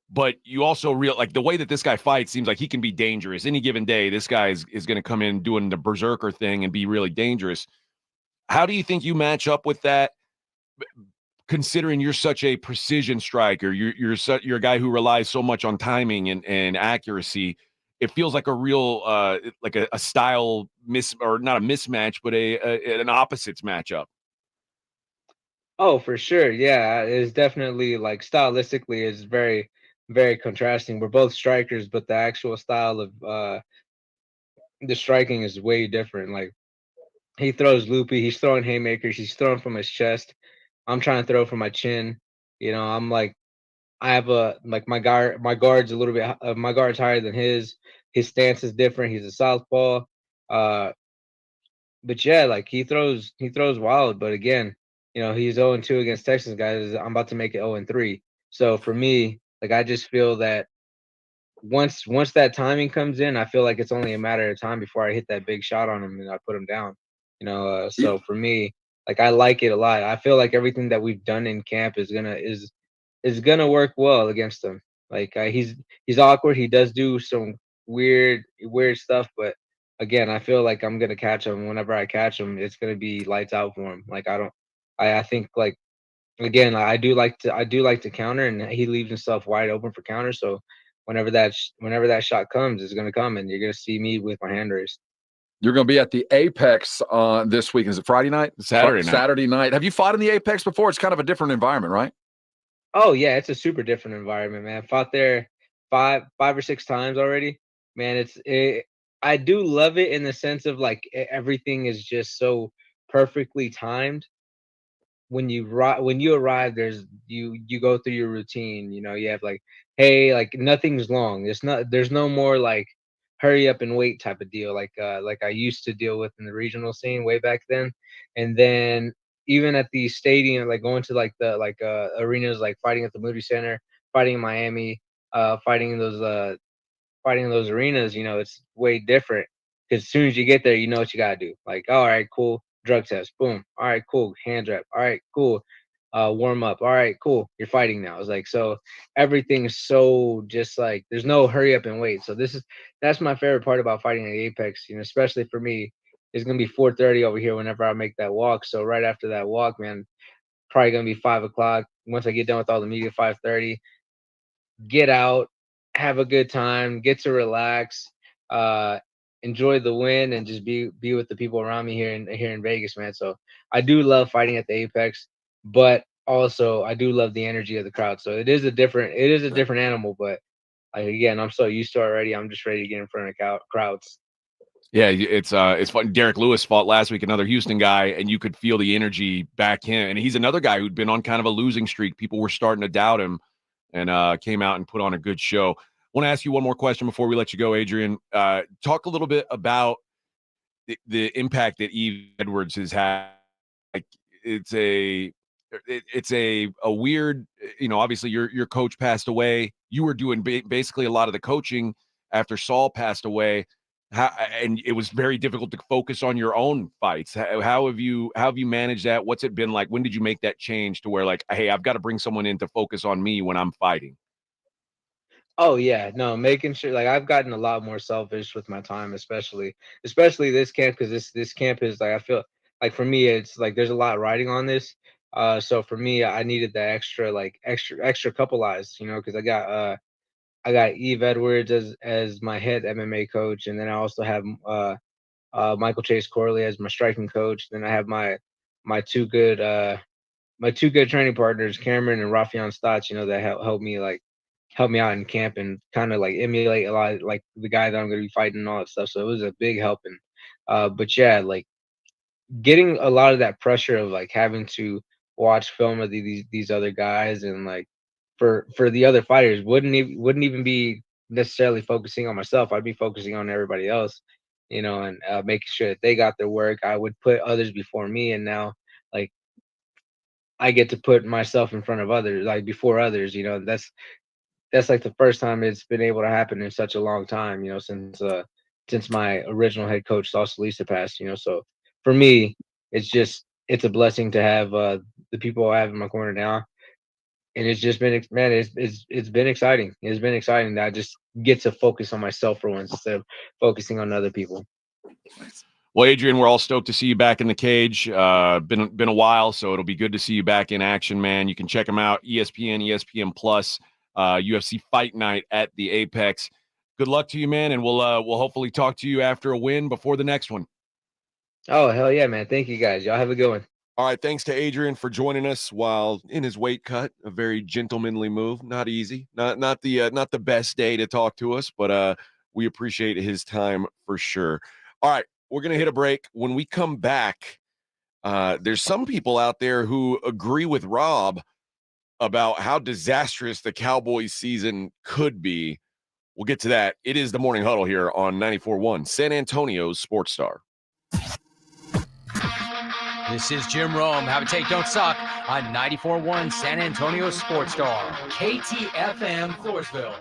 but you also like the way that this guy fights seems like he can be dangerous. Any given day, this guy is going to come in doing the berserker thing and be really dangerous. How do you think you match up with that? Considering you're such a precision striker, you're a guy who relies so much on timing and accuracy. It feels like a real like a style or not a mismatch, but an opposites matchup. Oh, for sure. Yeah, it's definitely like stylistically is very, very contrasting. We're both strikers, but the actual style of the striking is way different. Like he throws loopy, he's throwing haymakers, he's throwing from his chest. I'm trying to throw from my chin. You know, I'm like I have a like my guard's a little bit my guard's higher than his. his stance is different. He's a southpaw. But yeah, like he throws wild. But again, he's 0-2 against Texas guys. I'm about to make it 0-3. So for me, like I just feel that once that timing comes in, I feel like it's only a matter of time before I hit that big shot on him and I put him down. So for me, like I like it a lot. I feel like everything that we've done in camp is gonna work well against him. Like he's awkward. He does do some weird stuff, but again, I feel like I'm gonna catch him. Whenever I catch him, it's gonna be lights out for him. Like I think like again, I do like to counter, and he leaves himself wide open for counter. So whenever that shot comes, it's gonna come, and you're gonna see me with my hand raised. You're going to be at the Apex this week. Is it Friday night? Saturday night. Have you fought in the Apex before? It's kind of a different environment, right? Oh yeah, it's a super different environment, man. Fought there five or six times already. Man, I do love it in the sense of like everything is just so perfectly timed. When you arrive, there's you go through your routine. You have like, hey, like nothing's long. There's no more like hurry up and wait type of deal like I used to deal with in the regional scene way back then. And then even at the stadium, like going to like the arenas, like fighting at the Moody Center, fighting in Miami, fighting in those arenas, it's way different because as soon as you get there, you know what you gotta do. Like, all right, cool, drug test, boom. All right, cool, hand rep. All right, cool, warm up. All right, cool, you're fighting now. It's like so everything's so just like there's no hurry up and wait. So that's my favorite part about fighting at Apex. Especially for me, it's gonna be 4:30 over here whenever I make that walk. So right after that walk, man, probably gonna be 5 o'clock. Once I get done with all the media, 5:30. Get out, have a good time, get to relax, uh, enjoy the win, and just be with the people around me here in Vegas, man. So I do love fighting at the Apex, but also I do love the energy of the crowd. So it is a different animal, but like, again, I'm so used to it already. I'm just ready to get in front of crowds. Yeah, it's fun. Derek Lewis fought last week, another Houston guy, and you could feel the energy back in. And he's another guy who'd been on kind of a losing streak. People were starting to doubt him, and came out and put on a good show. I want to ask you one more question before we let you go, Adrien. Talk a little bit about the impact that Eve Edwards has had. Like it's a weird, obviously your coach passed away. You were doing basically a lot of the coaching after Saul passed away. And it was very difficult to focus on your own fights. How have you managed that? What's it been like? When did you make that change to where like, hey, I've got to bring someone in to focus on me when I'm fighting? Oh yeah, no, making sure like I've gotten a lot more selfish with my time, especially this camp because this camp is like I feel like for me it's like there's a lot riding on this. So for me, I needed the extra couple eyes, because I got Eve Edwards as my head MMA coach, and then I also have Michael Chase Corley as my striking coach. Then I have my two good training partners, Cameron and Rafian Stotts, that help me out in camp and kind of like emulate a lot of, like the guy that I'm going to be fighting and all that stuff. So it was a big help. And but yeah, like getting a lot of that pressure of like having to watch film of these other guys and like for the other fighters wouldn't even be necessarily focusing on myself. I'd be focusing on everybody else, and making sure that they got their work. I would put others before me, and now like I get to put myself in front of others, like before others. That's like the first time it's been able to happen in such a long time, since my original head coach Sausalisa passed, So for me, it's a blessing to have the people I have in my corner now. And it's just been man, it's been exciting. It's been exciting that I just get to focus on myself for once instead of focusing on other people. Well, Adrien, we're all stoked to see you back in the cage. Been a while, so it'll be good to see you back in action, man. You can check them out, ESPN, ESPN Plus. UFC Fight Night at the Apex. Good luck to you, man, and we'll hopefully talk to you after a win before the next one. Oh, hell yeah, man. Thank you, guys. Y'all have a good one. All right, thanks to Adrien for joining us while in his weight cut. A very gentlemanly move. Not easy. Not the best day to talk to us, but we appreciate his time for sure. All right, we're going to hit a break. When we come back, there's some people out there who agree with Rob about how disastrous the Cowboys season could be. We'll get to that. It is the Morning Huddle here on 94.1 San Antonio's Sports Star. This is Jim Rome. Have a take, don't suck on 94.1 San Antonio Sports Star, KTFM, Floresville.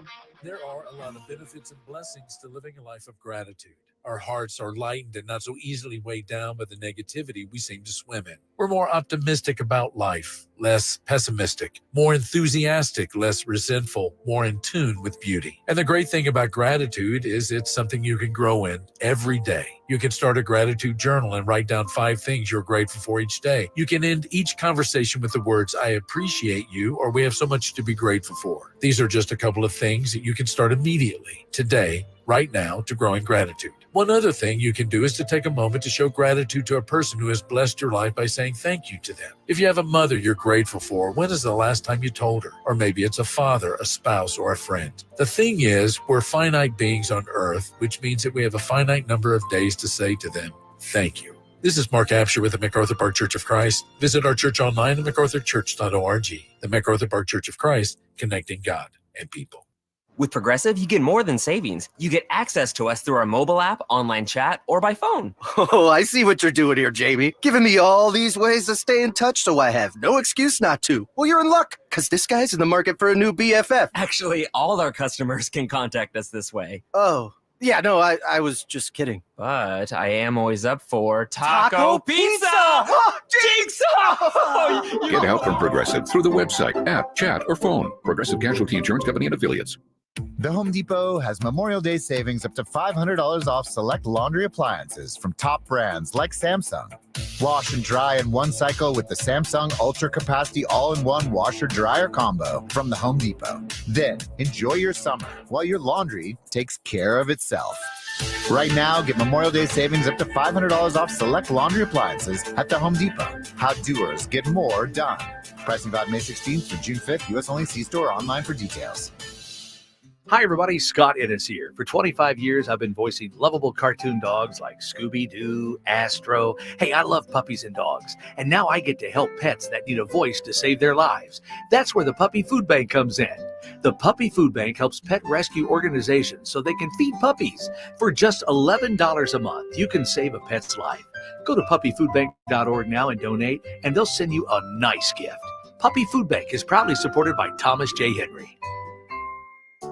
There are a lot of benefits and blessings to living a life of gratitude. Our hearts are lightened and not so easily weighed down by the negativity we seem to swim in. We're more optimistic about life, less pessimistic, more enthusiastic, less resentful, more in tune with beauty. And the great thing about gratitude is it's something you can grow in every day. You can start a gratitude journal and write down 5 things you're grateful for each day. You can end each conversation with the words, I appreciate you, or we have so much to be grateful for. These are just a couple of things that you can start immediately, today, right now, to growing gratitude. One other thing you can do is to take a moment to show gratitude to a person who has blessed your life by saying thank you to them. If you have a mother you're grateful for, when is the last time you told her? Or maybe it's a father, a spouse, or a friend. The thing is, we're finite beings on earth, which means that we have a finite number of days to say to them, thank you. This is Mark Absher with the MacArthur Park Church of Christ. Visit our church online at macarthurchurch.org. The MacArthur Park Church of Christ, connecting God and people. With Progressive, you get more than savings. You get access to us through our mobile app, online chat, or by phone. Oh, I see what you're doing here, Jamie. Giving me all these ways to stay in touch so I have no excuse not to. Well, you're in luck, because this guy's in the market for a new BFF. Actually, all our customers can contact us this way. Oh, yeah, no, I was just kidding. But I am always up for Taco Pizza! Oh, Jigsaw! Get help from Progressive through the website, app, chat, or phone. Progressive Casualty Insurance Company and Affiliates. The Home Depot has Memorial Day savings up to $500 off select laundry appliances from top brands like Samsung. Wash and dry in one cycle with the Samsung Ultra Capacity All-in-One Washer Dryer Combo from the Home Depot. Then enjoy your summer while your laundry takes care of itself. Right now, get Memorial Day savings up to $500 off select laundry appliances at the Home Depot. How doers get more done. Pricing valid May 16th to June 5th. U.S. only. See store or online for details. Hi, everybody. Scott Innes here. For 25 years, I've been voicing lovable cartoon dogs like Scooby-Doo, Astro. Hey, I love puppies and dogs. And now I get to help pets that need a voice to save their lives. That's where the Puppy Food Bank comes in. The Puppy Food Bank helps pet rescue organizations so they can feed puppies. For just $11 a month, you can save a pet's life. Go to puppyfoodbank.org now and donate, and they'll send you a nice gift. Puppy Food Bank is proudly supported by Thomas J. Henry.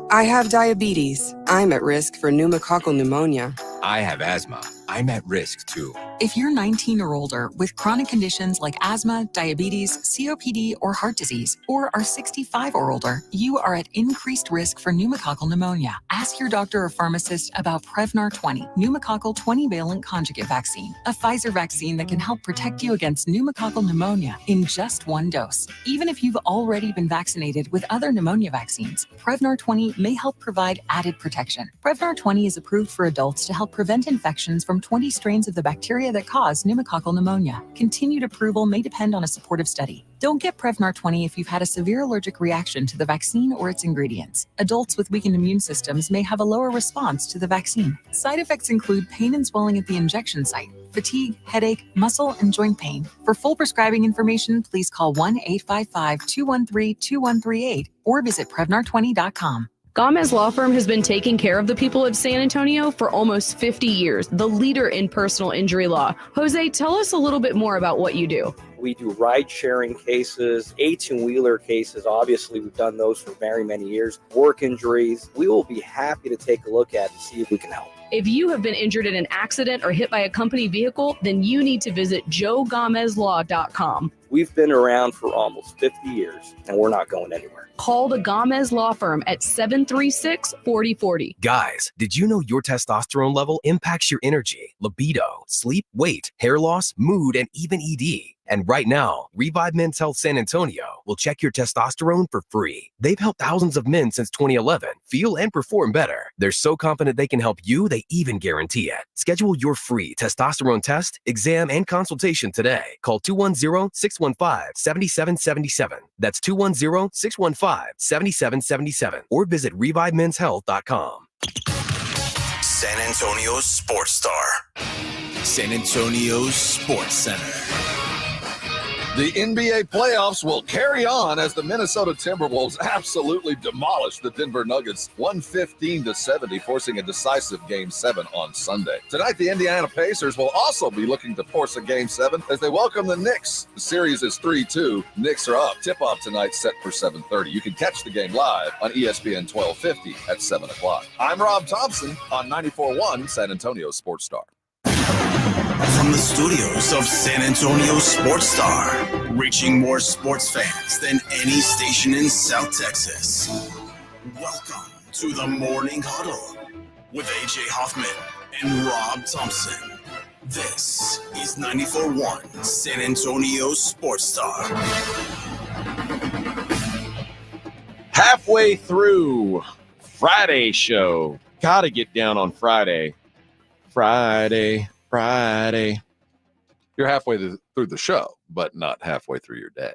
I have diabetes. I'm at risk for pneumococcal pneumonia. I have asthma. I'm at risk too. If you're 19 or older with chronic conditions like asthma, diabetes, COPD, or heart disease, or are 65 or older, you are at increased risk for pneumococcal pneumonia. Ask your doctor or pharmacist about Prevnar 20, pneumococcal 20-valent conjugate vaccine, a Pfizer vaccine that can help protect you against pneumococcal pneumonia in just one dose. Even if you've already been vaccinated with other pneumonia vaccines, Prevnar 20 may help provide added protection. Prevnar 20 is approved for adults to help prevent infections from 20 strains of the bacteria that cause pneumococcal pneumonia. Continued approval may depend on a supportive study. Don't get Prevnar 20 if you've had a severe allergic reaction to the vaccine or its ingredients. Adults with weakened immune systems may have a lower response to the vaccine. Side effects include pain and swelling at the injection site, fatigue, headache, muscle, and joint pain. For full prescribing information, please call 1-855-213-2138 or visit Prevnar20.com. Gomez Law Firm has been taking care of the people of San Antonio for almost 50 years, the leader in personal injury law. Jose, tell us a little bit more about what you do. We do ride-sharing cases, 18-wheeler cases. Obviously, we've done those for very many years. Work injuries. We will be happy to take a look at and see if we can help. If you have been injured in an accident or hit by a company vehicle, then you need to visit joegomezlaw.com. We've been around for almost 50 years, and we're not going anywhere. Call the Gomez Law Firm at 736-4040. Guys, did you know your testosterone level impacts your energy, libido, sleep, weight, hair loss, mood, and even ED? And right now, Revive Men's Health San Antonio will check your testosterone for free. They've helped thousands of men since 2011 feel and perform better. They're so confident they can help you, they even guarantee it. Schedule your free testosterone test, exam, and consultation today. Call 210-615-7777. That's 210-615-7777. Or visit ReviveMen'sHealth.com. San Antonio's Sports Star. San Antonio's Sports Center. The NBA playoffs will carry on as the Minnesota Timberwolves absolutely demolish the Denver Nuggets 115-70, forcing a decisive Game 7 on Sunday. Tonight, the Indiana Pacers will also be looking to force a Game 7 as they welcome the Knicks. The series is 3-2. Knicks are up. Tip-off tonight set for 7:30. You can catch the game live on ESPN 1250 at 7 o'clock. I'm Rob Thompson on 94.1 San Antonio Sports Star. From the studios of San Antonio Sports Star, reaching more sports fans than any station in South Texas. Welcome to the Morning Huddle with AJ Hoffman and Rob Thompson. This is 94.1 San Antonio Sports Star. Halfway through Friday show. Gotta get down on Friday. Friday. You're halfway through the show, but not halfway through your day.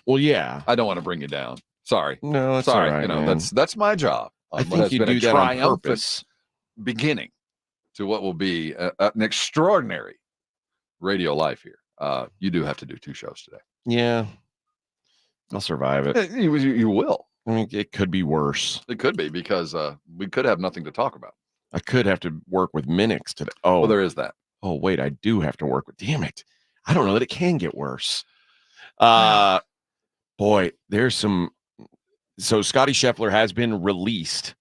Well, yeah. I don't want to bring you down. Sorry. No, it's sorry. all right, man. That's my job. I think you do that on purpose. Beginning to what will be an extraordinary radio life here. You do have to do 2 shows today. Yeah. I'll survive it. You will. I mean, it could be worse. It could be because we could have nothing to talk about. I could have to work with Minix today. Oh, well, there is that. Oh, wait, I do have to work with. Damn it. I don't know that it can get worse. Boy, there's some. So Scotty Scheffler has been released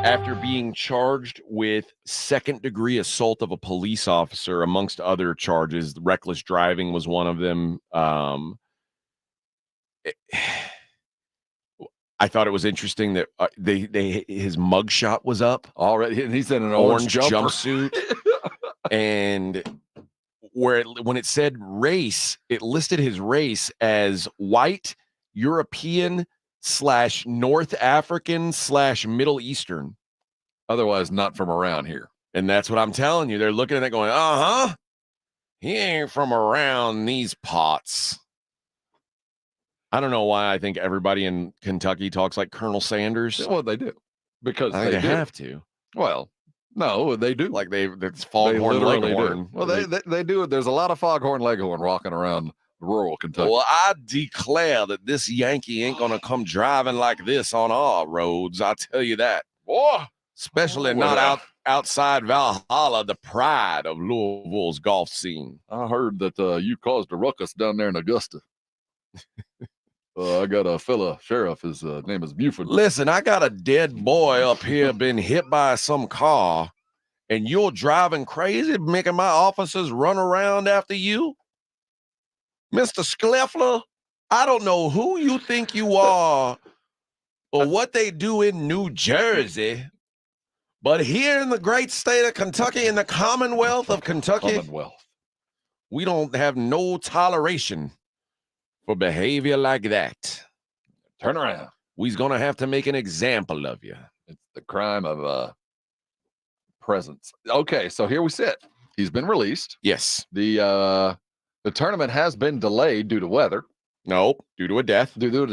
after being charged with second-degree assault of a police officer, amongst other charges. Reckless driving was one of them. I thought it was interesting that his mugshot was up already, and he's in an orange jumpsuit, and when it said race, it listed his race as white, European / North African / Middle Eastern, otherwise not from around here. And that's what I'm telling you. They're looking at it going, he ain't from around these parts. I don't know why I think everybody in Kentucky talks like Colonel Sanders. Well, they do. Because they have to. Well, no, they do. Like it's Foghorn Leghorn. Well, they do. There's a lot of Foghorn Leghorn walking around rural Kentucky. Well, I declare that this Yankee ain't going to come driving like this on our roads. I tell you that. Boy. Especially not outside Valhalla, the pride of Louisville's golf scene. I heard that you caused a ruckus down there in Augusta. I got a fella sheriff. His name is Buford. Listen, I got a dead boy up here been hit by some car, and you're driving crazy, making my officers run around after you? Mr. Scheffler, I don't know who you think you are or what they do in New Jersey, but here in the great state of Kentucky, in the Commonwealth of Kentucky, we don't have no toleration for behavior like that. Turn around. We's gonna have to make an example of you. It's the crime of presence. Okay, so here we sit. He's been released. Yes. The tournament has been delayed due to weather. Nope, due to a death. Due to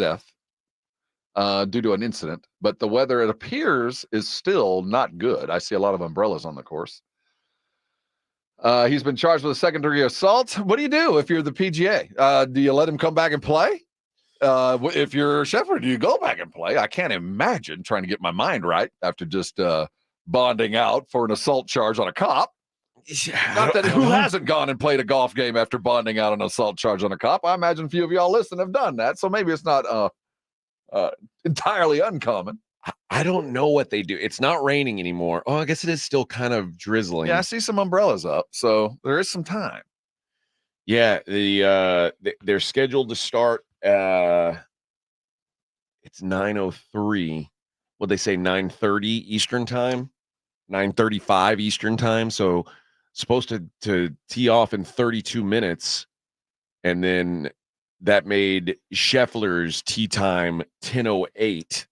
an incident. But the weather, it appears, is still not good. I see a lot of umbrellas on the course. He's been charged with a second-degree assault. What do you do if you're the PGA? Do you let him come back and play? If you're Scheffler, do you go back and play? I can't imagine trying to get my mind right after just bonding out for an assault charge on a cop. Not that who hasn't gone and played a golf game after bonding out an assault charge on a cop? I imagine a few of y'all listening have done that, so maybe it's not entirely uncommon. I don't know what they do. It's not raining anymore. Oh, I guess it is still kind of drizzling. Yeah, I see some umbrellas up, so there is some time. Yeah, they're scheduled to start. It's 9:03. What they say, 9:30 Eastern time, 9:35 Eastern time. So supposed to tee off in 32 minutes, and then that made Scheffler's tee time 10:08.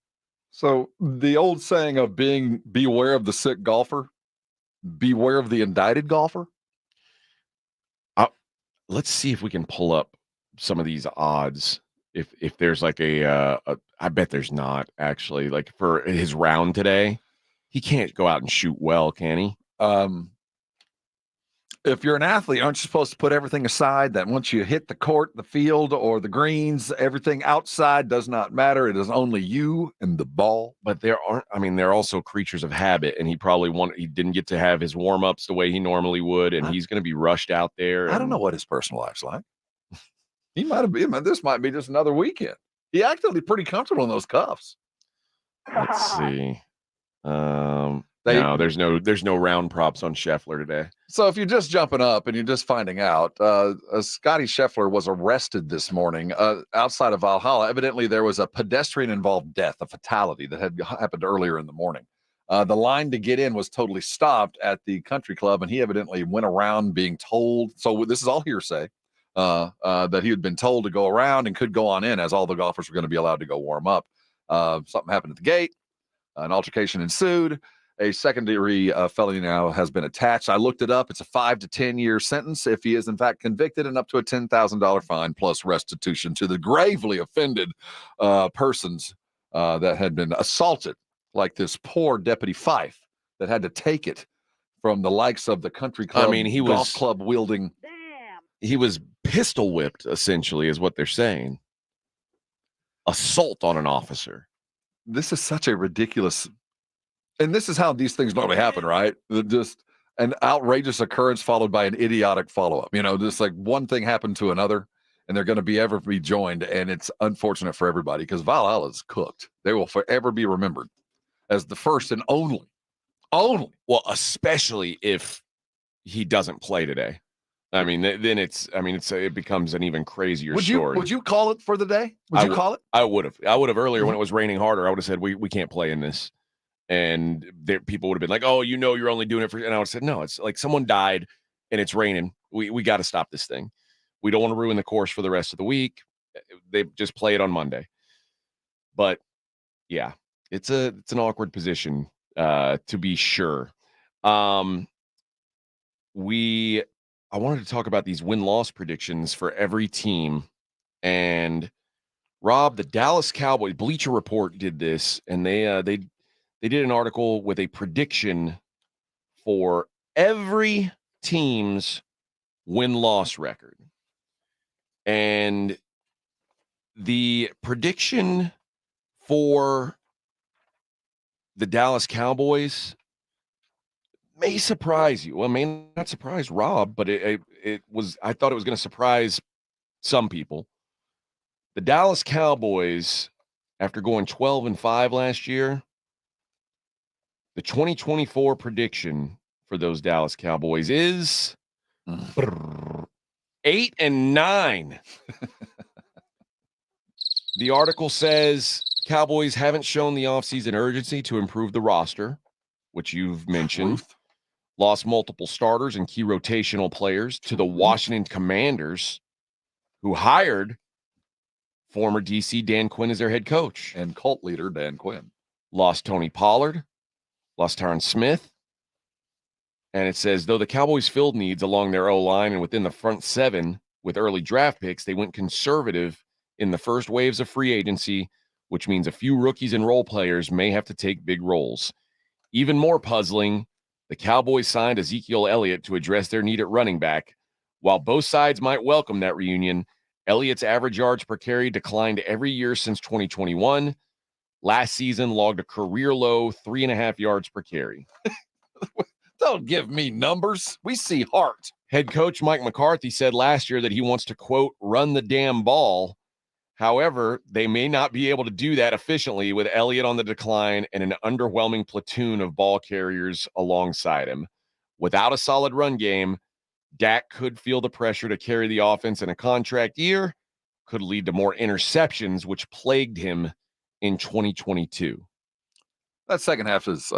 So the old saying of beware of the sick golfer, beware of the indicted golfer. Let's see if we can pull up some of these odds. If there's like I bet there's not actually, like for his round today, he can't go out and shoot well, can he? If you're an athlete, aren't you supposed to put everything aside? That once you hit the court, the field, or the greens, everything outside does not matter. It is only you and the ball. But they're also creatures of habit, and he didn't get to have his warm-ups the way he normally would, and he's going to be rushed out there. I don't know what his personal life's like. He might have been. This might be just another weekend. He acted pretty comfortable in those cuffs. Let's see. No, there's no round props on Scheffler today. So if you're just jumping up and you're just finding out, Scotty Scheffler was arrested this morning outside of Valhalla. Evidently, there was a pedestrian-involved death, a fatality that had happened earlier in the morning. The line to get in was totally stopped at the country club, and he evidently went around being told. So this is all hearsay that he had been told to go around and could go on in, as all the golfers were going to be allowed to go warm up. Something happened at the gate. An altercation ensued. A secondary felony now has been attached. I looked it up. It's a 5 to 10 year sentence if he is in fact convicted, and up to a $10,000 fine plus restitution to the gravely offended persons that had been assaulted, like this poor Deputy Fife that had to take it from the likes of the country club. Golf club wielding. He was pistol whipped, essentially, is what they're saying. Assault on an officer. This is such a ridiculous. And this is how these things normally happen, right? Just an outrageous occurrence followed by an idiotic follow-up. Just like one thing happened to another, and they're going to ever be joined. And it's unfortunate for everybody because Valhalla is cooked. They will forever be remembered as the first and only. Well, especially if he doesn't play today. Then it becomes an even crazier story. Would you call it for the day? Would you call it? I would have. Earlier when it was raining harder. I would have said we can't play in this. And people would have been like, "Oh, you're only doing it for," and I would have said, "No, it's like someone died and it's raining. We got to stop this thing. We don't want to ruin the course for the rest of the week. They just play it on Monday." But yeah, it's an awkward position to be sure. I wanted to talk about these win-loss predictions for every team, and Rob, the Dallas Cowboys Bleacher Report did this, and they did an article with a prediction for every team's win-loss record. And the prediction for the Dallas Cowboys may surprise you. Well, it may not surprise Rob, but I thought it was going to surprise some people. The Dallas Cowboys, after going 12-5 last year, the 2024 prediction for those Dallas Cowboys is 8-9. The article says Cowboys haven't shown the offseason urgency to improve the roster, which you've mentioned. Lost multiple starters and key rotational players to the Washington Commanders, who hired former DC Dan Quinn as their head coach. And cult leader Dan Quinn. Lost Tony Pollard. Lost Tyron Smith. And it says, though the Cowboys filled needs along their O-line and within the front seven with early draft picks, they went conservative in the first waves of free agency, which means a few rookies and role players may have to take big roles. Even more puzzling, the Cowboys signed Ezekiel Elliott to address their need at running back. While both sides might welcome that reunion, Elliott's average yards per carry declined every year since 2021. Last season logged a career low 3.5 yards per carry. Don't give me numbers. We see heart. Head coach Mike McCarthy said last year that he wants to, quote, run the damn ball. However, they may not be able to do that efficiently with Elliott on the decline and an underwhelming platoon of ball carriers alongside him. Without a solid run game, Dak could feel the pressure to carry the offense in a contract year, could lead to more interceptions, which plagued him in 2022. That second half is,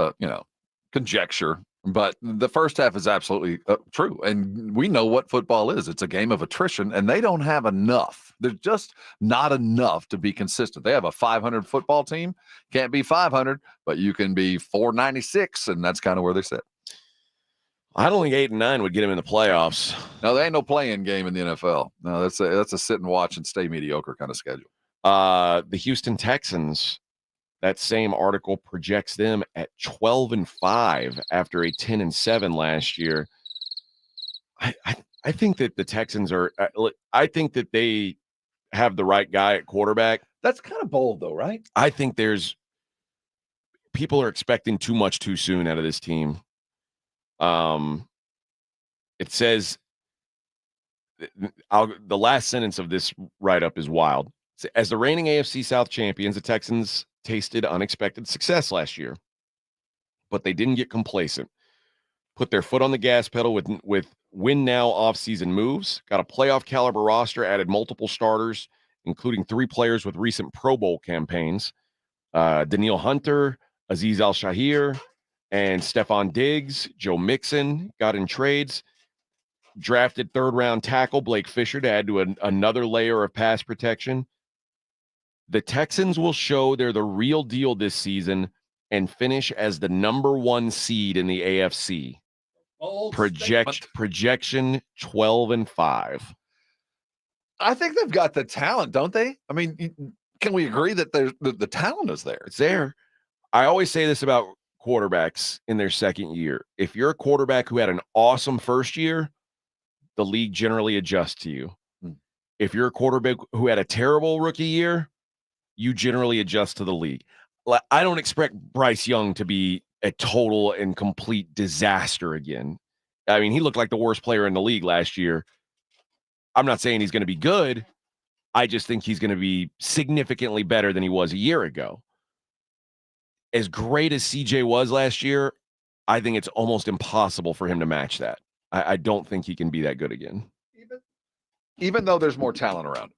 conjecture, but the first half is absolutely true. And we know what football is. It's a game of attrition, and they don't have enough. There's just not enough to be consistent. They have a 500 football team. Can't be 500, but you can be 496, and that's kind of where they sit. I don't think 8-9 would get him in the playoffs. No, there ain't no play-in game in the NFL. No, that's a sit and watch and stay mediocre kind of schedule. The Houston Texans, that same article projects them at 12-5 after a 10-7 last year. I think that the Texans are. I think that they have the right guy at quarterback. That's kind of bold, though, right? I think people are expecting too much too soon out of this team. It says the last sentence of this write-up is wild. As the reigning AFC South champions, the Texans tasted unexpected success last year, but they didn't get complacent. Put their foot on the gas pedal with win-now offseason moves, got a playoff caliber roster, added multiple starters, including 3 players with recent Pro Bowl campaigns, Daniil Hunter, Azeez Al-Shahir, and Stephon Diggs. Joe Mixon got in trades. Drafted 3rd-round tackle Blake Fisher to add to another layer of pass protection. The Texans will show they're the real deal this season and finish as the number 1 seed in the AFC. Projection 12-5. I think they've got the talent, don't they? I mean, can we agree that the talent is there? It's there. I always say this about quarterbacks in their second year. If you're a quarterback who had an awesome first year, the league generally adjusts to you. If you're a quarterback who had a terrible rookie year, you generally adjust to the league. I don't expect Bryce Young to be a total and complete disaster again. I mean, he looked like the worst player in the league last year. I'm not saying he's going to be good. I just think he's going to be significantly better than he was a year ago. As great as CJ was last year, I think it's almost impossible for him to match that. I don't think he can be that good again. Even though there's more talent around him.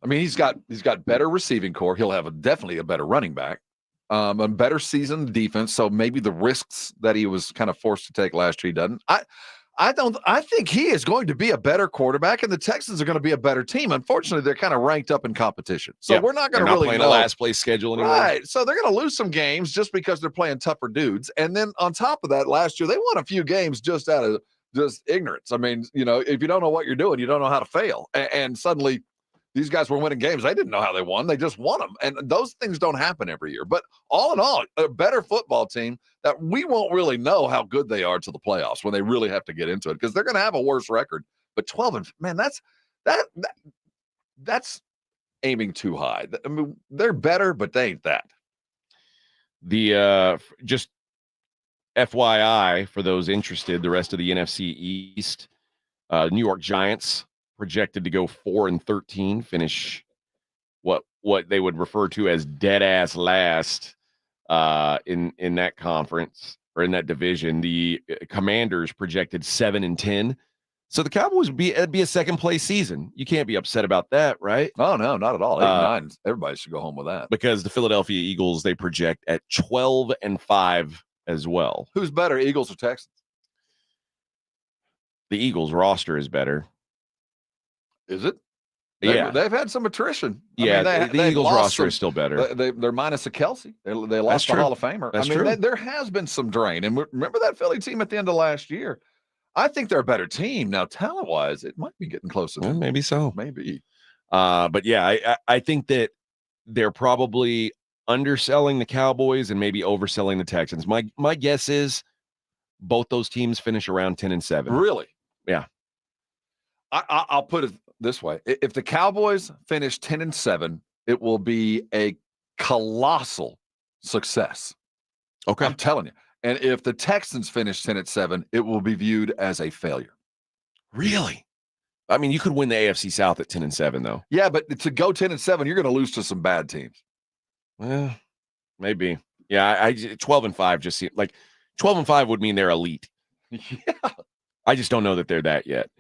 I mean, he's got better receiving core. He'll have definitely a better running back, a better seasoned defense. So maybe the risks that he was kind of forced to take last year, he doesn't. I think he is going to be a better quarterback, and the Texans are going to be a better team. Unfortunately, they're kind of ranked up in competition. So we're not going to really playing a last place schedule anymore. Right. So they're going to lose some games just because they're playing tougher dudes. And then on top of that, last year, they won a few games just out of just ignorance. I mean, if you don't know what you're doing, you don't know how to fail. And suddenly these guys were winning games. They didn't know how they won. They just won them. And those things don't happen every year. But all in all, a better football team that we won't really know how good they are to the playoffs when they really have to get into it, because they're going to have a worse record. But 12 man, that's aiming too high. I mean, they're better, but they ain't that. The just FYI for those interested, the rest of the NFC East, New York Giants projected to go 4-13, finish what they would refer to as dead ass last in that conference or in that division. The Commanders projected 7-10. So the Cowboys would be a second place season. You can't be upset about that, right? Oh no, not at all. 8-9. Everybody should go home with that. Because the Philadelphia Eagles, they project at 12-5 as well. Who's better, Eagles or Texans? The Eagles roster is better. Is it? Yeah. They've had some attrition. Yeah, the Eagles roster is still better. They're minus a Kelsey. They lost the Hall of Famer. That's true. There has bbeen some drain. And remember that Philly team at the end of last year? I think they're a better team. Now, talent-wise, it might be getting closer. Well, maybe so. Maybe. But yeah, I think that they're probably underselling the Cowboys and maybe overselling the Texans. My guess is both those teams finish around 10-7. Really? Yeah. I'll put it this way. If the Cowboys finish 10-7, it will be a colossal success. Okay. I'm telling you. And if the Texans finish 10-7, it will be viewed as a failure. Really? I mean, you could win the AFC South at 10-7, though. Yeah, but to go 10-7, you're going to lose to some bad teams. Well, maybe. Yeah, I 12-5 just seem like 12-5 would mean they're elite. Yeah. I just don't know that they're that yet.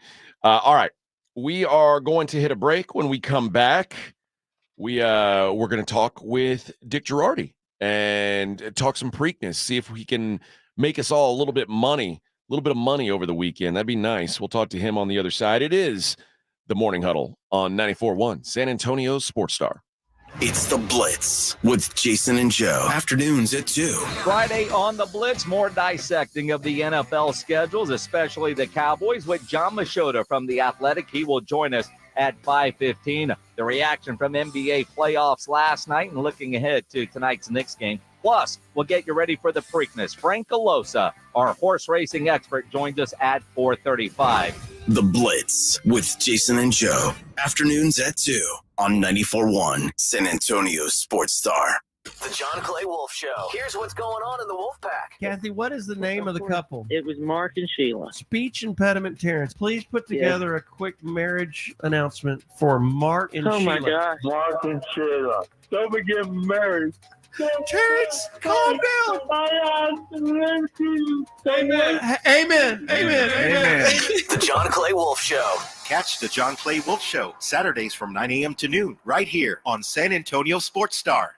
All right. We are going to hit a break. When we come back, we're going to talk with Dick Jerardi and talk some Preakness, see if we can make us all a little bit of money over the weekend. That'd be nice. We'll talk to him on the other side. It is the Morning Huddle on 94.1 San Antonio's Sports Star. It's the Blitz with Jason and Joe. Afternoons at 2. Friday on the Blitz, more dissecting of the NFL schedules, especially the Cowboys, with John Machota from The Athletic. He will join us at 5:15. The reaction from NBA playoffs last night and looking ahead to tonight's Knicks game. Plus, we'll get you ready for the Preakness. Frank Alosa, our horse racing expert, joins us at 4:35. The Blitz with Jason and Joe. Afternoons at 2 on 94.1 San Antonio Sports Star. The John Clay Wolf Show. Here's what's going on in the Wolf Pack. Kathy, what is the name of the couple? It was Mark and Sheila. Speech impediment Terrence. Please put together a quick marriage announcement for Mark and Sheila. Oh my gosh. Mark and Sheila. Don't be getting married. Terrence, calm down. Amen. Amen. The John Clay Wolf Show. Catch the John Clay Wolf Show Saturdays from 9 a.m. to noon right here on San Antonio Sports Star.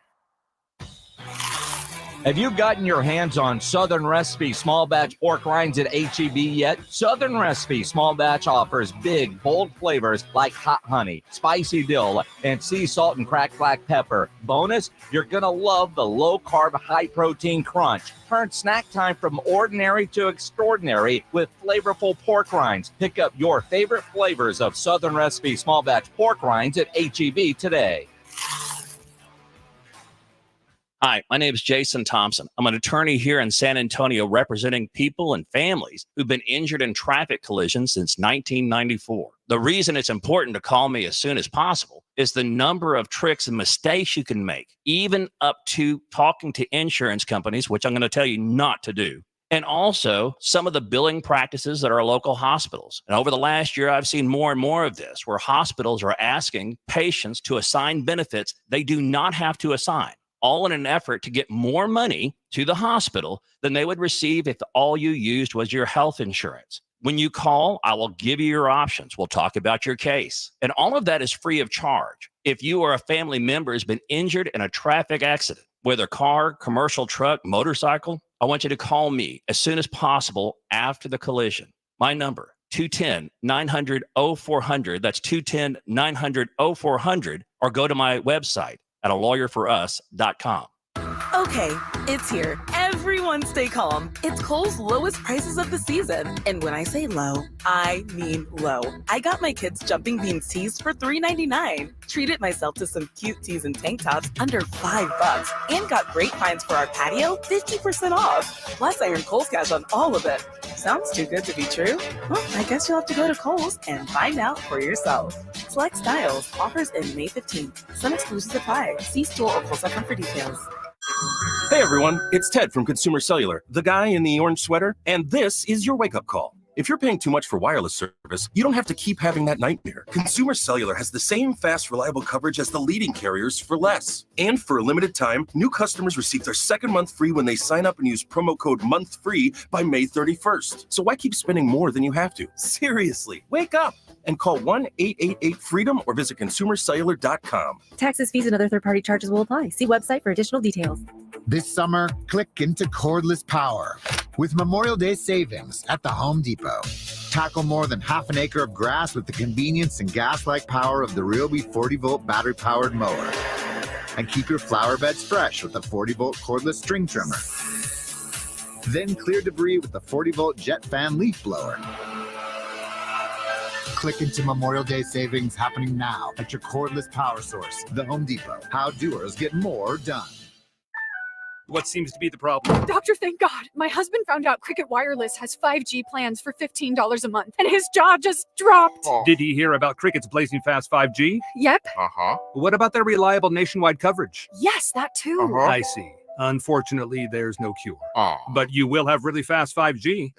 Have you gotten your hands on Southern Recipe small batch pork rinds at HEB yet? Southern Recipe small batch offers big, bold flavors like hot honey, spicy dill, and sea salt and cracked black pepper. Bonus, you're going to love the low-carb, high-protein crunch. Turn snack time from ordinary to extraordinary with flavorful pork rinds. Pick up your favorite flavors of Southern Recipe small batch pork rinds at HEB today. Hi, my name is Jason Thompson. I'm an attorney here in San Antonio representing people and families who've been injured in traffic collisions since 1994. The reason it's important to call me as soon as possible is the number of tricks and mistakes you can make, even up to talking to insurance companies, which I'm going to tell you not to do. And also some of the billing practices at our local hospitals. And over the last year, I've seen more and more of this, where hospitals are asking patients to assign benefits they do not have to assign, all in an effort to get more money to the hospital than they would receive if all you used was your health insurance. When you call, I will give you your options. We'll talk about your case. And all of that is free of charge. If you or a family member has been injured in a traffic accident, whether car, commercial truck, motorcycle, I want you to call me as soon as possible after the collision. My number, 210-900-0400. That's 210-900-0400. Or go to my website at alawyerforus.com. Okay, it's here. Everyone stay calm. It's Kohl's lowest prices of the season. And when I say low, I mean low. I got my kids jumping beans tees for $3.99. Treated myself to some cute tees and tank tops under $5. And got great finds for our patio, 50% off. Plus, I earned Kohl's cash on all of it. Sounds too good to be true? Well, I guess you'll have to go to Kohl's and find out for yourself. Select styles. Offers in May 15th. Some exclusions apply. See store or Kohl's.com for details. Hey everyone, it's Ted from Consumer Cellular, the guy in the orange sweater, and this is your wake-up call. If you're paying too much for wireless service, you don't have to keep having that nightmare. Consumer Cellular has the same fast, reliable coverage as the leading carriers for less. And for a limited time, new customers receive their second month free when they sign up and use promo code MONTHFREE by May 31st. So why keep spending more than you have to? Seriously, wake up and call 1-888-FREEDOM or visit consumercellular.com. Taxes, fees, and other third-party charges will apply. See website for additional details. This summer, click into cordless power with Memorial Day savings at the Home Depot. Tackle more than half an acre of grass with the convenience and gas-like power of the Ryobi 40-volt battery-powered mower. And keep your flower beds fresh with the 40-volt cordless string trimmer. Then clear debris with the 40-volt jet fan leaf blower. Click into Memorial Day savings happening now at your cordless power source, the Home Depot. How doers get more done. What seems to be the problem? Doctor, thank God. My husband found out Cricket Wireless has 5G plans for $15 a month, and his jaw just dropped. Did he hear about Cricket's blazing fast 5G? Yep. What about their reliable nationwide coverage? Yes, that too. I see. Unfortunately, there's no cure. But you will have really fast 5G.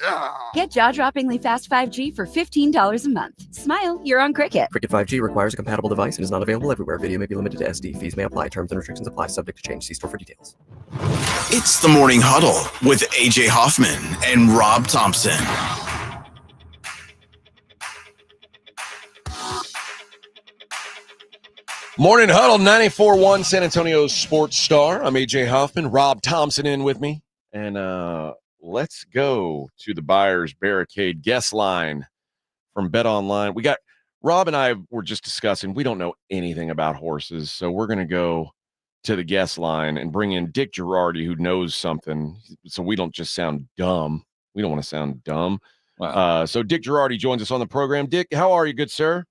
Get jaw-droppingly fast 5G for $15 a month. Smile, you're on Cricket. Cricket 5G requires a compatible device and is not available everywhere. Video may be limited to SD. Fees may apply. Terms and restrictions apply. Subject to change. See store for details. It's the Morning Huddle with AJ Hoffman and Rob Thompson. Morning Huddle, 94.1 San Antonio Sports Star. I'm AJ Hoffman. Rob Thompson in with me. And let's go to the Buyers Barricade guest line from Bet Online. We got Rob and I were just discussing, we don't know anything about horses, so we're going to go to the guest line and bring in Dick Jerardi, who knows something, so we don't just sound dumb. We don't want to sound dumb. Wow. So Dick Jerardi joins us on the program. Dick, how are you, good sir?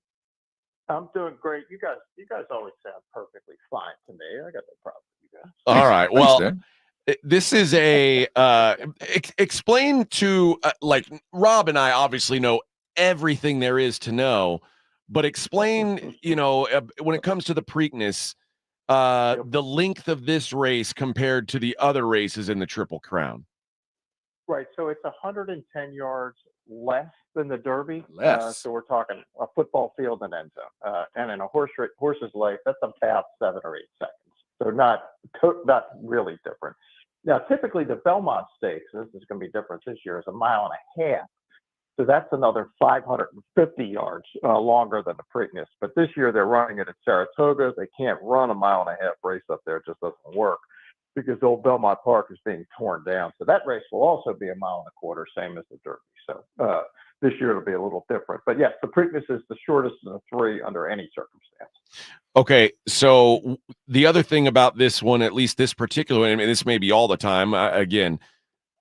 I'm doing great. You guys always sound perfectly fine to me. I got no problem with you guys. All right. Well, this is a explain to like Rob and I obviously know everything there is to know, but explain, when it comes to the Preakness, the length of this race compared to the other races in the Triple Crown. Right. So it's 110 yards less than the Derby. Less. So we're talking a football field and end zone. And in a horse's life, that's about 7 or 8 seconds. So not really different. Now, typically the Belmont Stakes, this is going to be different this year, is 1.5 miles. So that's another 550 yards longer than the Preakness. But this year they're running it at Saratoga. They can't run 1.5 mile race up there. It just doesn't work because old Belmont Park is being torn down. So that race will also be 1.25 miles, same as the Derby. So this year it'll be a little different. But yes, the Preakness is the shortest of the 3 under any circumstance. Okay, so the other thing about this one, at least this particular one, I mean, this may be all the time. Again,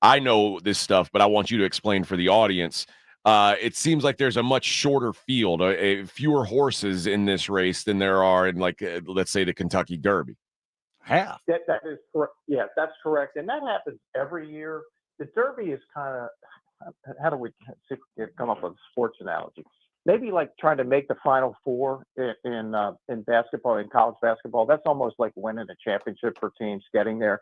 I know this stuff, but I want you to explain for the audience. It seems like there's a much shorter field, fewer horses in this race than there are in, like, let's say, the Kentucky Derby. Half. That is correct. Yeah, that's correct. And that happens every year. The Derby is kind of, how do we come up with a sports analogy? Maybe like trying to make the Final Four in basketball, in college basketball. That's almost like winning a championship for teams, getting there.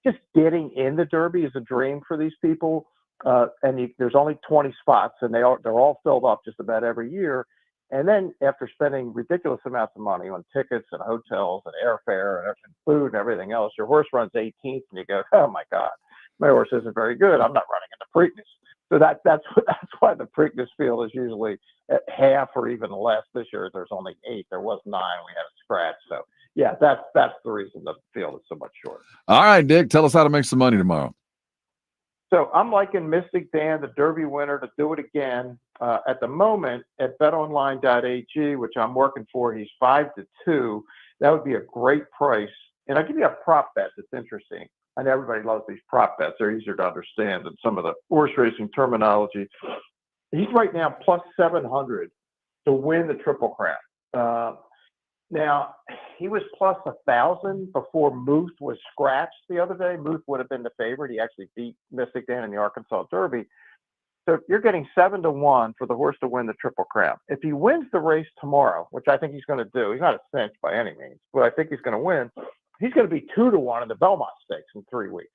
Just getting in the Derby is a dream for these people. There's only 20 spots, and they're all filled up just about every year. And then after spending ridiculous amounts of money on tickets and hotels and airfare and food and everything else, your horse runs 18th, and you go, oh my God, my horse isn't very good. I'm not running in the Preakness. So that's why the Preakness field is usually at half or even less. This year there's only 8. There was 9. We had a scratch. So yeah, that's the reason the field is so much shorter. All right, Dick, tell us how to make some money tomorrow. So I'm liking Mystic Dan, the Derby winner, to do it again. At the moment at betonline.ag, which I'm working for, he's 5-2. That would be a great price. And I'll give you a prop bet that's interesting. I know everybody loves these prop bets. They're easier to understand than some of the horse racing terminology. He's right now plus 700 to win the Triple Crown. Now, he was plus 1,000 before Muth was scratched the other day. Muth would have been the favorite. He actually beat Mystic Dan in the Arkansas Derby. So you're getting 7-1 for the horse to win the Triple Crown. If he wins the race tomorrow, which I think he's going to do, he's not a cinch by any means, but I think he's going to win. He's going to be 2-1 in the Belmont Stakes in 3 weeks.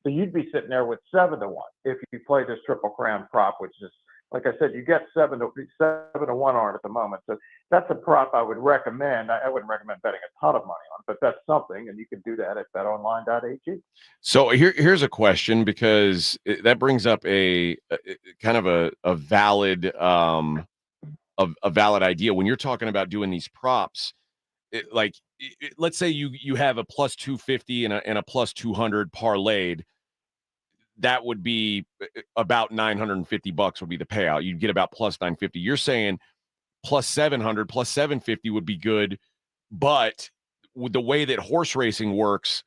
So you'd be sitting there with 7-1 if you play this Triple Crown prop, which is, like I said, you get 7-1 on it at the moment. So that's a prop I would recommend. I wouldn't recommend betting a ton of money on it, but that's something, and you can do that at betonline.ag. So here's a question, because that brings up a kind of a valid a valid idea when you're talking about doing these props. Let's say you have a plus 250 and a plus 200 parlayed. That would be about $950 would be the payout. You'd get about plus 950. You're saying plus 700, plus 750 would be good, but with the way that horse racing works,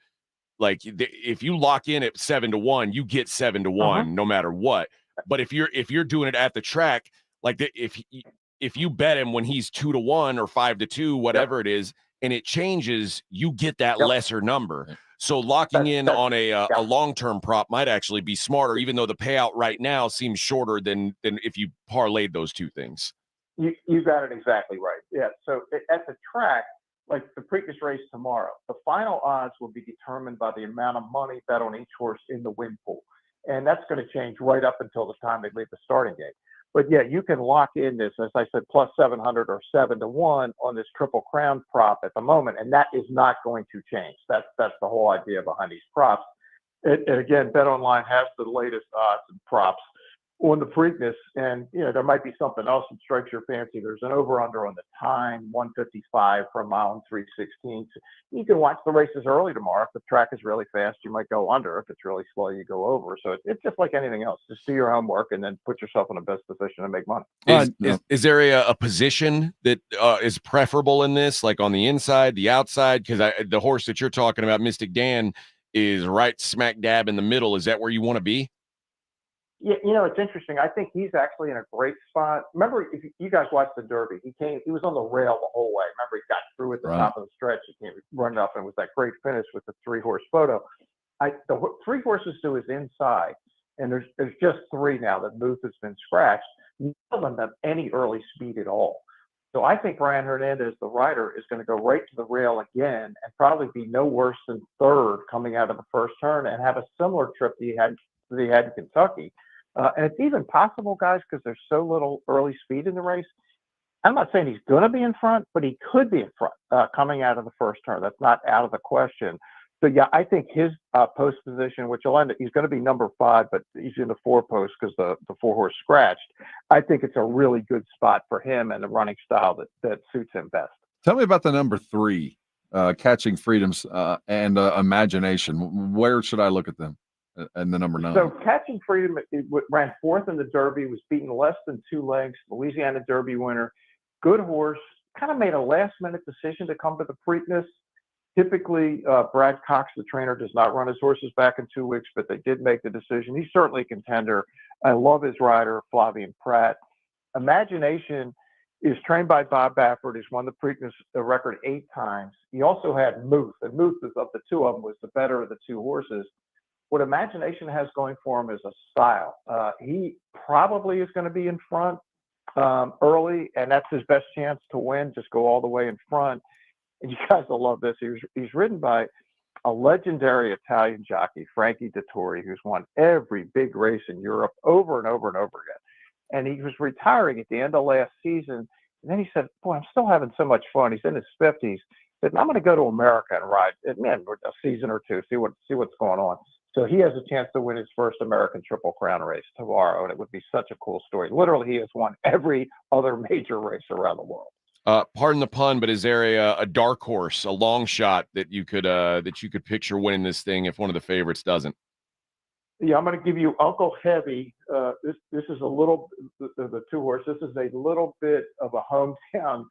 like if you lock in at 7-1, you get 7-1 no matter what. But if you're doing it at the track, like if you bet him when he's 2-1 or 5-2, whatever it is, and it changes, you get that lesser number. So locking in on a long-term prop might actually be smarter, even though the payout right now seems shorter than if you parlayed those two things. You got it exactly right. Yeah. So at the track, like the Preakness race tomorrow, the final odds will be determined by the amount of money bet on each horse in the win pool. And that's going to change right up until the time they leave the starting gate. But yeah, you can lock in this, as I said, plus 700 or 7-1 on this Triple Crown prop at the moment, and that is not going to change. That's the whole idea behind these props. And again, BetOnline has the latest odds and props on the Preakness, and there might be something else that strikes your fancy. There's an over/under on the time, 155 for a mile and 3/16. You can watch the races early tomorrow. If the track is really fast, you might go under. If it's really slow, you go over. So it's just like anything else. Just do your homework and then put yourself in the best position to make money. Is there a position that is preferable in this, like on the inside, the outside? Because the horse that you're talking about, Mystic Dan, is right smack dab in the middle. Is that where you want to be? Yeah, it's interesting. I think he's actually in a great spot. Remember, if you guys watched the Derby, he was on the rail the whole way. Remember, he got through at the top of the stretch. He came running up, and it was that great finish with the 3-horse photo. The 3 horses to his inside, and there's just 3 now that Muth has been scratched. None of them have any early speed at all. So I think Ryan Hernandez, the rider, is going to go right to the rail again and probably be no worse than 3rd coming out of the first turn and have a similar trip that he had in Kentucky. And it's even possible, guys, because there's so little early speed in the race. I'm not saying he's going to be in front, but he could be in front coming out of the first turn. That's not out of the question. So, yeah, I think his post position, which will end, he's going to be number 5, but he's in the 4 post because the 4-horse scratched. I think it's a really good spot for him and the running style that suits him best. Tell me about the number 3, Catching Freedoms and Imagination. Where should I look at them? And the number 9. So Catching Freedom ran 4th in the Derby, was beaten less than 2 lengths, Louisiana Derby winner. Good horse, kind of made a last-minute decision to come to the Preakness. Typically, Brad Cox, the trainer, does not run his horses back in 2 weeks, but they did make the decision. He's certainly a contender. I love his rider, Flavian Pratt. Imagination is trained by Bob Baffert. He's won the Preakness record 8 times. He also had Muth, and Muth, of the 2 of them, was the better of the 2 horses. What Imagination has going for him is a style. He probably is going to be in front early, and that's his best chance to win. Just go all the way in front. And you guys will love this. He's ridden by a legendary Italian jockey, Frankie Dettori, who's won every big race in Europe over and over and over again. And he was retiring at the end of last season. And then he said, boy, I'm still having so much fun. He's in his 50s. He said, I'm going to go to America and ride a season or 2, see what's going on. So he has a chance to win his first American Triple Crown race tomorrow, and it would be such a cool story. Literally, he has won every other major race around the world. Pardon the pun, but is there a dark horse, a long shot that you could picture winning this thing if one of the favorites doesn't? Yeah, I'm going to give you Uncle Heavy. This is a little the 2 horse. This is a little bit of a hometown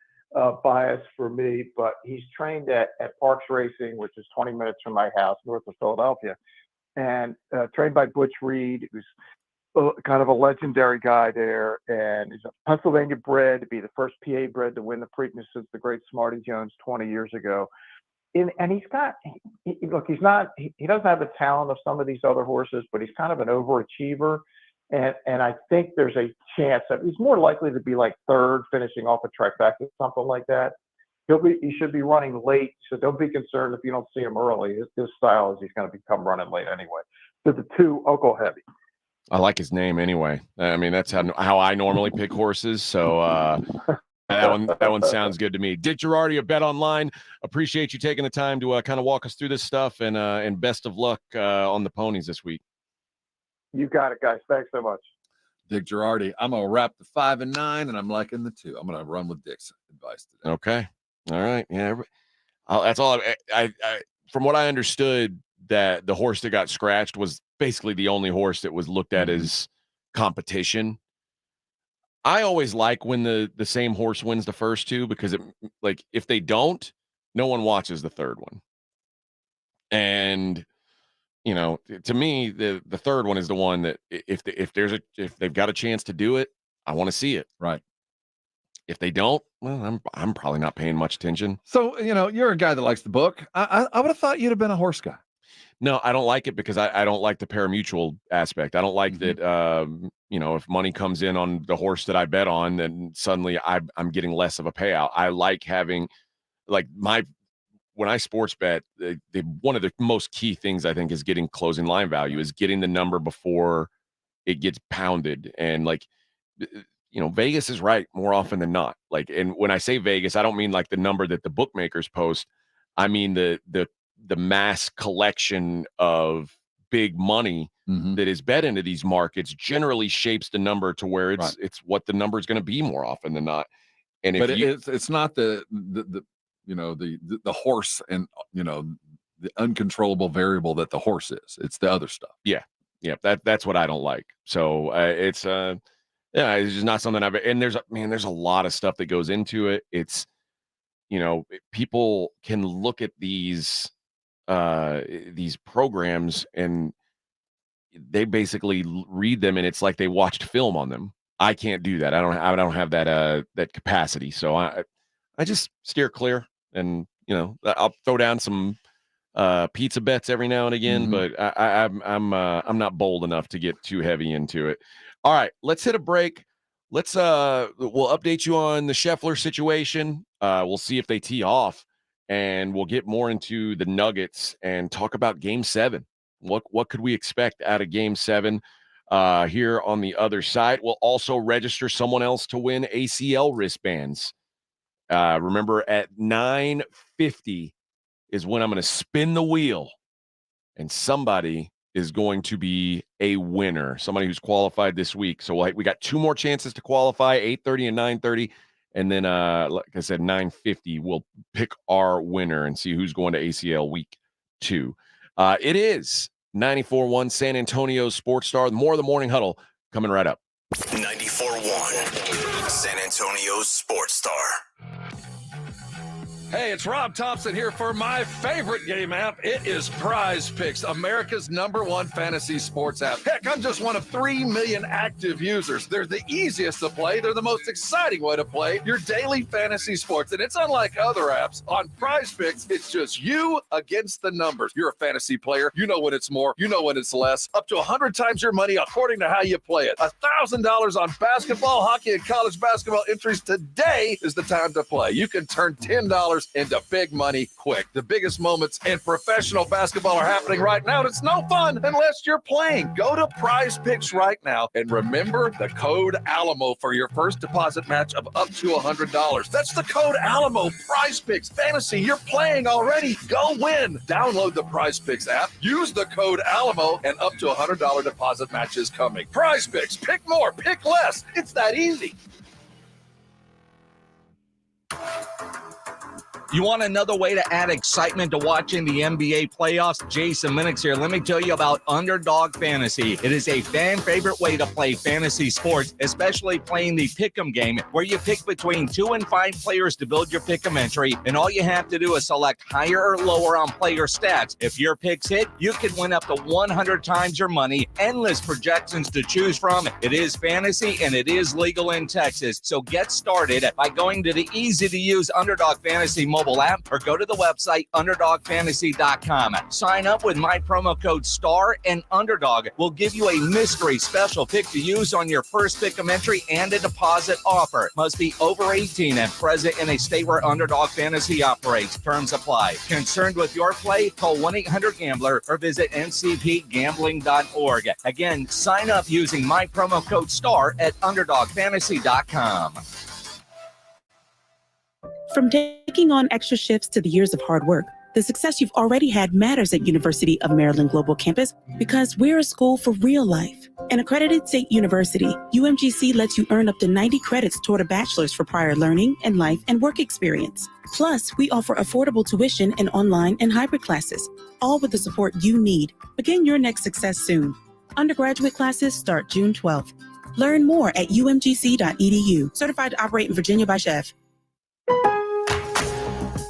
bias for me, but he's trained at Parks Racing, which is 20 minutes from my house, north of Philadelphia. And trained by Butch Reed, who's kind of a legendary guy there. And he's a Pennsylvania bred, to be the first PA bred to win the Preakness since the great Smarty Jones 20 years ago. And he's got, he doesn't have the talent of some of these other horses, but he's kind of an overachiever. And I think there's a chance that he's more likely to be like 3rd, finishing off a trifecta, something like that. He should be running late, so don't be concerned if you don't see him early. His style is he's going to become running late anyway. So the 2, Uncle Heavy. I like his name anyway. I mean, that's how I normally pick horses. So that one sounds good to me. Dick Jerardi of Bet Online. Appreciate you taking the time to kind of walk us through this stuff, and best of luck on the ponies this week. You got it, guys. Thanks so much. Dick Jerardi. I'm going to wrap the 5 and 9, and I'm liking the 2. I'm going to run with Dick's advice today. Okay. All right. Yeah. That's all. I from what I understood, that the horse that got scratched was basically the only horse that was looked at as competition. I always like when the same horse wins the first 2, because if they don't, no one watches the 3rd one. And to me, the 3rd one is the one that if they've got a chance to do it, I want to see it. Right. If they don't, well, I'm probably not paying much attention. So, you're a guy that likes the book. I would have thought you'd have been a horse guy. No, I don't like it because I don't like the parimutuel aspect. I don't like that, if money comes in on the horse that I bet on, then suddenly I'm getting less of a payout. I like having, when I sports bet, one of the most key things I think is getting closing line value, is getting the number before it gets pounded. And Vegas is right more often than not. And when I say Vegas, I don't mean like the number that the bookmakers post. I mean the mass collection of big money that is bet into these markets generally shapes the number to where it's what the number is going to be more often than not. And it's not the horse and the uncontrollable variable that the horse is. It's the other stuff. Yeah. That's what I don't like. So it's just not something and there's a lot of stuff that goes into it. It's, people can look at these programs and they basically read them and it's like they watched film on them. I can't do that. I don't have that capacity. So I just steer clear, and I'll throw down some pizza bets every now and again, but I'm not bold enough to get too heavy into it. All right, let's hit a break. We'll update you on the Scheffler situation. We'll see if they tee off, and we'll get more into the Nuggets and talk about Game 7. What could we expect out of Game 7 here on the other side? We'll also register someone else to win ACL wristbands. Remember, at 9:50 is when I'm going to spin the wheel, and somebody is going to be a winner, somebody who's qualified this week. So we got 2 more chances to qualify, 8:30 and 9:30. And then, like I said, 9:50, we'll pick our winner and see who's going to ACL week 2. It is 94.1 San Antonio Sports Star. More of the Morning Huddle coming right up. 94.1 San Antonio Sports Star. Hey, it's Rob Thompson here for my favorite game app. It is Prize Picks, America's #1 fantasy sports app. Heck, I'm just one of 3 million active users. They're the easiest to play. They're the most exciting way to play your daily fantasy sports. And it's unlike other apps. On Prize Picks, it's just you against the numbers. You're a fantasy player. You know when it's more. You know when it's less. Up to 100 times your money according to how you play it. $1,000 on basketball, hockey, and college basketball entries. Today is the time to play. You can turn $10 into big money quick. The biggest moments in professional basketball are happening right now, and it's no fun unless you're playing. Go to Prize Picks right now and remember the code Alamo for your first deposit match of up to $100. That's the code Alamo. Prize Picks fantasy. You're playing already. Go win. Download the Prize Picks app. Use the code Alamo, and up to $100 deposit match is coming. Prize Picks. Pick more. Pick less. It's that easy. You want another way to add excitement to watching the NBA playoffs? Jason Minix here. Let me tell you about Underdog Fantasy. It is a fan favorite way to play fantasy sports, especially playing the pick'em game, where you pick between 2 and 5 players to build your pick'em entry, and all you have to do is select higher or lower on player stats. If your picks hit, you can win up to 100 times your money. Endless projections to choose from. It is fantasy, and it is legal in Texas. So get started by going to the easy-to-use Underdog Fantasy mobile app, or go to the website underdogfantasy.com. Sign up with my promo code STAR, and Underdog will give you a mystery special pick to use on your first pick'em entry and a deposit offer. Must be over 18 and present in a state where Underdog Fantasy operates. Terms apply. Concerned with your play? Call 1-800-GAMBLER or visit ncpgambling.org. Again, sign up using my promo code STAR at underdogfantasy.com. From taking on extra shifts to the years of hard work, the success you've already had matters at University of Maryland Global Campus, because we're a school for real life. An accredited state university, UMGC lets you earn up to 90 credits toward a bachelor's for prior learning and life and work experience. Plus, we offer affordable tuition and online and hybrid classes, all with the support you need. Begin your next success soon. Undergraduate classes start June 12th. Learn more at umgc.edu. Certified to operate in Virginia by Chef.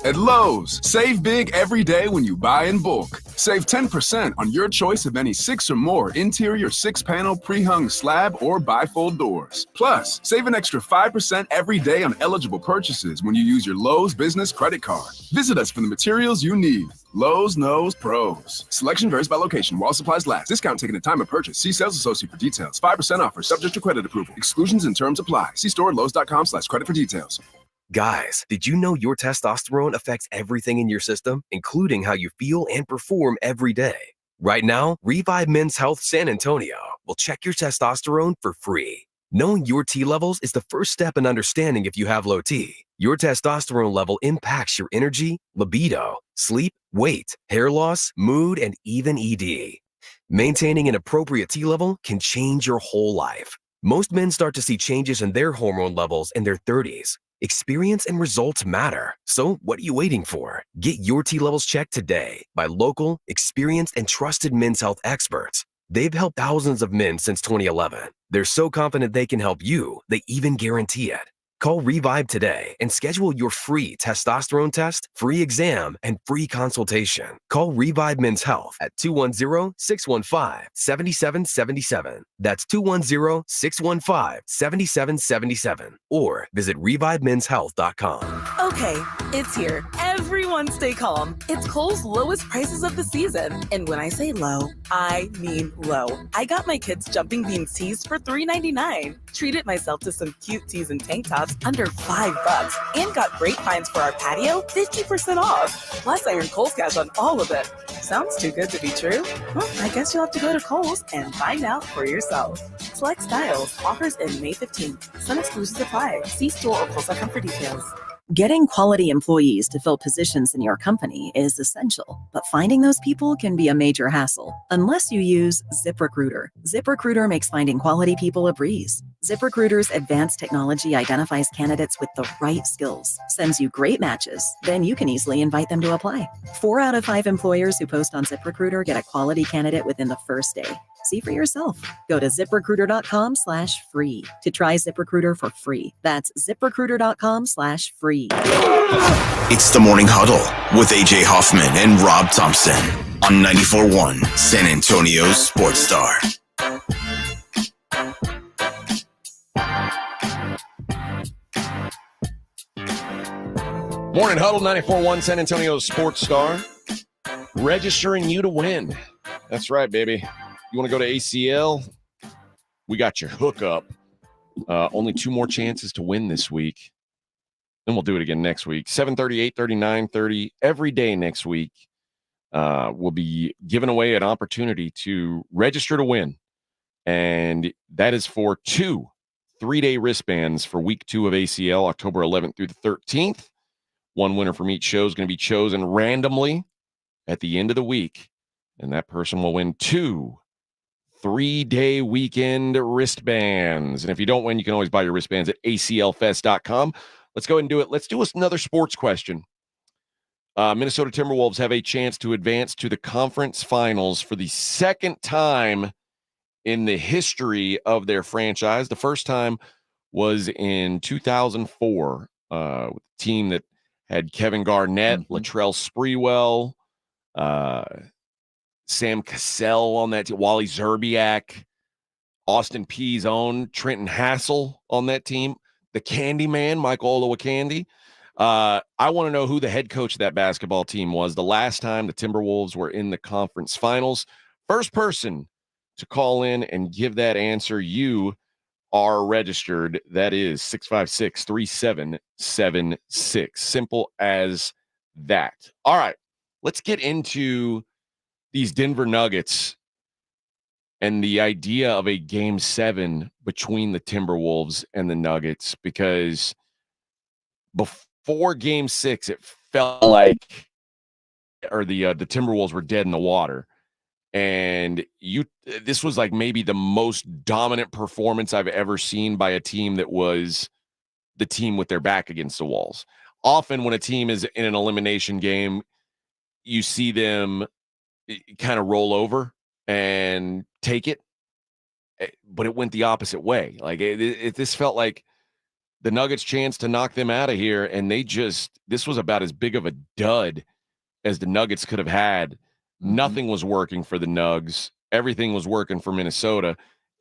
At Lowe's, save big every day when you buy in bulk. Save 10% on your choice of any 6 or more interior 6-panel pre-hung slab or bifold doors. Plus, save an extra 5% every day on eligible purchases when you use your Lowe's business credit card. Visit us for the materials you need. Lowe's knows pros. Selection varies by location while supplies last. Discount taken at time of purchase. See sales associate for details. 5% offer subject to credit approval. Exclusions and terms apply. See store at lowes.com/credit for details. Guys, did you know your testosterone affects everything in your system, including how you feel and perform every day? Right now, Revive Men's Health San Antonio will check your testosterone for free. Knowing your T levels is the first step in understanding if you have low T. Your testosterone level impacts your energy, libido, sleep, weight, hair loss, mood, and even ED. Maintaining an appropriate T level can change your whole life. Most men start to see changes in their hormone levels in their 30s. Experience and results matter. So what are you waiting for? Get your T levels checked today by local, experienced, and trusted men's health experts. They've helped thousands of men since 2011. They're so confident they can help you, they even guarantee it. Call Revive today and schedule your free testosterone test, free exam, and free consultation. Call Revive Men's Health at 210-615-7777. That's 210-615-7777. Or visit ReviveMen'sHealth.com. Okay, it's here. Everyone Everyone stay calm. It's Kohl's lowest prices of the season. And when I say low, I mean low. I got my kids jumping bean tees for $3.99. Treated myself to some cute tees and tank tops under $5. And got great finds for our patio, 50% off. Plus, I earned Kohl's cash on all of it. Sounds too good to be true? Well, I guess you'll have to go to Kohl's and find out for yourself. Select styles. Offers in May 15th. Some exclusions apply. See store or Kohl's.com for details. Getting quality employees to fill positions in your company is essential, but finding those people can be a major hassle unless you use ZipRecruiter. ZipRecruiter makes finding quality people a breeze. ZipRecruiter's advanced technology identifies candidates with the right skills, sends you great matches, then you can easily invite them to apply. 4 out of 5 employers who post on ZipRecruiter get a quality candidate within the first day. See for yourself. Go to ZipRecruiter.com/free to try ZipRecruiter for free. That's ZipRecruiter.com/free. It's the Morning Huddle with AJ Hoffman and Rob Thompson on 94.1 San Antonio's Sports Star. Morning Huddle, 94.1 San Antonio's Sports Star. Registering you to win. That's right, baby. You want to go to ACL? We got your hookup. Only 2 more chances to win this week. Then we'll do it again next week. 7:30, 8:30, 9:30. Every day next week, we'll be giving away an opportunity to register to win. And that is for 2 3-day wristbands for week 2 of ACL, October 11th through the 13th. One winner from each show is going to be chosen randomly at the end of the week. And that person will win 2 3-day weekend wristbands. And if you don't win, you can always buy your wristbands at aclfest.com. Let's go ahead and do it. Let's do another sports question. Minnesota Timberwolves have a chance to advance to the conference finals for the second time in the history of their franchise. The first time was in 2004, with a team that had Kevin Garnett, Latrell Sprewell, Sam Cassell on that team, Wally Zerbiak, Austin Peay's own Trenton Hassel on that team, the Candyman, Michael Olowokandi. I want to know who the head coach of that basketball team was the last time the Timberwolves were in the conference finals. First person to call in and give that answer, you are registered. That is 656-3776. Simple as that. All right, let's get into these Denver Nuggets and the idea of a game 7 between the Timberwolves and the Nuggets, because before game 6, it felt like, or the Timberwolves were dead in the water. And this was like maybe the most dominant performance I've ever seen by a team that was the team with their back against the walls. Often when a team is in an elimination game, you see them kind of roll over and take it, but it went the opposite way. Like this felt like the Nuggets' chance to knock them out of here, and this was about as big of a dud as the Nuggets could have had. Nothing was working for the Nugs. Everything was working for Minnesota,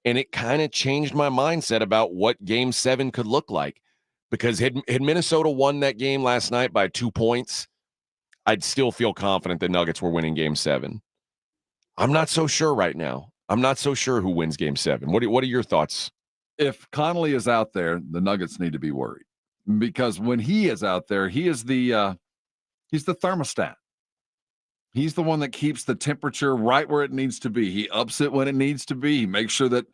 and it kind of changed my mindset about what game 7 could look like, because had Minnesota won that game last night by 2 points, I'd still feel confident the Nuggets were winning game 7. I'm not so sure right now. I'm not so sure who wins game 7. What are your thoughts? If Conley is out there, the Nuggets need to be worried, because when he is out there, he's the thermostat. He's the one that keeps the temperature right where it needs to be. He ups it when it needs to be. He makes sure that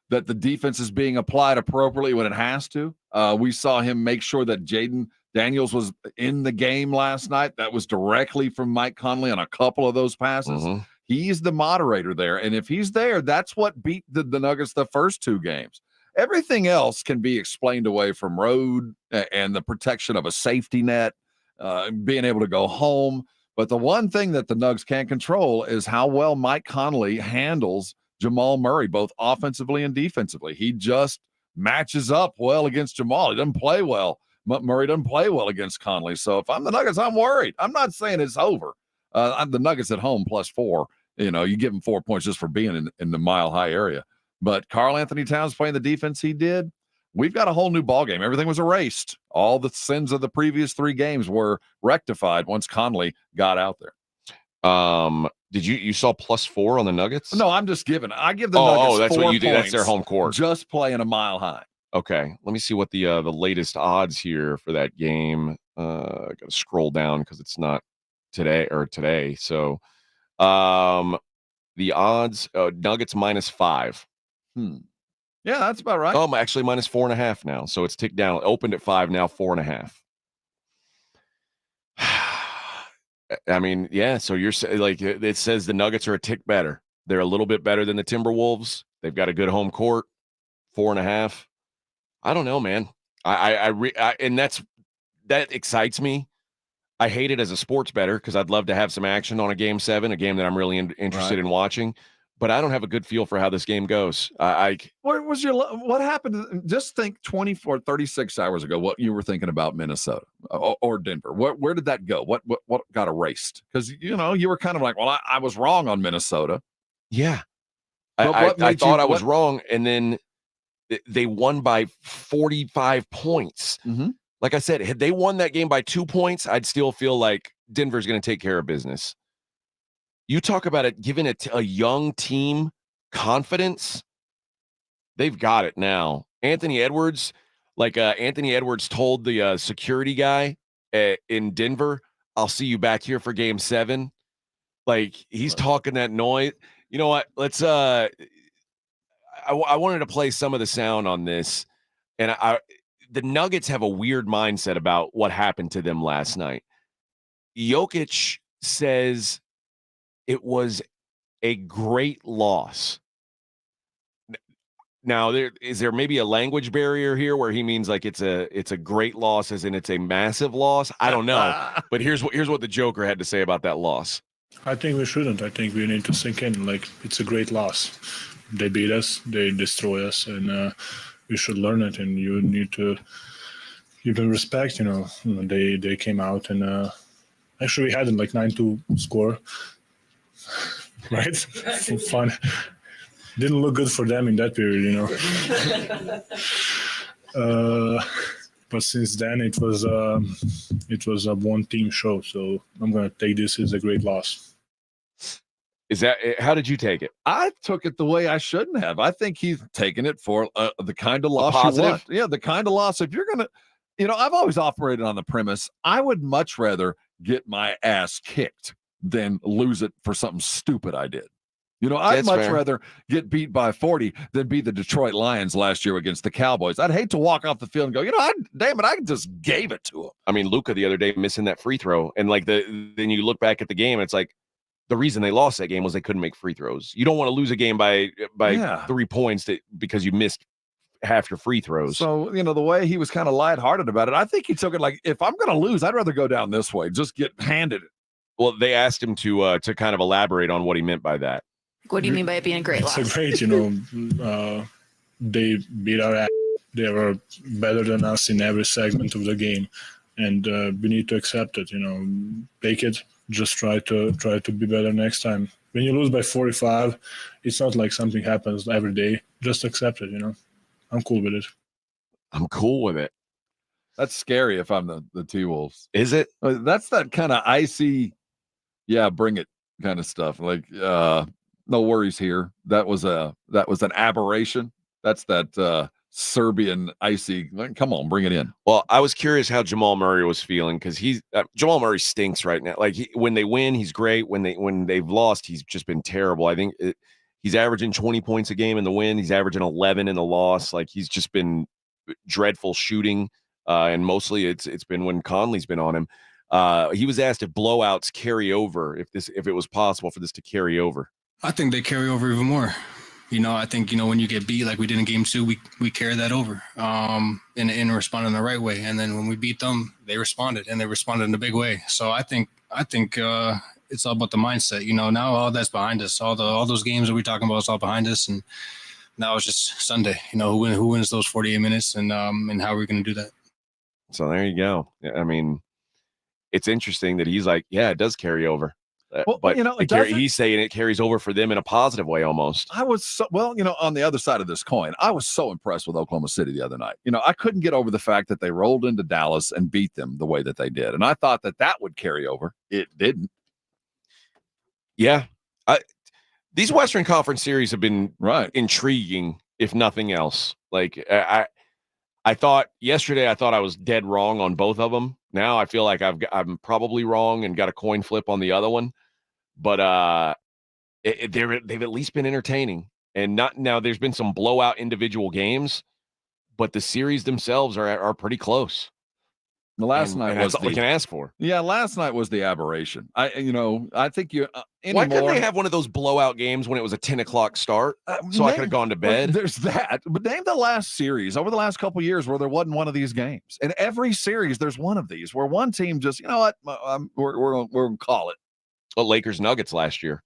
the defense is being applied appropriately when it has to. We saw him make sure that Jaden Daniels was in the game last night. That was directly from Mike Conley on a couple of those passes. He's the moderator there. And if he's there, that's what beat the Nuggets the first 2 games. Everything else can be explained away from road and the protection of a safety net, being able to go home. But the one thing that the Nugs can't control is how well Mike Conley handles Jamal Murray, both offensively and defensively. He just matches up well against Jamal. He doesn't play well. Murray doesn't play well against Conley. So if I'm the Nuggets, I'm worried. I'm not saying it's over. I'm the Nuggets at home +4. You give them 4 points just for being in the Mile High area. But Karl Anthony Towns playing the defense he did, we've got a whole new ball game. Everything was erased. All the sins of the previous 3 games were rectified once Conley got out there. Did you saw +4 on the Nuggets? No, I'm just giving. I give the Nuggets that's 4 what you do. That's points their home court. Just playing a mile high. Okay, let me see what the latest odds here for that game. I got to scroll down because it's not today. So, the odds Nuggets -5. Yeah, that's about right. Oh, actually -4.5 now. So it's ticked down. It opened at 5, now 4.5. I mean, yeah. So you're like, it says the Nuggets are a tick better. They're a little bit better than the Timberwolves. They've got a good home court. 4.5. I don't know, man. And that excites me. I hate it as a sports bettor because I'd love to have some action on a Game 7, a game that I'm really interested in watching. But I don't have a good feel for how this game goes. What happened? Just think 24, 36 hours ago, what you were thinking about Minnesota or Denver. Where did that go? What got erased? Because, you were kind of like, well, I was wrong on Minnesota. Yeah. I thought I was wrong. And then they won by 45 points. Mm-hmm. Like I said, had they won that game by 2 points, I'd still feel like Denver's going to take care of business. You talk about it giving a young team confidence. They've got it now. Anthony Edwards told the security guy in Denver, I'll see you back here for Game 7. Like, he's talking that noise. You know what? Let's I wanted to play some of the sound on this. And the Nuggets have a weird mindset about what happened to them last night. Jokic says it was a great loss. Now, is there maybe a language barrier here where he means like it's a great loss as in it's a massive loss? I don't know. But here's what the Joker had to say about that loss. I think we shouldn't. I think we need to sink in. Like, it's a great loss. They beat us, they destroy us, and we should learn it. And you need to give them respect. They came out and actually we had like 9-2 score. Right? Fun. Didn't look good for them in that period, But since then it was a one team show. So I'm gonna take this as a great loss. How did you take it? I took it the way I shouldn't have. I think he's taken it for the kind of loss you want. Yeah, the kind of loss. If you're gonna, I've always operated on the premise I would much rather get my ass kicked than lose it for something stupid I did. I'd much rather get beat by 40 than be the Detroit Lions last year against the Cowboys. I'd hate to walk off the field and go, I just gave it to him. I mean, Luka the other day missing that free throw. And then you look back at the game, it's like the reason they lost that game was they couldn't make free throws. You don't want to lose a game by 3 points because you missed half your free throws. So, the way he was kind of lighthearted about it, I think he took it like, if I'm going to lose, I'd rather go down this way. Just get handed it. Well, they asked him to kind of elaborate on what he meant by that. What do you mean by it being a great loss? It's a great, they beat our ass. They were better than us in every segment of the game. And we need to accept it, take it, just try to be better next time. When you lose by 45, it's not like something happens every day. Just accept it, I'm cool with it. I'm cool with it. That's scary if I'm the T-Wolves. Is it? That's that kind of icy, bring it kind of stuff. Like, no worries here. That was an aberration. That's that Serbian icy. Come on, bring it in. Well, I was curious how Jamal Murray was feeling because Jamal Murray stinks right now. Like when they win, he's great. When they've lost, he's just been terrible. I think he's averaging 20 points a game in the win. He's averaging 11 in the loss. Like he's just been dreadful shooting, and mostly it's been when Conley's been on him. He was asked if blowouts carry over, if it was possible for this to carry over. I think they carry over even more. I think, when you get beat like we did in Game 2, we carried that over and responded in the right way. And then when we beat them, they responded, and they responded in a big way. So I think it's all about the mindset. Now all that's behind us. All those games that we're talking about is all behind us, and now it's just Sunday. Who wins those 48 minutes and how we're going to do that. So there you go. I mean, it's interesting that he's like, yeah, it does carry over. Well, but you know, it doesn't- he's saying it carries over for them in a positive way almost. I was so, well, you know, on the other side of this coin, I was so impressed with Oklahoma City the other night. You know, I couldn't get over the fact that they rolled into Dallas and beat them the way that they did. And I thought that would carry over. It didn't. Yeah. These Western Conference series have been intriguing, if nothing else. Like I thought yesterday, I thought I was dead wrong on both of them. Now I feel like I'm probably wrong and got a coin flip on the other one. But they've at least been entertaining. And now there's been some blowout individual games, but the series themselves are pretty close. The last night was that's all we can ask for. Yeah, last night was the aberration. I think you. Why couldn't they have one of those blowout games when it was a 10:00 start, so I could have gone to bed? Well, there's that. But name the last series over the last couple of years where there wasn't one of these games. In every series, there's one of these where one team just, you know what, we're gonna call it. Well, Lakers Nuggets last year.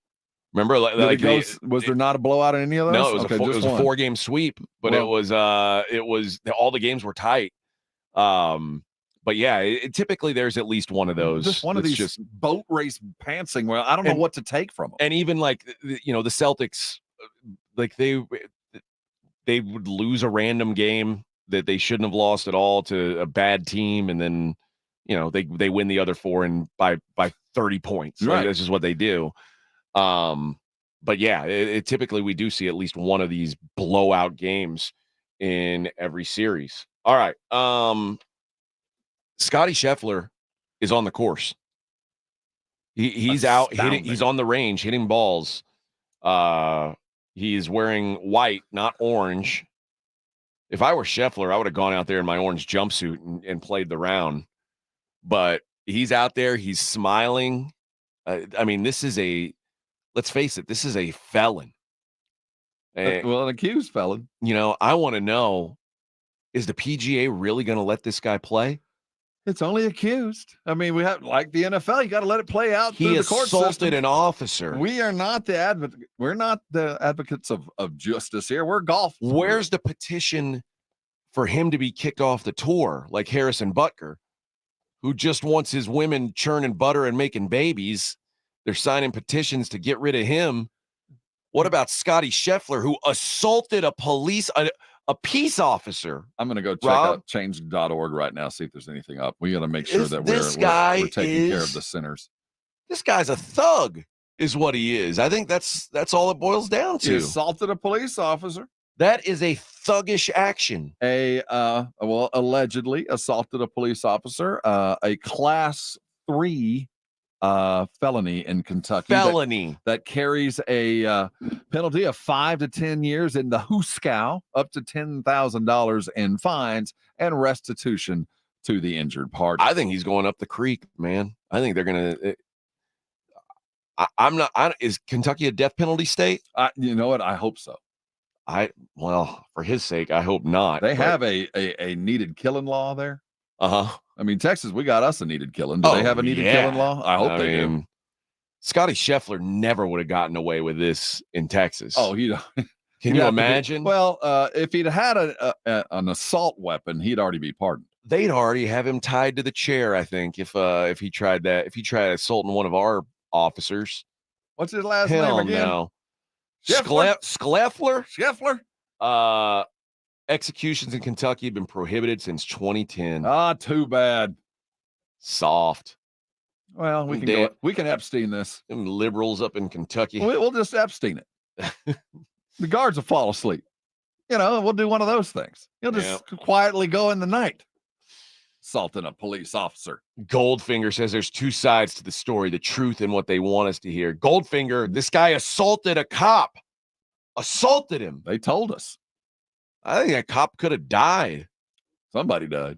Remember, was there not a blowout in any of those? No, it was a 4-game sweep, but it was all the games were tight. But yeah, typically there's at least one of those. Just one of these just boat race pantsing. Well, I don't know what to take from them. And even like the Celtics, like they would lose a random game that they shouldn't have lost at all to a bad team, and then they win the other four and by 30 points. Right. Like, this is what they do. But yeah, typically we do see at least one of these blowout games in every series. All right. Scotty Scheffler is on the course. He's out hitting. He's on the range hitting balls. He is wearing white, not orange. If I were Scheffler, I would have gone out there in my orange jumpsuit and played the round. But he's out there. He's smiling. I mean, let's face it, this is a felon. Well, an accused felon. I want to know, is the PGA really going to let this guy play? It's only accused. I mean, we have, like the NFL, you got to let it play out through the court system. He assaulted an officer. We are not the advocate. We're not the advocates of justice here. We're golf. Where's the petition for him to be kicked off the tour, like Harrison Butker, who just wants his women churning butter and making babies? They're signing petitions to get rid of him. What about Scotty Scheffler, who assaulted a peace officer? I'm going to go check out change.org right now, see if there's anything up. We got to make sure that we're taking care of the sinners. This guy's a thug, is what he is. I think that's all it boils down to. He assaulted a police officer. That is a thuggish action. Allegedly assaulted a police officer. A class 3 felony in Kentucky. That carries a penalty of 5 to 10 years in the Hooskow, up to $10,000 in fines and restitution to the injured party. I think he's going up the creek, man. I think they're gonna. Is Kentucky a death penalty state? You know what? I hope so. For his sake, I hope not. They have a needed killing law there. I mean, Texas, we got us a needed killing. Do they have a needed killing law? I hope they do. Scotty Scheffler never would have gotten away with this in Texas. Oh, can you imagine? If he'd had an assault weapon, he'd already be pardoned. They'd already have him tied to the chair, I think, if he tried that. If he tried assaulting one of our officers. What's his last name again? No. Scheffler? Executions in Kentucky have been prohibited since 2010. Too bad. Soft. Well, we can Epstein this. Them liberals up in Kentucky. We'll just Epstein it. The guards will fall asleep. We'll do one of those things. He'll just quietly go in the night. Assaulting a police officer. Goldfinger says there's two sides to the story, the truth and what they want us to hear. Goldfinger, this guy assaulted a cop. Assaulted him. They told us. I think that cop could have died. Somebody died.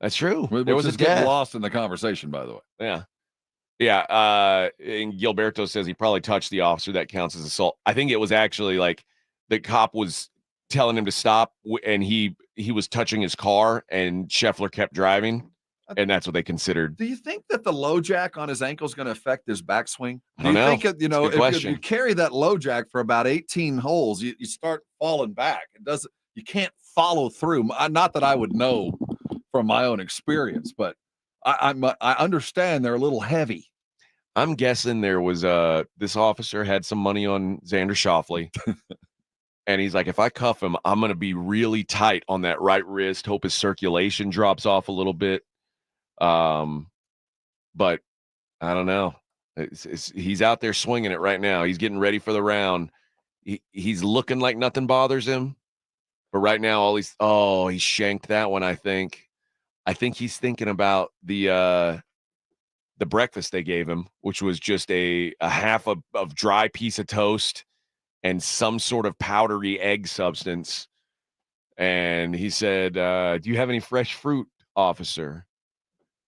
That's true. There was a death. Lost in the conversation, by the way. Yeah. Yeah. And Gilberto says he probably touched the officer. That counts as assault. I think it was actually like the cop was telling him to stop, and he was touching his car, and Scheffler kept driving, and that's what they considered. Do you think that the low jack on his ankle is going to affect his backswing? I don't know. Think if you carry that low jack for about 18 holes, you start falling back. You can't follow through. Not that I would know from my own experience, but I understand they're a little heavy. I'm guessing there was this officer had some money on Xander Schauffele. And he's like, if I cuff him, I'm going to be really tight on that right wrist, hope his circulation drops off a little bit. But I don't know. He's out there swinging it right now. He's getting ready for the round. He's looking like nothing bothers him. But right now, he shanked that one, I think. I think he's thinking about the breakfast they gave him, which was just a half of dry piece of toast and some sort of powdery egg substance. And he said, do you have any fresh fruit, officer?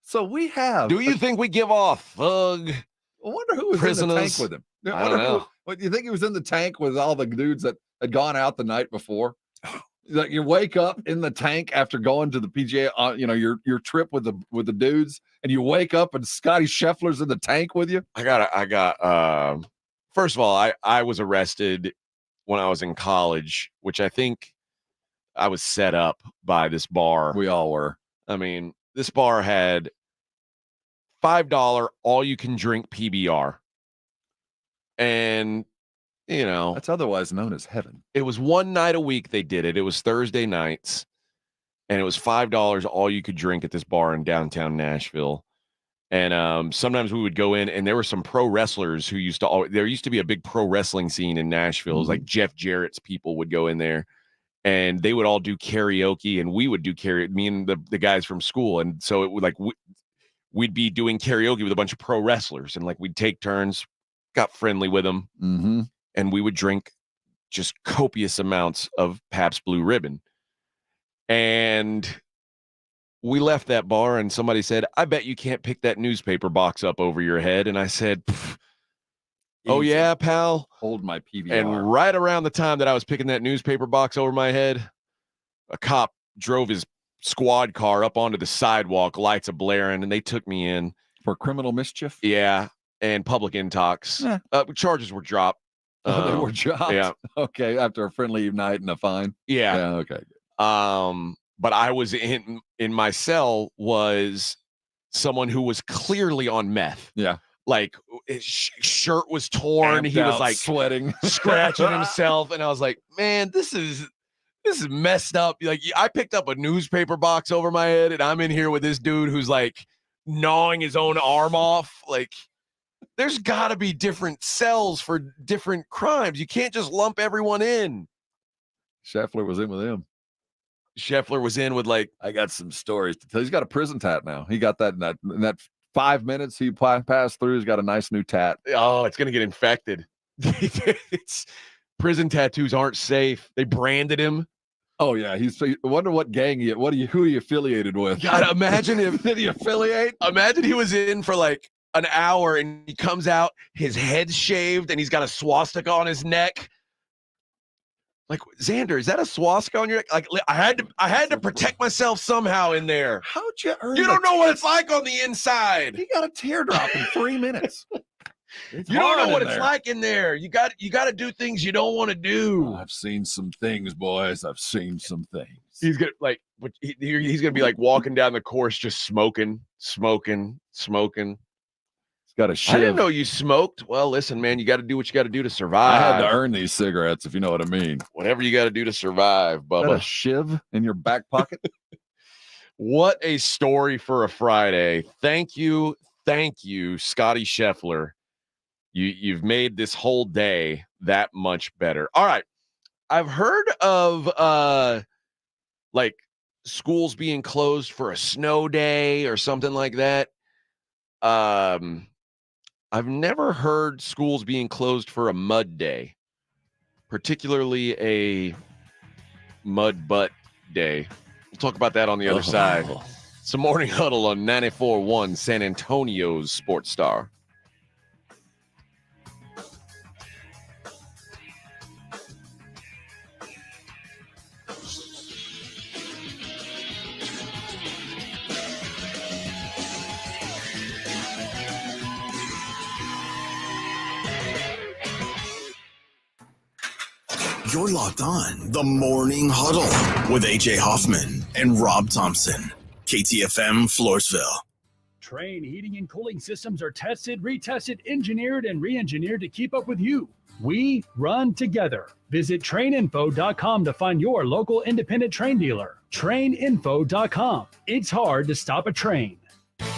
So we have. Do you think we give off thug? I wonder who was prisoners? in the tank with him. I don't know. What do you think he was in the tank with all the dudes that had gone out the night before? Like you wake up in the tank after going to the PGA, your trip with the dudes, and you wake up and Scotty Scheffler's in the tank with you. I got. First of all, I was arrested when I was in college, which I think I was set up by this bar. We all were. I mean, this bar had $5 all you can drink PBR. And, that's otherwise known as heaven. It was one night a week they did it. It was Thursday nights. And it was $5 all you could drink at this bar in downtown Nashville. And sometimes we would go in, and there were some pro wrestlers who there used to be a big pro wrestling scene in Nashville. It was like Jeff Jarrett's people would go in there, and they would all do karaoke, and we would do karaoke, me and the guys from school. And so it would we'd be doing karaoke with a bunch of pro wrestlers, and we'd take turns, got friendly with them, and we would drink just copious amounts of Pabst Blue Ribbon. And we left that bar and somebody said, I bet you can't pick that newspaper box up over your head. And I said, oh, yeah, pal. Hold my PBR. And right around the time that I was picking that newspaper box over my head, a cop drove his squad car up onto the sidewalk, lights a blaring, and they took me in. For criminal mischief? Yeah, and public intox. Charges were dropped. They were dropped? Yeah. Okay, after a friendly night and a fine? Yeah. Okay. But I was in my cell was someone who was clearly on meth. Yeah. Like his shirt was torn. He was like sweating, scratching himself. And I was like, man, this is messed up. Like I picked up a newspaper box over my head and I'm in here with this dude who's like gnawing his own arm off. Like there's gotta be different cells for different crimes. You can't just lump everyone in. Scheffler was in with him. Scheffler was in with I got some stories to tell. He's got a prison tat now. He got that in that 5 minutes he passed through. He's got a nice new tat. Oh, it's gonna get infected. Prison tattoos aren't safe. They branded him. Oh yeah, I wonder what gang who he affiliated with. God, imagine if did he affiliate? Imagine he was in for an hour and he comes out, his head's shaved and he's got a swastika on his neck. Like, Xander, is that a swastika on your neck? Like, I had to protect myself somehow in there. How'd you earn You don't know what it's like on the inside. He got a teardrop in 3 minutes. You don't know what it's like in there. You got to do things you don't want to do. I've seen some things, boys. I've seen some things. He's gonna he's gonna be walking down the course just smoking. Got a shiv. I didn't know you smoked. Well, listen, man, you got to do what you got to do to survive. I had to earn these cigarettes, if you know what I mean. Whatever you got to do to survive, Bubba. Got a shiv in your back pocket? What a story for a Friday. Thank you, Scotty Scheffler. You've made this whole day that much better. All right. I've heard of schools being closed for a snow day or something like that. I've never heard schools being closed for a mud day, particularly a mud butt day. We'll talk about that on the other side. It's a Morning Huddle on 94.1 San Antonio's Sports Star. You're locked on the Morning Huddle with AJ Hoffman and Rob Thompson. KTFM Floresville. Trane heating and cooling systems are tested, retested, engineered, and re-engineered to keep up with you. We run together. Visit TraneInfo.com to find your local independent Trane dealer. TraneInfo.com. It's hard to stop a train.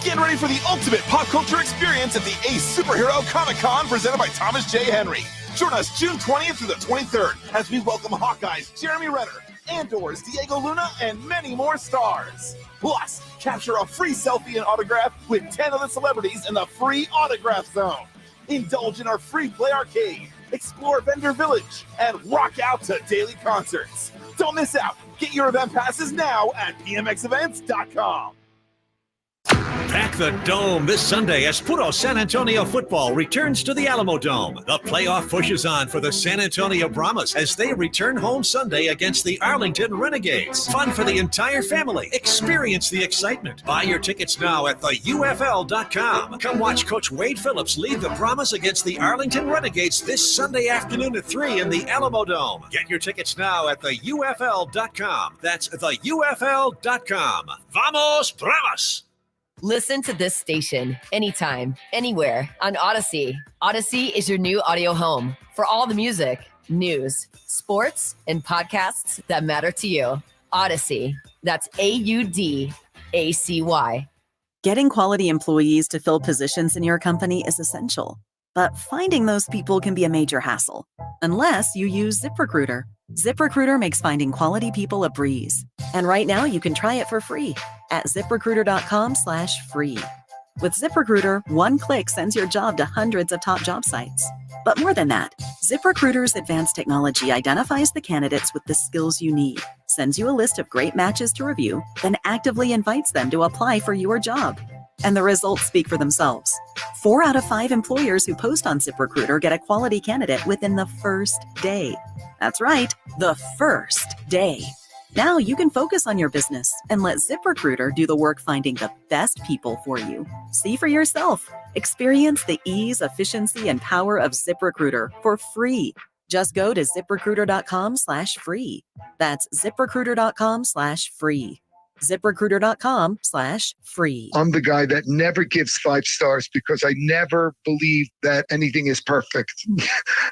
Get ready for the ultimate pop culture experience at the Ace Superhero Comic-Con presented by Thomas J. Henry. Join us June 20th through the 23rd as we welcome Hawkeye's Jeremy Renner, Andor's Diego Luna, and many more stars. Plus, capture a free selfie and autograph with 10 of the celebrities in the free autograph zone. Indulge in our free play arcade, explore Vendor Village, and rock out to daily concerts. Don't miss out. Get your event passes now at pmxevents.com. Pack the Dome this Sunday as Puro San Antonio football returns to the Alamo Dome. The playoff push is on for the San Antonio Brahmas as they return home Sunday against the Arlington Renegades. Fun for the entire family. Experience the excitement. Buy your tickets now at theufl.com. Come watch Coach Wade Phillips lead the Brahmas against the Arlington Renegades this Sunday afternoon at 3 in the Alamo Dome. Get your tickets now at theufl.com. That's theufl.com. Vamos Brahmas! Listen to this station anytime, anywhere on Odyssey. Odyssey is your new audio home for all the music, news, sports, and podcasts that matter to you. Odyssey. That's AUDACY. Getting quality employees to fill positions in your company is essential, but finding those people can be a major hassle unless you use ZipRecruiter. ZipRecruiter makes finding quality people a breeze. And right now you can try it for free at ZipRecruiter.com/free. With ZipRecruiter, one click sends your job to hundreds of top job sites. But more than that, ZipRecruiter's advanced technology identifies the candidates with the skills you need, sends you a list of great matches to review, then actively invites them to apply for your job. And the results speak for themselves. 4 out of 5 employers who post on ZipRecruiter get a quality candidate within the first day. That's right, the first day. Now you can focus on your business and let ZipRecruiter do the work finding the best people for you. See for yourself. Experience the ease, efficiency, and power of ZipRecruiter for free. Just go to ZipRecruiter.com/free. That's ZipRecruiter.com/free. ZipRecruiter.com/free. I'm the guy that never gives 5 stars because I never believe that anything is perfect.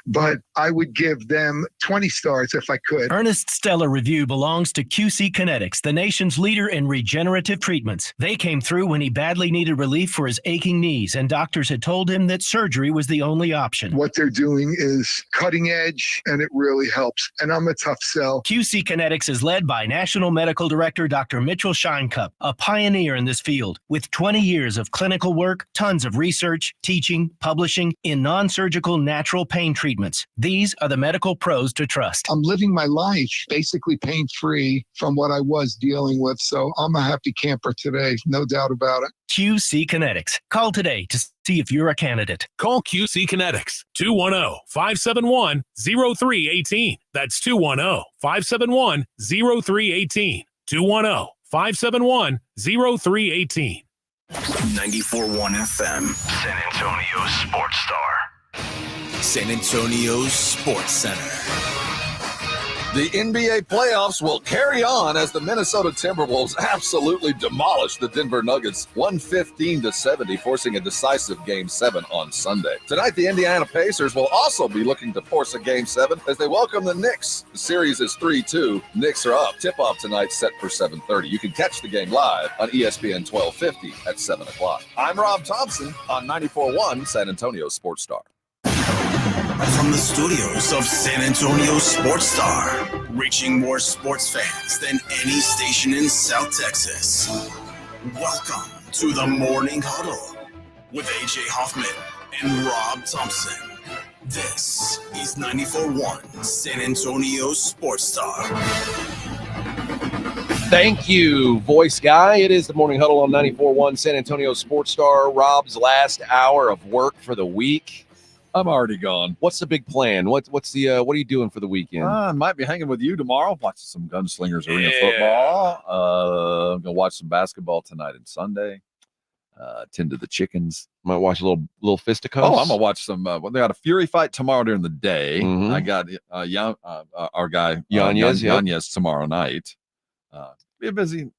But I would give them 20 stars if I could. Ernest Stellar Review belongs to QC Kinetics, the nation's leader in regenerative treatments. They came through when he badly needed relief for his aching knees, and doctors had told him that surgery was the only option. What they're doing is cutting edge, and it really helps. And I'm a tough sell. QC Kinetics is led by National Medical Director Dr. Mitchell Shinecup, a pioneer in this field. With 20 years of clinical work, tons of research, teaching, publishing in non-surgical natural pain treatments. These are the medical pros to trust. I'm living my life basically pain-free from what I was dealing with. So I'm a happy camper today, no doubt about it. QC Kinetics. Call today to see if you're a candidate. Call QC Kinetics, 210-571-0318. That's 210-571-0318. 210-571-0318. 94.1 FM, San Antonio Sports Star. San Antonio Sports Center. The NBA playoffs will carry on as the Minnesota Timberwolves absolutely demolish the Denver Nuggets 115-70, forcing a decisive Game 7 on Sunday. Tonight, the Indiana Pacers will also be looking to force a Game 7 as they welcome the Knicks. The series is 3-2. Knicks are up. Tip-off tonight set for 7:30. You can catch the game live on ESPN 1250 at 7 o'clock. I'm Rob Thompson on 94.1 San Antonio Sports Star. From the studios of San Antonio Sports Star, reaching more sports fans than any station in South Texas. Welcome to the Morning Huddle with AJ Hoffman and Rob Thompson. This is 94.1 San Antonio Sports Star. Thank you, voice guy. It is the Morning Huddle on 94.1 San Antonio Sports Star. Rob's last hour of work for the week. I'm already gone. What's the big plan? What are you doing for the weekend? I might be hanging with you tomorrow, watching some Gunslingers Arena football. I'm gonna watch some basketball tonight and Sunday. Tend to the chickens. Might watch a little fisticuffs. Oh, I'm gonna watch some. They got a Fury fight tomorrow during the day. Mm-hmm. I got our guy Yanes Yanes tomorrow night. Be busy.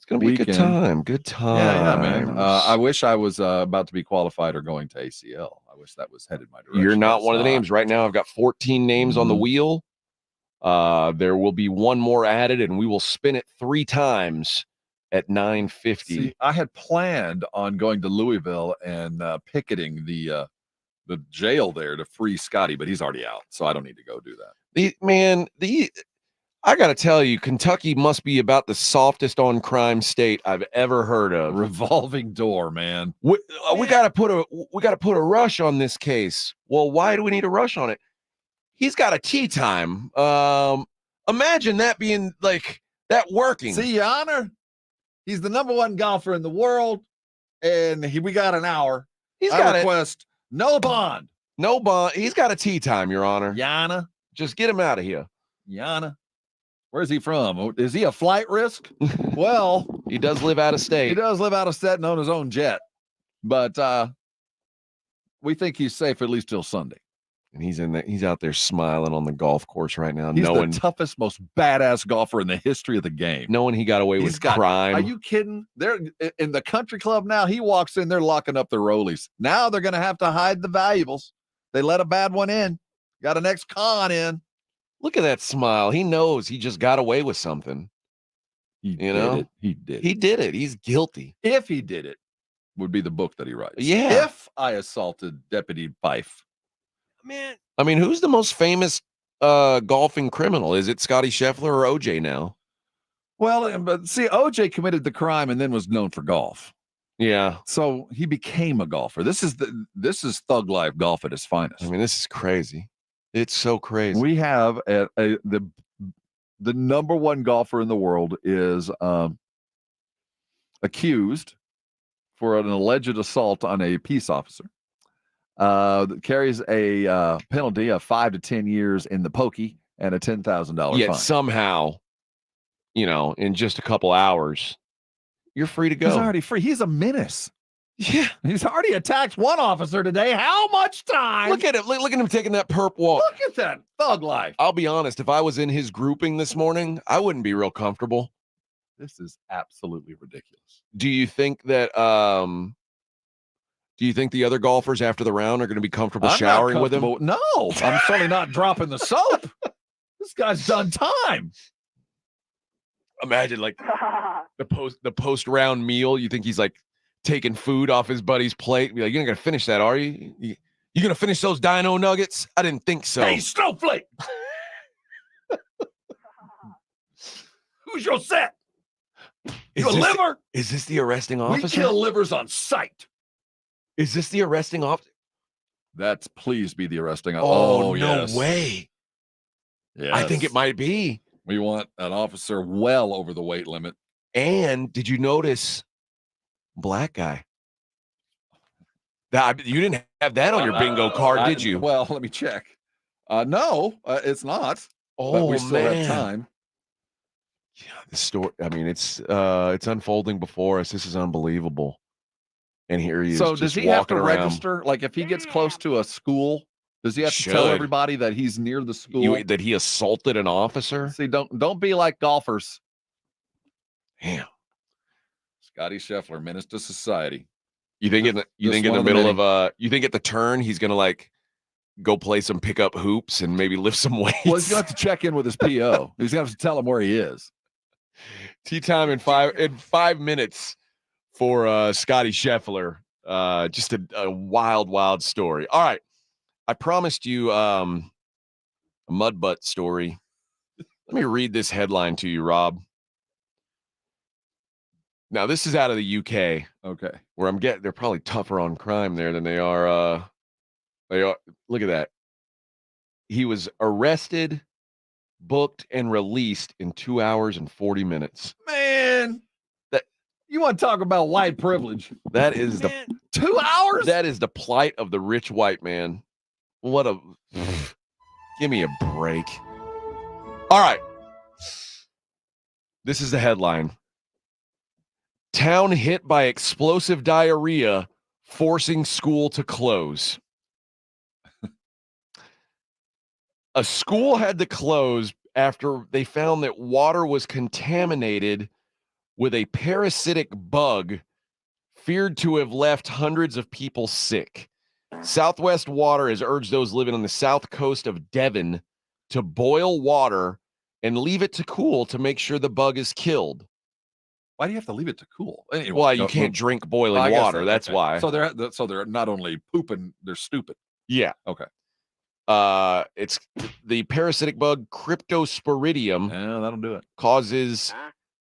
It's gonna be a good time. Good time. Yeah, man. I wish I was about to be qualified or going to ACL. I wish that was headed my direction. You're not one of the names right now. I've got 14 names on the wheel. There will be one more added, and we will spin it 3 times at 9:50. See, I had planned on going to Louisville and picketing the jail there to free Scotty, but he's already out, so I don't need to go do that. I got to tell you, Kentucky must be about the softest on crime state I've ever heard of. Revolving door, man. We got to put a rush on this case. Well, why do we need a rush on it? He's got a tee time. Imagine that being like that working. See, Your Honor, he's the #1 golfer in the world, and we got an hour. I request no bond. No bond. He's got a tee time, Your Honor. Yana. Just get him out of here. Yana. Where's he from? Is he a flight risk? Well, he does live out of state. He does live out of state and own his own jet. But we think he's safe at least till Sunday. And he's out there smiling on the golf course right now. He's the toughest, most badass golfer in the history of the game. Knowing he got away with crime. Are you kidding? They're in the country club now. He walks in, they're locking up the rollies. Now they're going to have to hide the valuables. They let a bad one in. Got an ex-con in. Look at that smile. He knows he just got away with something. He did it. He did it. He's guilty. If he did it, would be the book that he writes. Yeah. If I assaulted Deputy Fife. Man. I mean, who's the most famous golfing criminal? Is it Scotty Scheffler or OJ now? Well, but see, OJ committed the crime and then was known for golf. Yeah. So he became a golfer. This is thug life golf at its finest. I mean, this is crazy. It's so crazy. We have the #1 golfer in the world is accused for an alleged assault on a peace officer. Carries a penalty of 5 to 10 years in the pokey and a $10,000 Yet fine. somehow, in just a couple hours, you're free to go. He's already free. He's a menace. Yeah. He's already attacked one officer today. How much time? Look at him. Look at him taking that perp walk. Look at that thug life. I'll be honest. If I was in his grouping this morning, I wouldn't be real comfortable. This is absolutely ridiculous. Do you think that the other golfers after the round are going to be comfortable showering with him? No, I'm certainly not dropping the soap. This guy's done time. Imagine like the post round meal. You think he's like taking food off his buddy's plate? Be like, you're not going to finish that, are you? You going to finish those dino nuggets? I didn't think so. Hey, snowflake. Who's your set? You a liver? Is this the arresting officer? We kill livers on sight. Is this the arresting officer? That's please be the arresting officer. Oh, no yes. way. Yes. I think it might be. We want an officer well over the weight limit. And did you notice black guy? You didn't have that on your bingo card, did you? Well, let me check. No, it's not. Oh, but we still man. have time. Yeah, the story. I mean, it's unfolding before us. This is unbelievable. And here he is. So does just he have to walking around. register? Like if he gets close to a school, does he have to tell everybody that he's near the school? That he assaulted an officer? See, don't be like golfers. Damn. Scotty Scheffler, menace to society. You think in the middle of you think at the turn he's gonna like go play some pickup hoops and maybe lift some weights? Well, he's gonna have to check in with his PO. He's gonna have to tell him where he is. Tea time in 5 minutes for Scotty Scheffler. Just a wild story. All right. I promised you a mud butt story. Let me read this headline to you, Rob. Now, this is out of the UK. Okay. Where they're probably tougher on crime there than they are. Look at that. He was arrested, booked, and released in 2 hours and 40 minutes. Man, you want to talk about white privilege? That is 2 hours? That is the plight of the rich white man. Give me a break. All right. This is the headline. Town hit by explosive diarrhea, forcing school to close. A school had to close after they found that water was contaminated with a parasitic bug feared to have left hundreds of people sick. Southwest Water has urged those living on the south coast of Devon to boil water and leave it to cool to make sure the bug is killed. Why do you have to leave it to cool? Anyway, Well, you can't drink boiling water. That's why. So they're not only pooping, they're stupid. Yeah. Okay. It's the parasitic bug Cryptosporidium. Yeah, that'll do it. Causes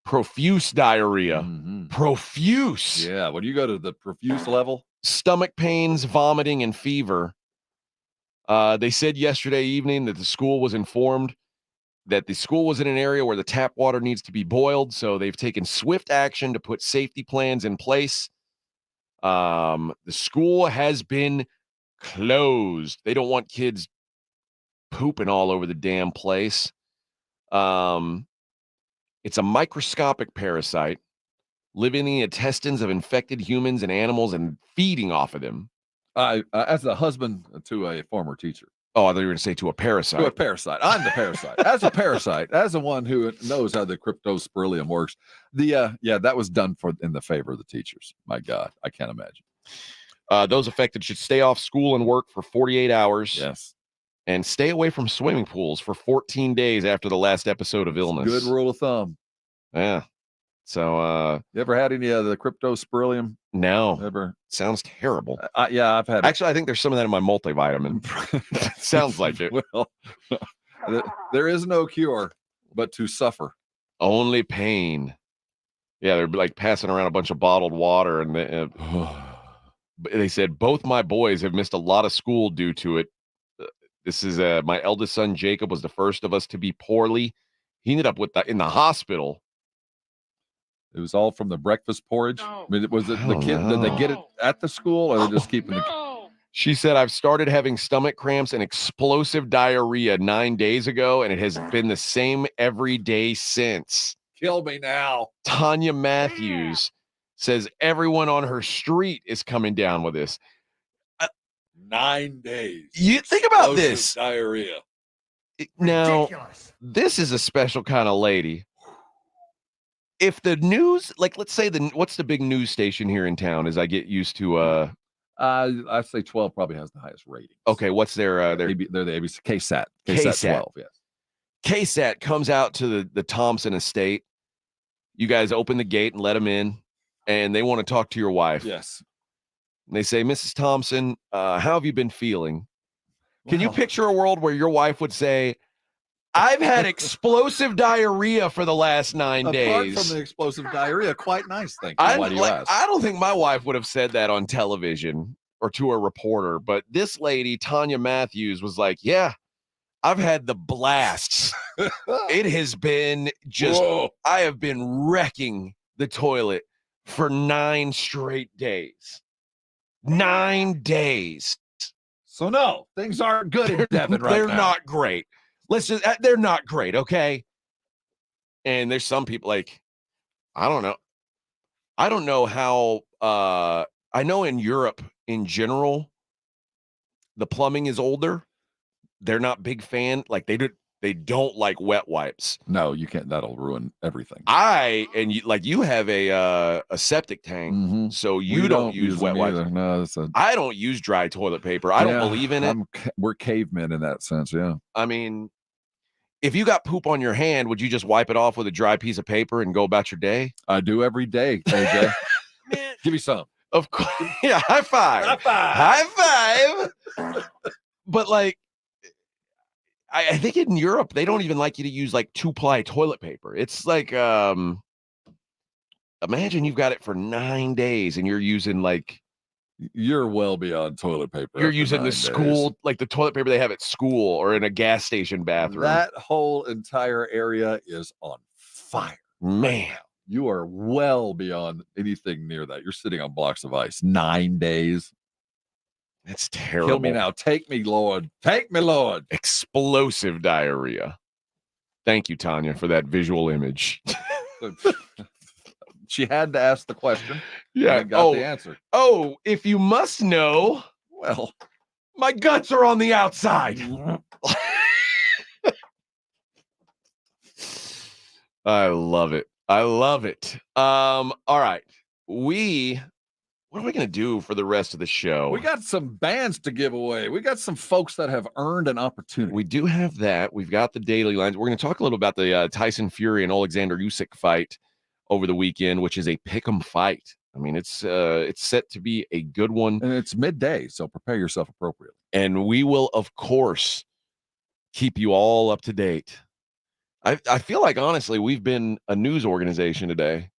profuse diarrhea. Mm-hmm. Profuse. Yeah. When you go to the profuse level, stomach pains, vomiting, and fever. They said yesterday evening that the school was informed that the school was in an area where the tap water needs to be boiled, so they've taken swift action to put safety plans in place. The school has been closed. They don't want kids pooping all over the damn place. It's a microscopic parasite living in the intestines of infected humans and animals and feeding off of them. As a husband to a former teacher. Oh, I thought you were going to say to a parasite. To a parasite. I'm the parasite. As a parasite, as the one who knows how the Cryptosporidium works. That was done in the favor of the teachers. My God, I can't imagine. Those affected should stay off school and work for 48 hours. Yes. And stay away from swimming pools for 14 days after the last episode of illness. Good rule of thumb. Yeah. So, you ever had any of the Cryptosporidium? No. Ever? Sounds terrible. Yeah, I've had. Actually, I think there's some of that in my multivitamin. Sounds like it. Well, there is no cure but to suffer. Only pain. Yeah, they're like passing around a bunch of bottled water, and they said both my boys have missed a lot of school due to it. This is my eldest son Jacob was the first of us to be poorly. He ended up in the hospital. It was all from the breakfast porridge. I mean, was it the kid? Did they get it at the school, or they're just keeping the? She said, "I've started having stomach cramps and explosive diarrhea 9 days ago, and it has been the same every day since." Kill me now. Tanya Matthews says everyone on her street is coming down with this. 9 days. You think about this. Diarrhea. Now, this is a special kind of lady. If the news, like, let's say what's the big news station here in town? As I get used to, I'd say 12 probably has the highest rating. Okay, what's they're the ABC KSAT. KSAT 12, yes. KSAT comes out to the Thompson estate. You guys open the gate and let them in, and they want to talk to your wife. Yes. And they say, "Mrs. Thompson, how have you been feeling?" Can you picture a world where your wife would say, "I've had explosive diarrhea for the last 9 days." Apart from the explosive diarrhea, quite nice. Thank you. Why do you ask? I don't think my wife would have said that on television or to a reporter, but this lady, Tanya Matthews, was like, "Yeah, I've had the blasts. It has been just, I have been wrecking the toilet for 9 straight days. 9 days." So no, things aren't good in Devon right now. They're not great. They're not great, okay? And there's some people like, I don't know how, I know in Europe in general, the plumbing is older. They're not big fan. Like they don't like wet wipes. No, you can't. That'll ruin everything. You have a septic tank, so you don't use wet wipes. No, I don't use dry toilet paper. I don't believe in it. We're cavemen in that sense. Yeah. I mean, if you got poop on your hand, would you just wipe it off with a dry piece of paper and go about your day? I do every day, AJ. Give me some. Of course. Yeah. High five. High five. But like, I think in Europe, they don't even like you to use like 2-ply toilet paper. It's like, imagine you've got it for 9 days and you're using like. You're well beyond toilet paper. You're using the school, like the toilet paper they have at school or in a gas station bathroom. That whole entire area is on fire. Man. You are well beyond anything near that. You're sitting on blocks of ice. 9 days. That's terrible. Kill me now. Take me, Lord. Take me, Lord. Explosive diarrhea. Thank you, Tanya, for that visual image. She had to ask the question. Yeah. And got the answer. Oh, if you must know, well, my guts are on the outside. I love it. I love it. All right. What are we going to do for the rest of the show? We got some bands to give away. We got some folks that have earned an opportunity. We do have that. We've got the daily lines. We're going to talk a little about the Tyson Fury and Alexander Usyk fight over the weekend, which is a pick'em fight. I mean, it's set to be a good one. And it's midday, so prepare yourself appropriately. And we will, of course, keep you all up to date. I feel like, honestly, we've been a news organization today.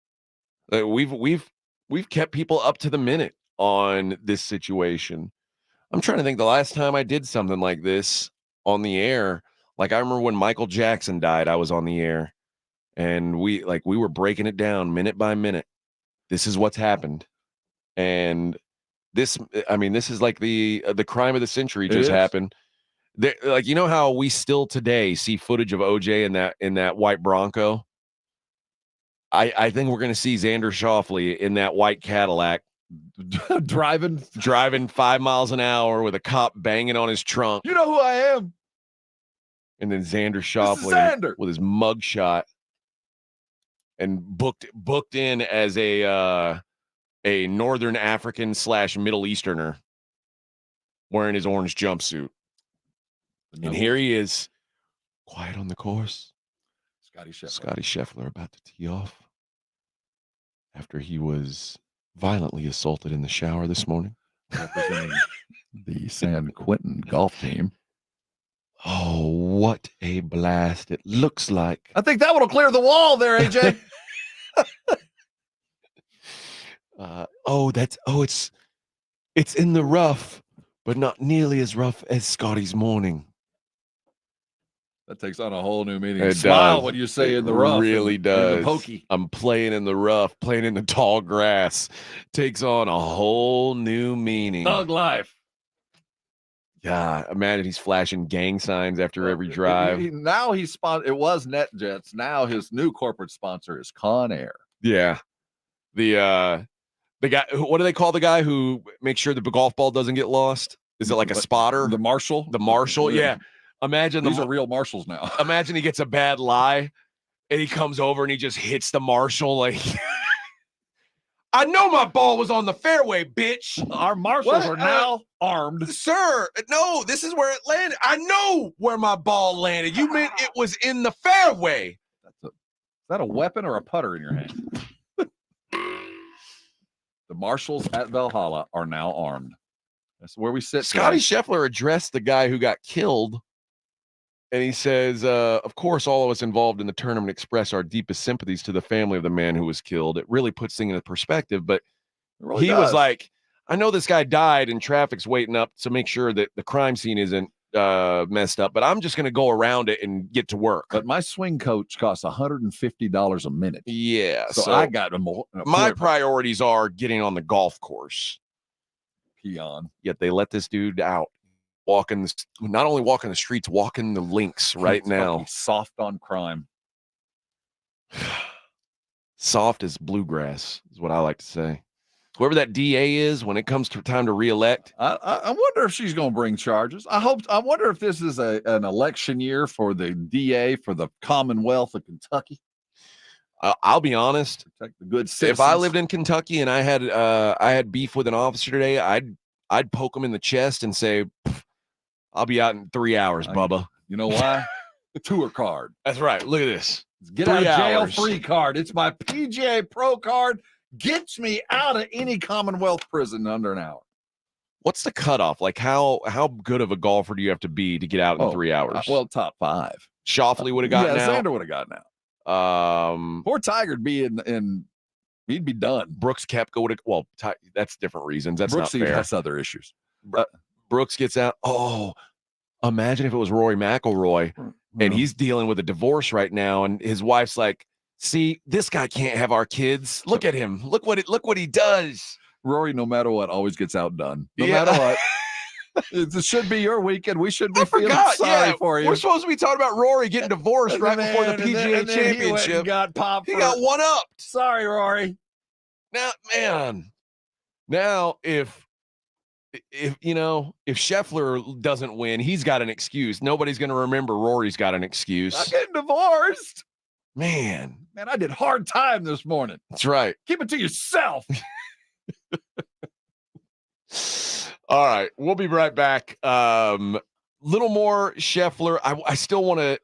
We've kept people up to the minute on this situation. I'm trying to think the last time I did something like this on the air. Like, I remember when Michael Jackson died, I was on the air and we were breaking it down minute by minute. This is what's happened. And this is like the crime of the century just happened. Like, you know how we still today see footage of OJ in that white Bronco? I think we're going to see Xander Schauffele in that white Cadillac driving 5 miles an hour with a cop banging on his trunk. You know who I am. And then Xander Schauffele with his mugshot and booked in as a Northern African / Middle Easterner wearing his orange jumpsuit. And here he is, quiet on the course. Scotty Scheffler about to tee off after he was violently assaulted in the shower this morning. Representing the San Quentin golf team. Oh, what a blast it looks like. I think that one will clear the wall there, AJ. It's in the rough, but not nearly as rough as Scotty's morning. That takes on a whole new meaning. It Smile does. when you say It in the rough. really does. The pokey. I'm playing in the rough, playing in the tall grass. Takes on a whole new meaning. Thug life. Yeah, imagine he's flashing gang signs after every drive. It was NetJets. Now his new corporate sponsor is Con Air. Yeah. The guy, what do they call the guy who makes sure the golf ball doesn't get lost? Is it like a spotter? The marshal? The marshal, yeah. Imagine these are real marshals now. Imagine he gets a bad lie and he comes over and he just hits the marshal like, I know my ball was on the fairway, bitch. Our marshals are now armed. Sir, no, this is where it landed. I know where my ball landed. You meant it was in the fairway. Is that a weapon or a putter in your hand? The marshals at Valhalla are now armed. That's where we sit. Scotty Scheffler addressed the guy who got killed. And he says, of course, all of us involved in the tournament express our deepest sympathies to the family of the man who was killed. It really puts things into perspective. But he was like, I know this guy died and traffic's waiting up to make sure that the crime scene isn't messed up, but I'm just going to go around it and get to work. But my swing coach costs $150 a minute. Yeah. So I got my priorities are getting on the golf course. Peon. Yet they let this dude out. Not only walking the streets, walking the links right now. Soft on crime. Soft as bluegrass is what I like to say. Whoever that DA is, when it comes to time to reelect, I wonder if she's going to bring charges. I wonder if this is an election year for the DA for the Commonwealth of Kentucky. I'll be honest. Protect the good citizens. If I lived in Kentucky and I had beef with an officer today, I'd poke him in the chest and say, I'll be out in 3 hours, Bubba. You know why? Tour card. That's right. Look at this. Get out of jail free card. It's my PGA Pro card. Gets me out of any Commonwealth prison in under an hour. What's the cutoff? Like how good of a golfer do you have to be to get out in 3 hours? Well, top 5. Schauffele would have gotten out. Xander would have gotten out. Poor Tiger'd be he'd be done. Brooks Koepka would have. Well, that's different reasons. That's Brooks not fair. has other issues. Brooks gets out. Oh, imagine if it was Rory McIlroy and he's dealing with a divorce right now, and his wife's like, "See, this guy can't have our kids. Look at him. Look what he does." Rory, no matter what, always gets outdone. No matter what. It should be your weekend. We should be feeling sorry for you. We're supposed to be talking about Rory getting divorced right before the PGA Championship. He got popped. He got one up. Sorry, Rory. Now, man. Now, if Scheffler doesn't win, he's got an excuse. Nobody's going to remember Rory's got an excuse. Not getting divorced. Man, Man, I did hard time this morning. That's right. Keep it to yourself. All right, we'll be right back. Little more Scheffler. I still want to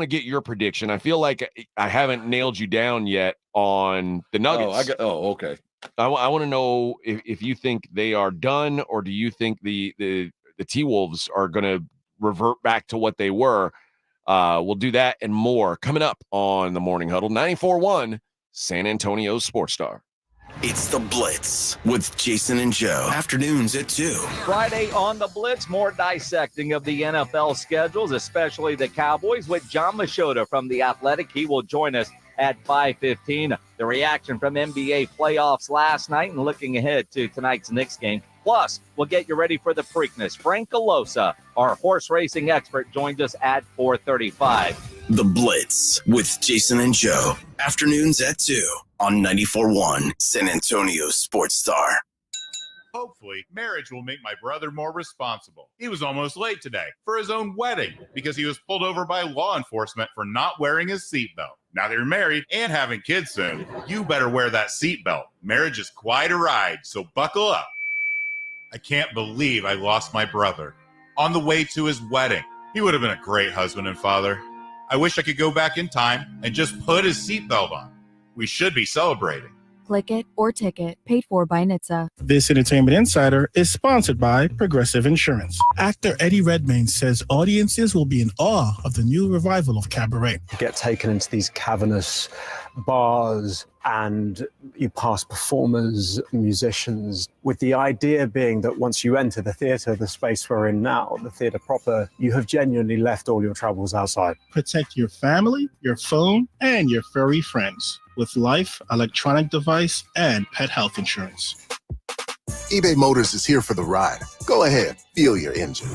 get your prediction. I feel like I haven't nailed you down yet on the Nuggets. Okay. I want to know if you think they are done, or do you think the T-Wolves are going to revert back to what they were? We'll do that and more coming up on the Morning Huddle. 94.1 San Antonio Sports Star. It's The Blitz with Jason and Joe. Afternoons at 2. Friday on The Blitz, more dissecting of the NFL schedules, especially the Cowboys, with John Machota from The Athletic. He will join us at 5:15. The reaction from NBA playoffs last night and looking ahead to tonight's Knicks game. Plus, we'll get you ready for the Preakness. Frank Galosa, our horse racing expert, joins us at 4:35. The Blitz with Jason and Joe. Afternoons at 2 on 94.1 San Antonio Sports Star. Hopefully, marriage will make my brother more responsible. He was almost late today for his own wedding because he was pulled over by law enforcement for not wearing his seatbelt. Now that you're married and having kids soon, you better wear that seatbelt. Marriage is quite a ride, so buckle up. I can't believe I lost my brother on the way to his wedding. He would have been a great husband and father. I wish I could go back in time and just put his seatbelt on. We should be celebrating. Click It or Ticket, paid for by NHTSA. This Entertainment Insider is sponsored by Progressive Insurance. Actor Eddie Redmayne says audiences will be in awe of the new revival of Cabaret. You get taken into these cavernous bars and you pass performers, musicians, with the idea being that once you enter the theatre, the space we're in now, the theatre proper, you have genuinely left all your troubles outside. Protect your family, your phone, and your furry friends with Life, electronic device, and pet health insurance. eBay Motors is here for the ride. Go ahead, feel your engine.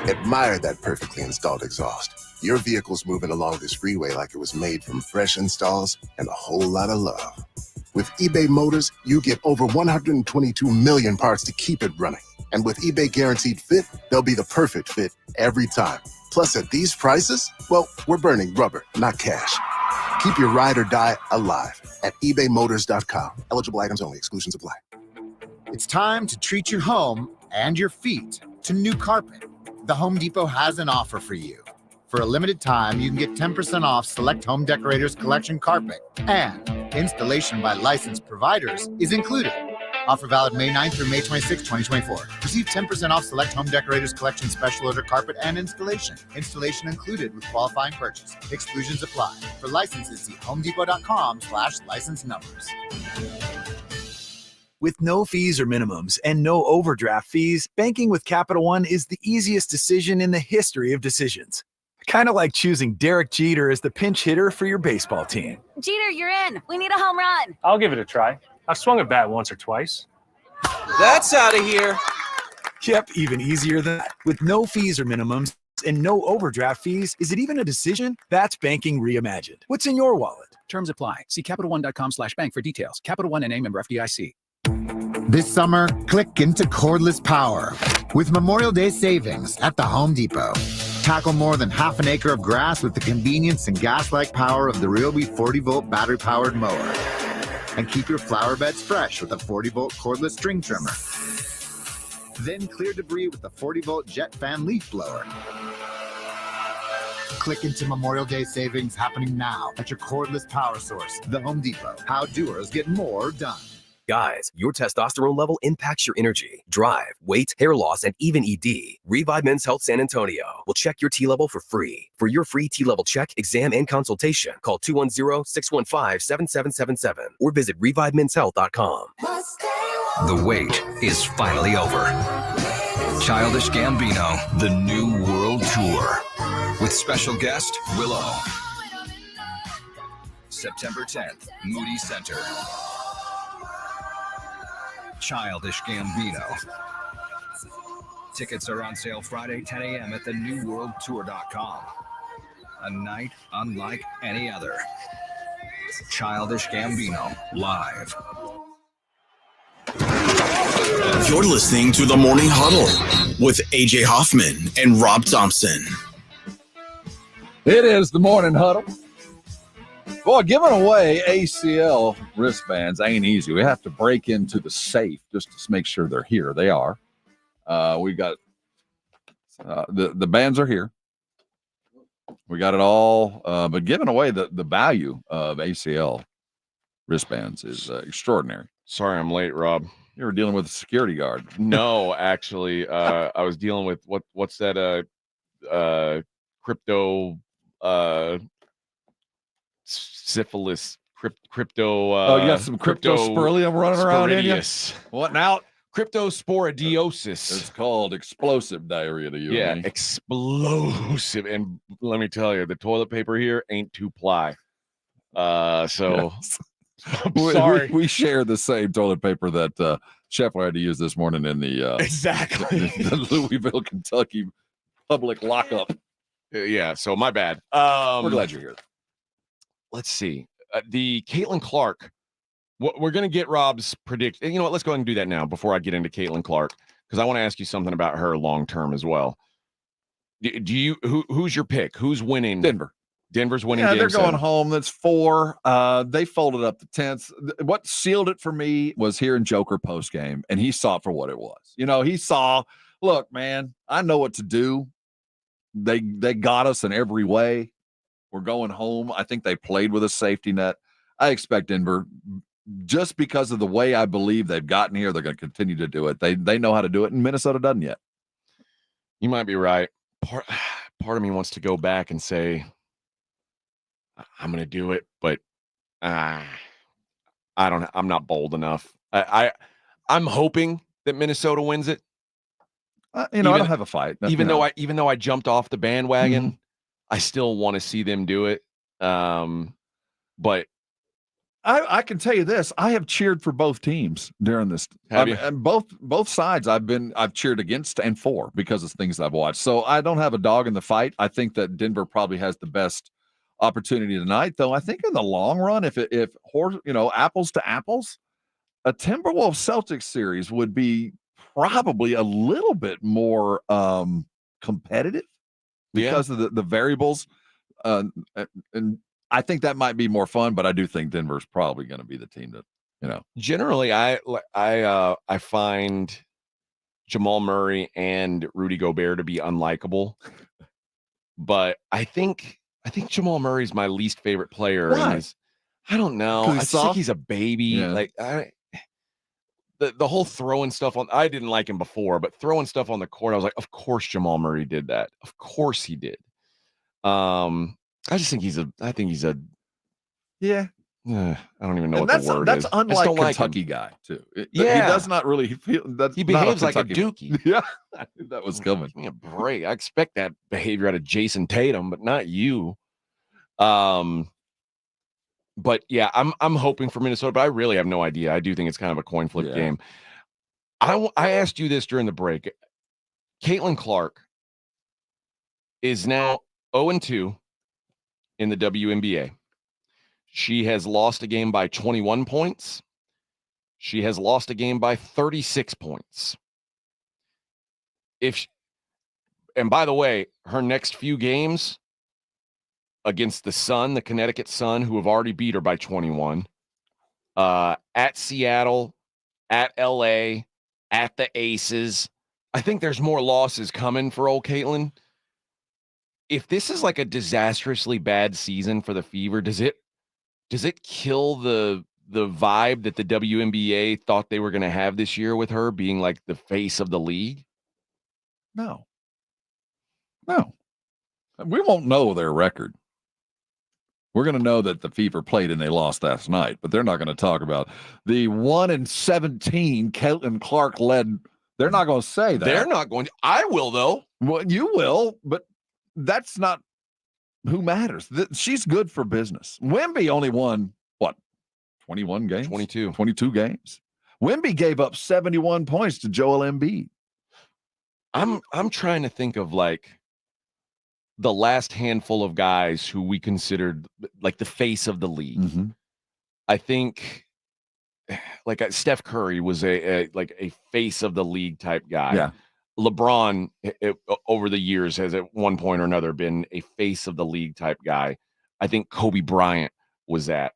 Admire that perfectly installed exhaust. Your vehicle's moving along this freeway like it was made from fresh installs and a whole lot of love. With eBay Motors, you get over 122 million parts to keep it running. And with eBay Guaranteed Fit, they'll be the perfect fit every time. Plus, at these prices, well, we're burning rubber, not cash. Keep your ride or die alive at ebaymotors.com. Eligible items only. Exclusions apply. It's time to treat your home and your feet to new carpet. The Home Depot has an offer for you. For a limited time, you can get 10% off select Home Decorators Collection carpet, and installation by licensed providers is included. Offer valid May 9th through May 26, 2024. Receive 10% off select Home Decorators Collection special order carpet and installation. Installation included with qualifying purchase. Exclusions apply. For licenses, see homedepot.com/license numbers. With no fees or minimums and no overdraft fees, banking with Capital One is the easiest decision in the history of decisions. Kind of like choosing Derek Jeter as the pinch hitter for your baseball team. Jeter, you're in. We need a home run. I'll give it a try. I've swung a bat once or twice. That's out of here. Yep, even easier than that. With no fees or minimums and no overdraft fees, is it even a decision? That's banking reimagined. What's in your wallet? Terms apply. See CapitalOne.com/bank for details. Capital One NA, member FDIC. This summer, click into cordless power with Memorial Day savings at the Home Depot. Tackle more than half an acre of grass with the convenience and gas-like power of the Ryobi 40-volt battery-powered mower. And keep your flower beds fresh with a 40-volt cordless string trimmer. Then clear debris with the 40-volt jet fan leaf blower. Click into Memorial Day savings happening now at your cordless power source, the Home Depot. How doers get more done. Guys, your testosterone level impacts your energy, drive, weight, hair loss, and even ED. Revive Men's Health San Antonio will check your T level for free. For your free T level check, exam, and consultation, call 210-615-7777 or visit revivemenshealth.com. The wait is finally over. Childish Gambino, the New World Tour, with special guest Willow. September 10th, Moody Center. Childish Gambino. Tickets are on sale Friday, 10 a.m. at thenewworldtour.com. A night unlike any other. Childish Gambino, live. You're listening to the Morning Huddle with AJ Hoffman and Rob Thompson. It is the Morning Huddle. Boy, giving away ACL wristbands ain't easy. We have to break into the safe just to make sure they're here. They are. We got the bands are here. We got it all. But giving away the value of ACL wristbands is extraordinary. Sorry, I'm late, Rob. You were dealing with a security guard. No, actually, I was dealing with what's that crypto syphilis crypto you got some cryptosporidium running around in you? What now? Cryptosporidiosis. It's called explosive diarrhea to you. Yeah, explosive. And let me tell you, the toilet paper here ain't 2-ply. So yes. I'm sorry. We share the same toilet paper that Scheffler had to use this morning in the exactly the Louisville, Kentucky public lockup. Yeah, so my bad. We're glad you're here. Let's see. The Caitlin Clark. We're going to get Rob's prediction. You know what? Let's go ahead and do that now before I get into Caitlin Clark, because I want to ask you something about her long term as well. Do you who's your pick? Who's winning? Denver. Denver's winning. Yeah, game they're going 7. home. That's 4. They folded up the 10th. What sealed it for me was hearing Joker post game, and he saw it for what it was. You know, he saw, look, man, I know what to do. They got us in every way. We're going home. I think they played with a safety net. I expect Denver, just because of the way I believe they've gotten here, they're going to continue to do it. They know how to do it, and Minnesota doesn't yet. You might be right. Part of me wants to go back and say, I'm going to do it, but I don't. I'm not bold enough. I'm hoping that Minnesota wins it. I don't have a fight. Even though I jumped off the bandwagon, I still want to see them do it. But I can tell you this: I have cheered for both teams during this. And both sides I've cheered against and for because of things I've watched. So I don't have a dog in the fight. I think that Denver probably has the best opportunity tonight, though. I think in the long run, if apples to apples, a Timberwolves Celtics series would be probably a little bit more competitive because of the variables, and I think that might be more fun. But I do think Denver's probably going to be the team that Generally, I find Jamal Murray and Rudy Gobert to be unlikable, but I think Jamal Murray's my least favorite player. Why? I don't know. I just think he's a baby. Yeah. Like the whole throwing stuff on. I didn't like him before, but throwing stuff on the court, I was like, of course Jamal Murray did that. Of course he did. I just think he's a. Yeah. I don't even know and what the word that's is. unlike Kentucky guy too. He does not really feel that he behaves like a dookie. Yeah, I knew that was coming. Give me a break. I expect that behavior out of Jason Tatum, but not you. But yeah, I'm hoping for Minnesota, but I really have no idea. I do think it's kind of a coin flip game. I asked you this during the break. Caitlin Clark is now 0-2 in the WNBA. She has lost a game by 21 points. She has lost a game by 36 points. And by the way, her next few games against the Sun, the Connecticut Sun, who have already beat her by 21, at Seattle, at LA, at the Aces. I think there's more losses coming for old Caitlin. If this is like a disastrously bad season for the Fever, does it kill the vibe that the WNBA thought they were going to have this year with her being like the face of the league? No. We won't know their record. We're going to know that the Fever played and they lost last night, but they're not going to talk about the 1-17 Caitlin Clark led. They're not going to say that. They're not going to. I will, though. Well, you will, but that's not who matters. She's good for business. Wemby only won, 21 games? 22 games. Wemby gave up 71 points to Joel Embiid. I'm trying to think of like the last handful of guys who we considered like the face of the league. Mm-hmm. I think like Steph Curry was a face of the league type guy. Yeah. LeBron over the years has at one point or another been a face of the league type guy. I think Kobe Bryant was at.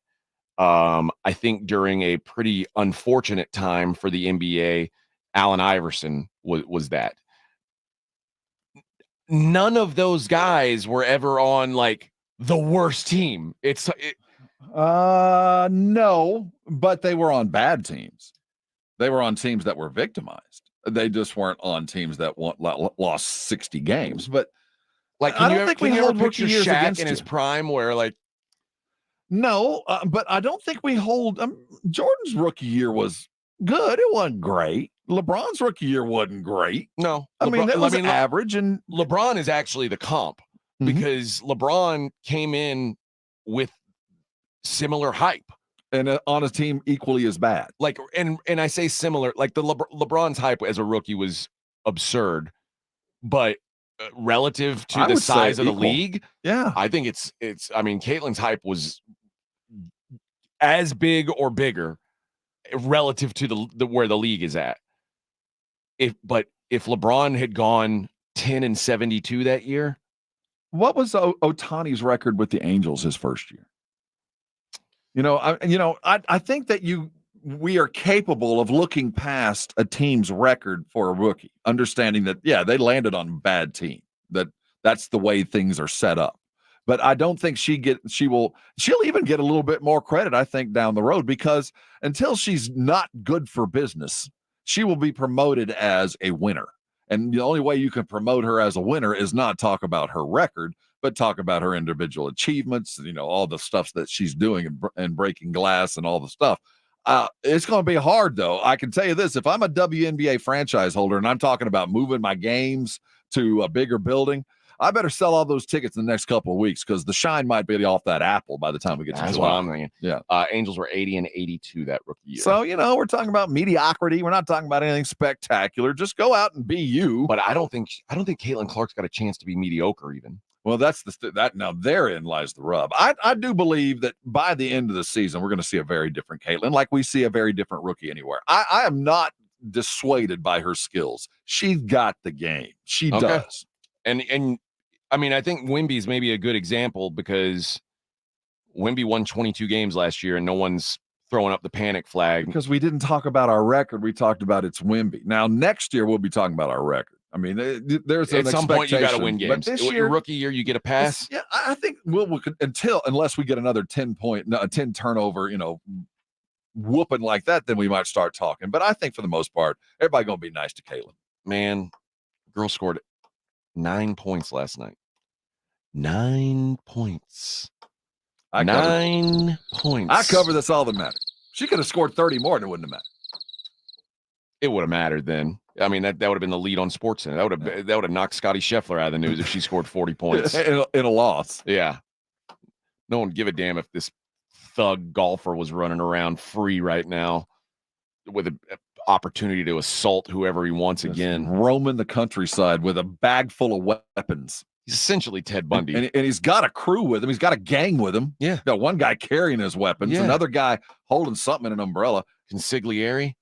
I think during a pretty unfortunate time for the NBA, Allen Iverson was that. None of those guys were ever on like the worst team. No, but they were on bad teams. They were on teams that were victimized. They just weren't on teams that lost 60 games. But like, I don't think we hold rookie years Shaq against in his him. prime, where like, no, but I don't think we hold. Jordan's rookie year was good. It wasn't great. LeBron's rookie year wasn't great. No, I mean it was average. And LeBron is actually the comp because LeBron came in with similar hype and on a team equally as bad. Like, and I say similar, like the LeBron's hype as a rookie was absurd, but relative to the size of the league, yeah, I think it's. I mean, Caitlin's hype was as big or bigger relative to the where the league is at. If LeBron had gone 10-72 that year, what was Ohtani's record with the Angels his first year? I think that we are capable of looking past a team's record for a rookie, understanding that, yeah, they landed on a bad team, that's the way things are set up. But I don't think she'll even get a little bit more credit, I think, down the road, because until she's not good for business, she will be promoted as a winner. And the only way you can promote her as a winner is not talk about her record, but talk about her individual achievements, all the stuff that she's doing and breaking glass and all the stuff. It's going to be hard, though. I can tell you this. If I'm a WNBA franchise holder and I'm talking about moving my games to a bigger building, I better sell all those tickets in the next couple of weeks, because the shine might be off that apple by the time we get to July. That's what I'm thinking. Yeah. Angels were 80-82 that rookie year. So, we're talking about mediocrity. We're not talking about anything spectacular. Just go out and be you. But I don't think Caitlin Clark's got a chance to be mediocre even. Well, that's now therein lies the rub. I do believe that by the end of the season, we're going to see a very different Caitlin, like we see a very different rookie anywhere. I am not dissuaded by her skills. She's got the game. She does. And I mean, I think Wemby's maybe a good example, because Wemby won 22 games last year and no one's throwing up the panic flag. Because we didn't talk about our record. We talked about it's Wemby. Now, next year, we'll be talking about our record. I mean, there's at some point you got to win games. But this year, your rookie year, you get a pass. Yeah, I think unless we get another 10 turnover, whooping like that, then we might start talking. But I think for the most part, everybody going to be nice to Caitlin. Man, girl scored 9 points last night. 9 points. 9 points. I cover this all that matters. She could have scored 30 more and it wouldn't have mattered. It would have mattered then. I mean, that would have been the lead on SportsCenter. That would have knocked Scotty Scheffler out of the news if she scored 40 points in a loss. Yeah, no one would give a damn if this thug golfer was running around free right now with an opportunity to assault whoever he wants again, roaming the countryside with a bag full of weapons. He's essentially Ted Bundy, and he's got a crew with him. He's got a gang with him. Yeah, got one guy carrying his weapons, another guy holding something in an umbrella. Consigliere,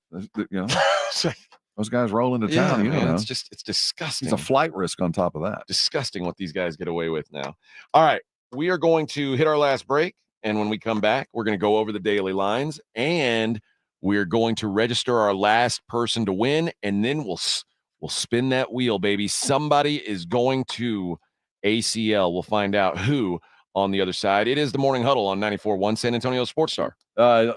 those guys roll into town. It's disgusting. It's a flight risk on top of that. Disgusting what these guys get away with now. All right, we are going to hit our last break, and when we come back, we're going to go over the daily lines, and we're going to register our last person to win, and then we'll spin that wheel, baby. Somebody is going to ACL. We'll find out who on the other side. It is the Morning Huddle on 94.1 San Antonio Sports Star.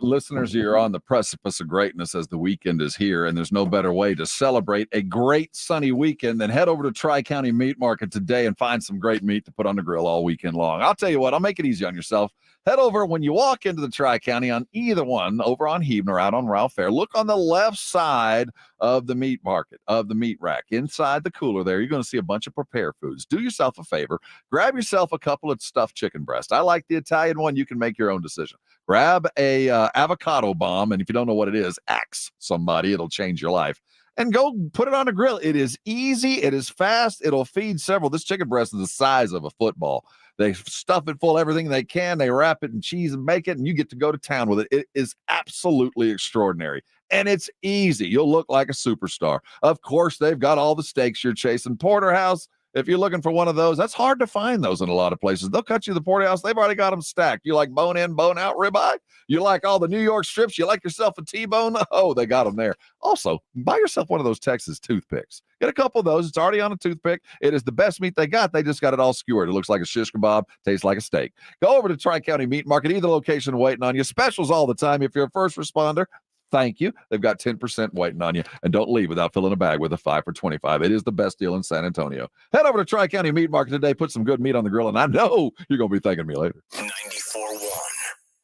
Listeners, you're on the precipice of greatness as the weekend is here, and there's no better way to celebrate a great sunny weekend than head over to Tri-County Meat Market today and find some great meat to put on the grill all weekend long. I'll tell you what, I'll make it easy on yourself. Head over when you walk into the Tri-County on either one, over on Heaven or out on Ralph Fair. Look on the left side of the meat market, of the meat rack. Inside the cooler there, you're going to see a bunch of prepared foods. Do yourself a favor. Grab yourself a couple of stuffed chicken breast. I like the Italian one. You can make your own decision. Grab a avocado bomb, and if you don't know what it is, axe somebody. It'll change your life. And go put it on the grill. It is easy. It is fast. It'll feed several. This chicken breast is the size of a football. They stuff it full of everything they can. They wrap it in cheese and bake it, and you get to go to town with it. It is absolutely extraordinary. And it's easy. You'll look like a superstar. Of course, they've got all the steaks you're chasing. Porterhouse, If you're looking for one of those, that's hard to find those in a lot of places. They'll cut you the porterhouse. They've already got them stacked. You like bone in, bone out ribeye? You like all the New York strips? You like yourself a T-bone? Oh, they got them there. Also, buy yourself one of those Texas toothpicks. Get a couple of those. It's already on a toothpick. It is the best meat they got. They just got it all skewered. It looks like a shish kebab. Tastes like a steak. Go over to Tri-County Meat Market. Either location waiting on you. Specials all the time. If you're a first responder, thank you. They've got 10% waiting on you. And don't leave without filling a bag with a 5 for $25. It is the best deal in San Antonio. Head over to Tri-County Meat Market today. Put some good meat on the grill, and I know you're going to be thanking me later. 94.1.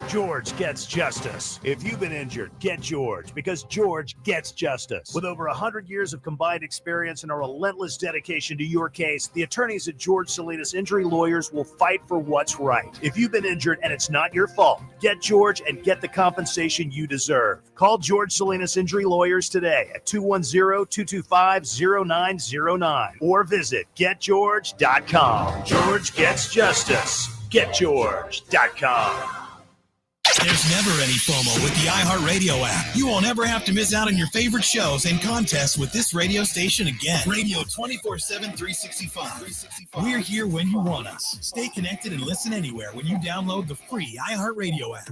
George gets justice. If you've been injured, get George, because George gets justice. With over 100 years of combined experience and a relentless dedication to your case, the attorneys at George Salinas Injury Lawyers will fight for what's right. If you've been injured and it's not your fault, get George and get the compensation you deserve. Call George Salinas Injury Lawyers today at 210-225-0909 or visit getgeorge.com. George gets justice. Getgeorge.com. There's never any FOMO with the iHeartRadio app. You won't ever have to miss out on your favorite shows and contests with this radio station again. Radio 24/7, 365. We're here when you want us. Stay connected and listen anywhere when you download the free iHeartRadio app.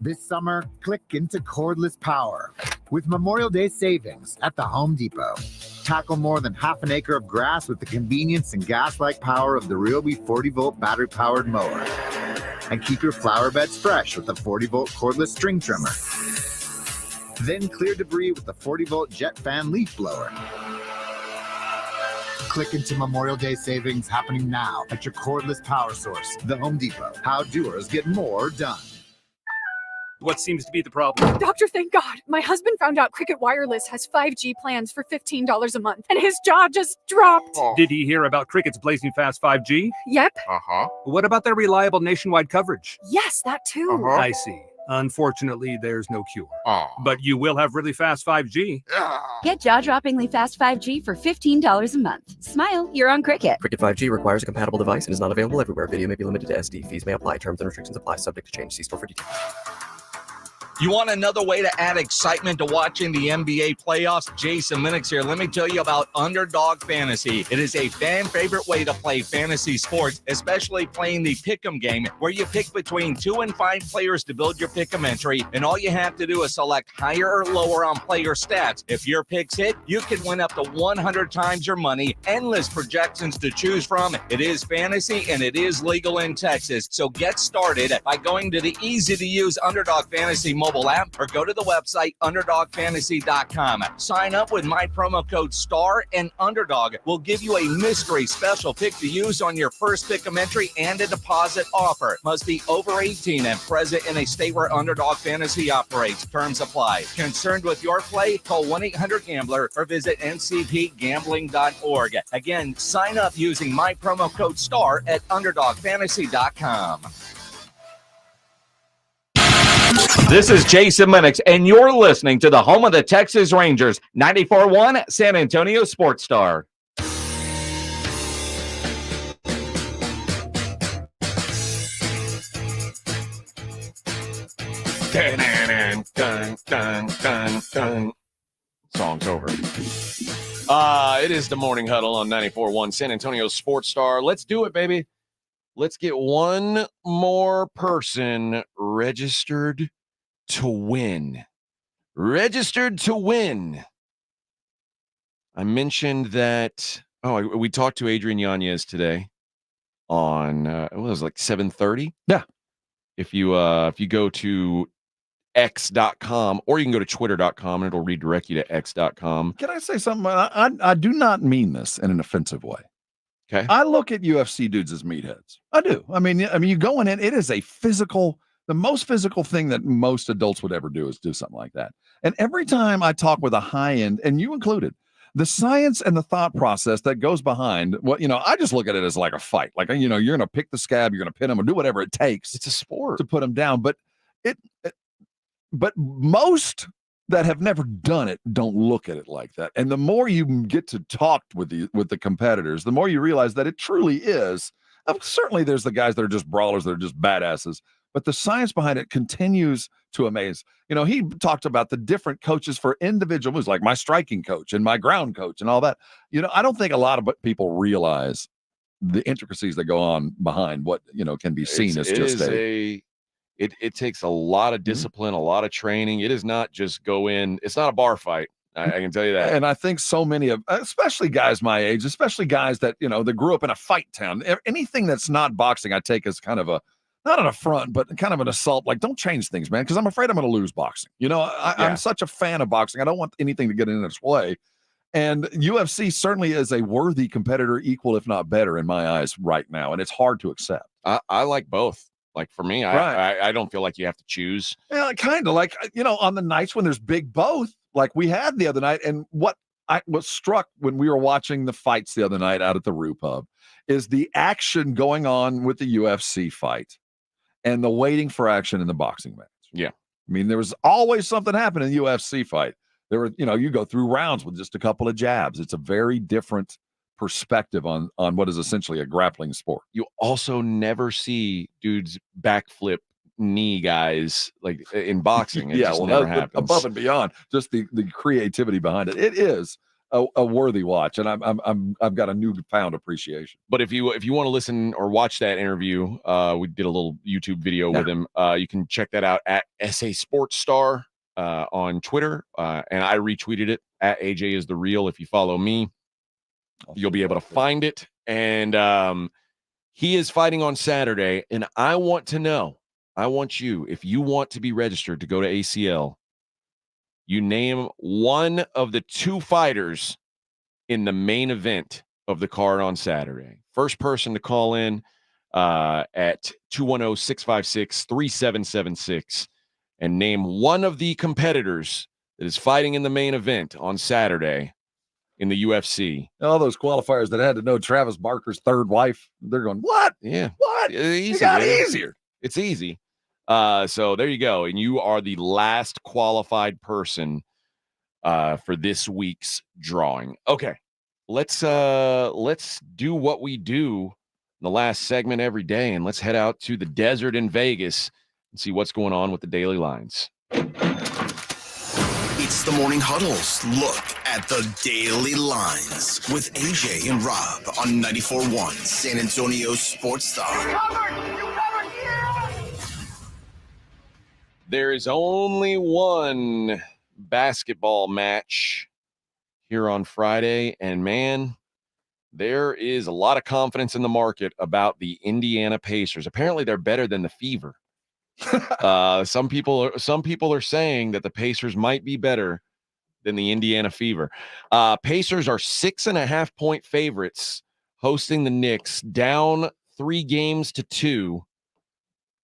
This summer, click into cordless power with Memorial Day savings at the Home Depot. Tackle more than half an acre of grass with the convenience and gas-like power of the Ryobi 40-volt battery-powered mower. And keep your flower beds fresh with the 40-volt cordless string trimmer. Then clear debris with the 40-volt jet fan leaf blower. Click into Memorial Day savings happening now at your cordless power source, the Home Depot. How doers get more done. What seems to be the problem? Doctor, thank God. My husband found out Cricket Wireless has 5G plans for $15 a month, and his jaw just dropped. Did he hear about Cricket's blazing fast 5G? Yep. What about their reliable nationwide coverage? Yes, that too. I see. Unfortunately, there's no cure. But you will have really fast 5G. Get jaw-droppingly fast 5G for $15 a month. Smile, you're on Cricket. Cricket 5G requires a compatible device and is not available everywhere. Video may be limited to SD. Fees may apply. Terms and restrictions apply. Subject to change. See store for details. You want another way to add excitement to watching the NBA playoffs? Jason Minix here. Let me tell you about Underdog Fantasy. It is a fan favorite way to play fantasy sports, especially playing the pick'em game, where you pick between 2 and 5 players to build your pick'em entry, and all you have to do is select higher or lower on player stats. If your picks hit, you can win up to 100 times your money. Endless projections to choose from. It is fantasy and it is legal in Texas. So get started by going to the easy-to-use Underdog Fantasy mobile app or go to the website underdogfantasy.com. Sign up with my promo code STAR and Underdog will give you a mystery special pick to use on your first pick'em entry and a deposit offer. Must be over 18 and present in a state where Underdog Fantasy operates. Terms apply. Concerned with your play? Call 1-800-GAMBLER or visit ncpgambling.org. Again, sign up using my promo code STAR at underdogfantasy.com. This is Jason Minix, and you're listening to the home of the Texas Rangers, 94.1 San Antonio Sports Star. Song's over. It is the Morning Huddle on 94.1 San Antonio Sports Star. Let's do it, baby. Let's get one more person registered to win. Registered to win. I mentioned that. We talked to Adrien Yanes today on it was like 7:30. Yeah. If you go to x.com or you can go to twitter.com and it'll redirect you to x.com. Can I say something? I do not mean this in an offensive way. Okay. I look at UFC dudes as meatheads. I do. I mean, you going in, it is the most physical thing that most adults would ever do is do something like that. And every time I talk with a high end, and you included, the science and the thought process that goes behind I just look at it as like a fight. Like, you're going to pick the scab, you're going to pin them or do whatever it takes. It's a sport to put them down. But but most that have never done it don't look at it like that. And the more you get to talk with the competitors, the more you realize that it truly is. Certainly there's the guys that are just brawlers, that are just badasses. but the science behind it continues to amaze. He talked about the different coaches for individual moves, like my striking coach and my ground coach and all that. I don't think a lot of people realize the intricacies that go on behind what, can be seen as just it takes a lot of discipline, a lot of training. It is not just go in. It's not a bar fight. I can tell you that. And I think so many of, especially guys my age, especially guys that, that grew up in a fight town, anything that's not boxing, I take as kind of not an affront, but kind of an assault. Like, don't change things, man, because I'm afraid I'm going to lose boxing. I'm such a fan of boxing. I don't want anything to get in its way. And UFC certainly is a worthy competitor, equal, if not better, in my eyes right now. And it's hard to accept. I like both. Like, for me, I don't feel like you have to choose. Yeah, kind of like, on the nights when there's big both, like we had the other night. And what I was struck when we were watching the fights the other night out at the Rue Pub is the action going on with the UFC fight and the waiting for action in the boxing match. Yeah. I mean, there was always something happening in the UFC fight. There were, you go through rounds with just a couple of jabs. It's a very different perspective on what is essentially a grappling sport. You also never see dudes backflip knee guys like in boxing. It just never happens. Above and beyond just the creativity behind it. It is a worthy watch, and I've got a newfound appreciation. But if you want to listen or watch that interview, we did a little YouTube video with him. You can check that out at SA Sports Star on Twitter, and I retweeted it at AJ is the Real. If you follow me, you'll be able to find it. And he is fighting on Saturday, and I want you, if you want to be registered to go to ACL, you name one of the two fighters in the main event of the card on Saturday. First person to call in at 210-656-3776 and name one of the competitors that is fighting in the main event on Saturday in the UFC. All those qualifiers that had to know Travis Barker's third wife, they're going, what? Yeah. What? Easy, it got man. easier. It's easy. So there you go. And you are the last qualified person for this week's drawing. Okay. Let's do what we do in the last segment every day, and let's head out to the desert in Vegas and see what's going on with the daily lines. It's the Morning Huddle's look at the daily lines with AJ and Rob on 94.1 San Antonio Sports Star. There is only one basketball match here on Friday, and man, there is a lot of confidence in the market about the Indiana Pacers. Apparently, they're better than the Fever. Some people are saying that the Pacers might be better than the Indiana Fever. Pacers are 6.5-point favorites hosting the Knicks, down 3-2.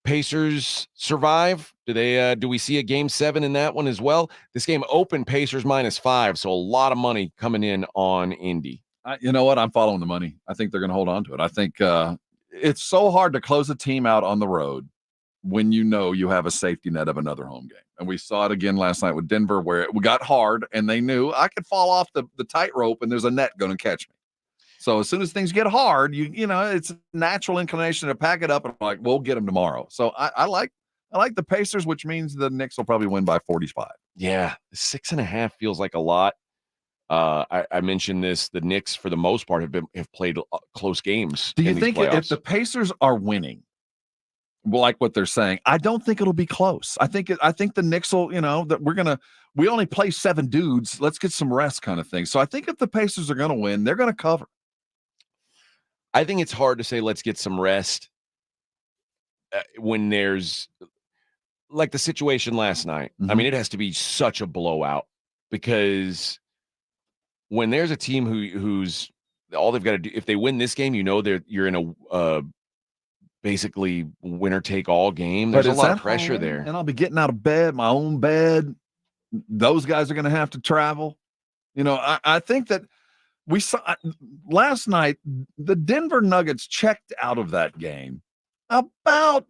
Pacers survive. Do we see a game 7 in that one as well? This game opened Pacers -5, so a lot of money coming in on Indy. You know what? I'm following the money. I think they're going to hold on to it. I think it's so hard to close a team out on the road when you have a safety net of another home game. And we saw it again last night with Denver, where it got hard and they knew I could fall off the tightrope and there's a net going to catch me. So as soon as things get hard, it's a natural inclination to pack it up and like, we'll get them tomorrow. So I like the Pacers, which means the Knicks will probably win by 45. Yeah, 6.5 feels like a lot. I mentioned this. The Knicks, for the most part, have played close games. Do you think if the Pacers are winning, like what they're saying, I don't think it'll be close. I think the Knicks will, that we only play 7 dudes. Let's get some rest kind of thing. So I think if the Pacers are going to win, they're going to cover. I think it's hard to say let's get some rest when there's like the situation last night. Mm-hmm. I mean, it has to be such a blowout, because when there's a team who's all they've got to do, if they win this game, you're in a basically winner take all game. There's a lot of pressure there. And I'll be getting out of bed, my own bed. Those guys are going to have to travel. I think that we saw last night, the Denver Nuggets checked out of that game about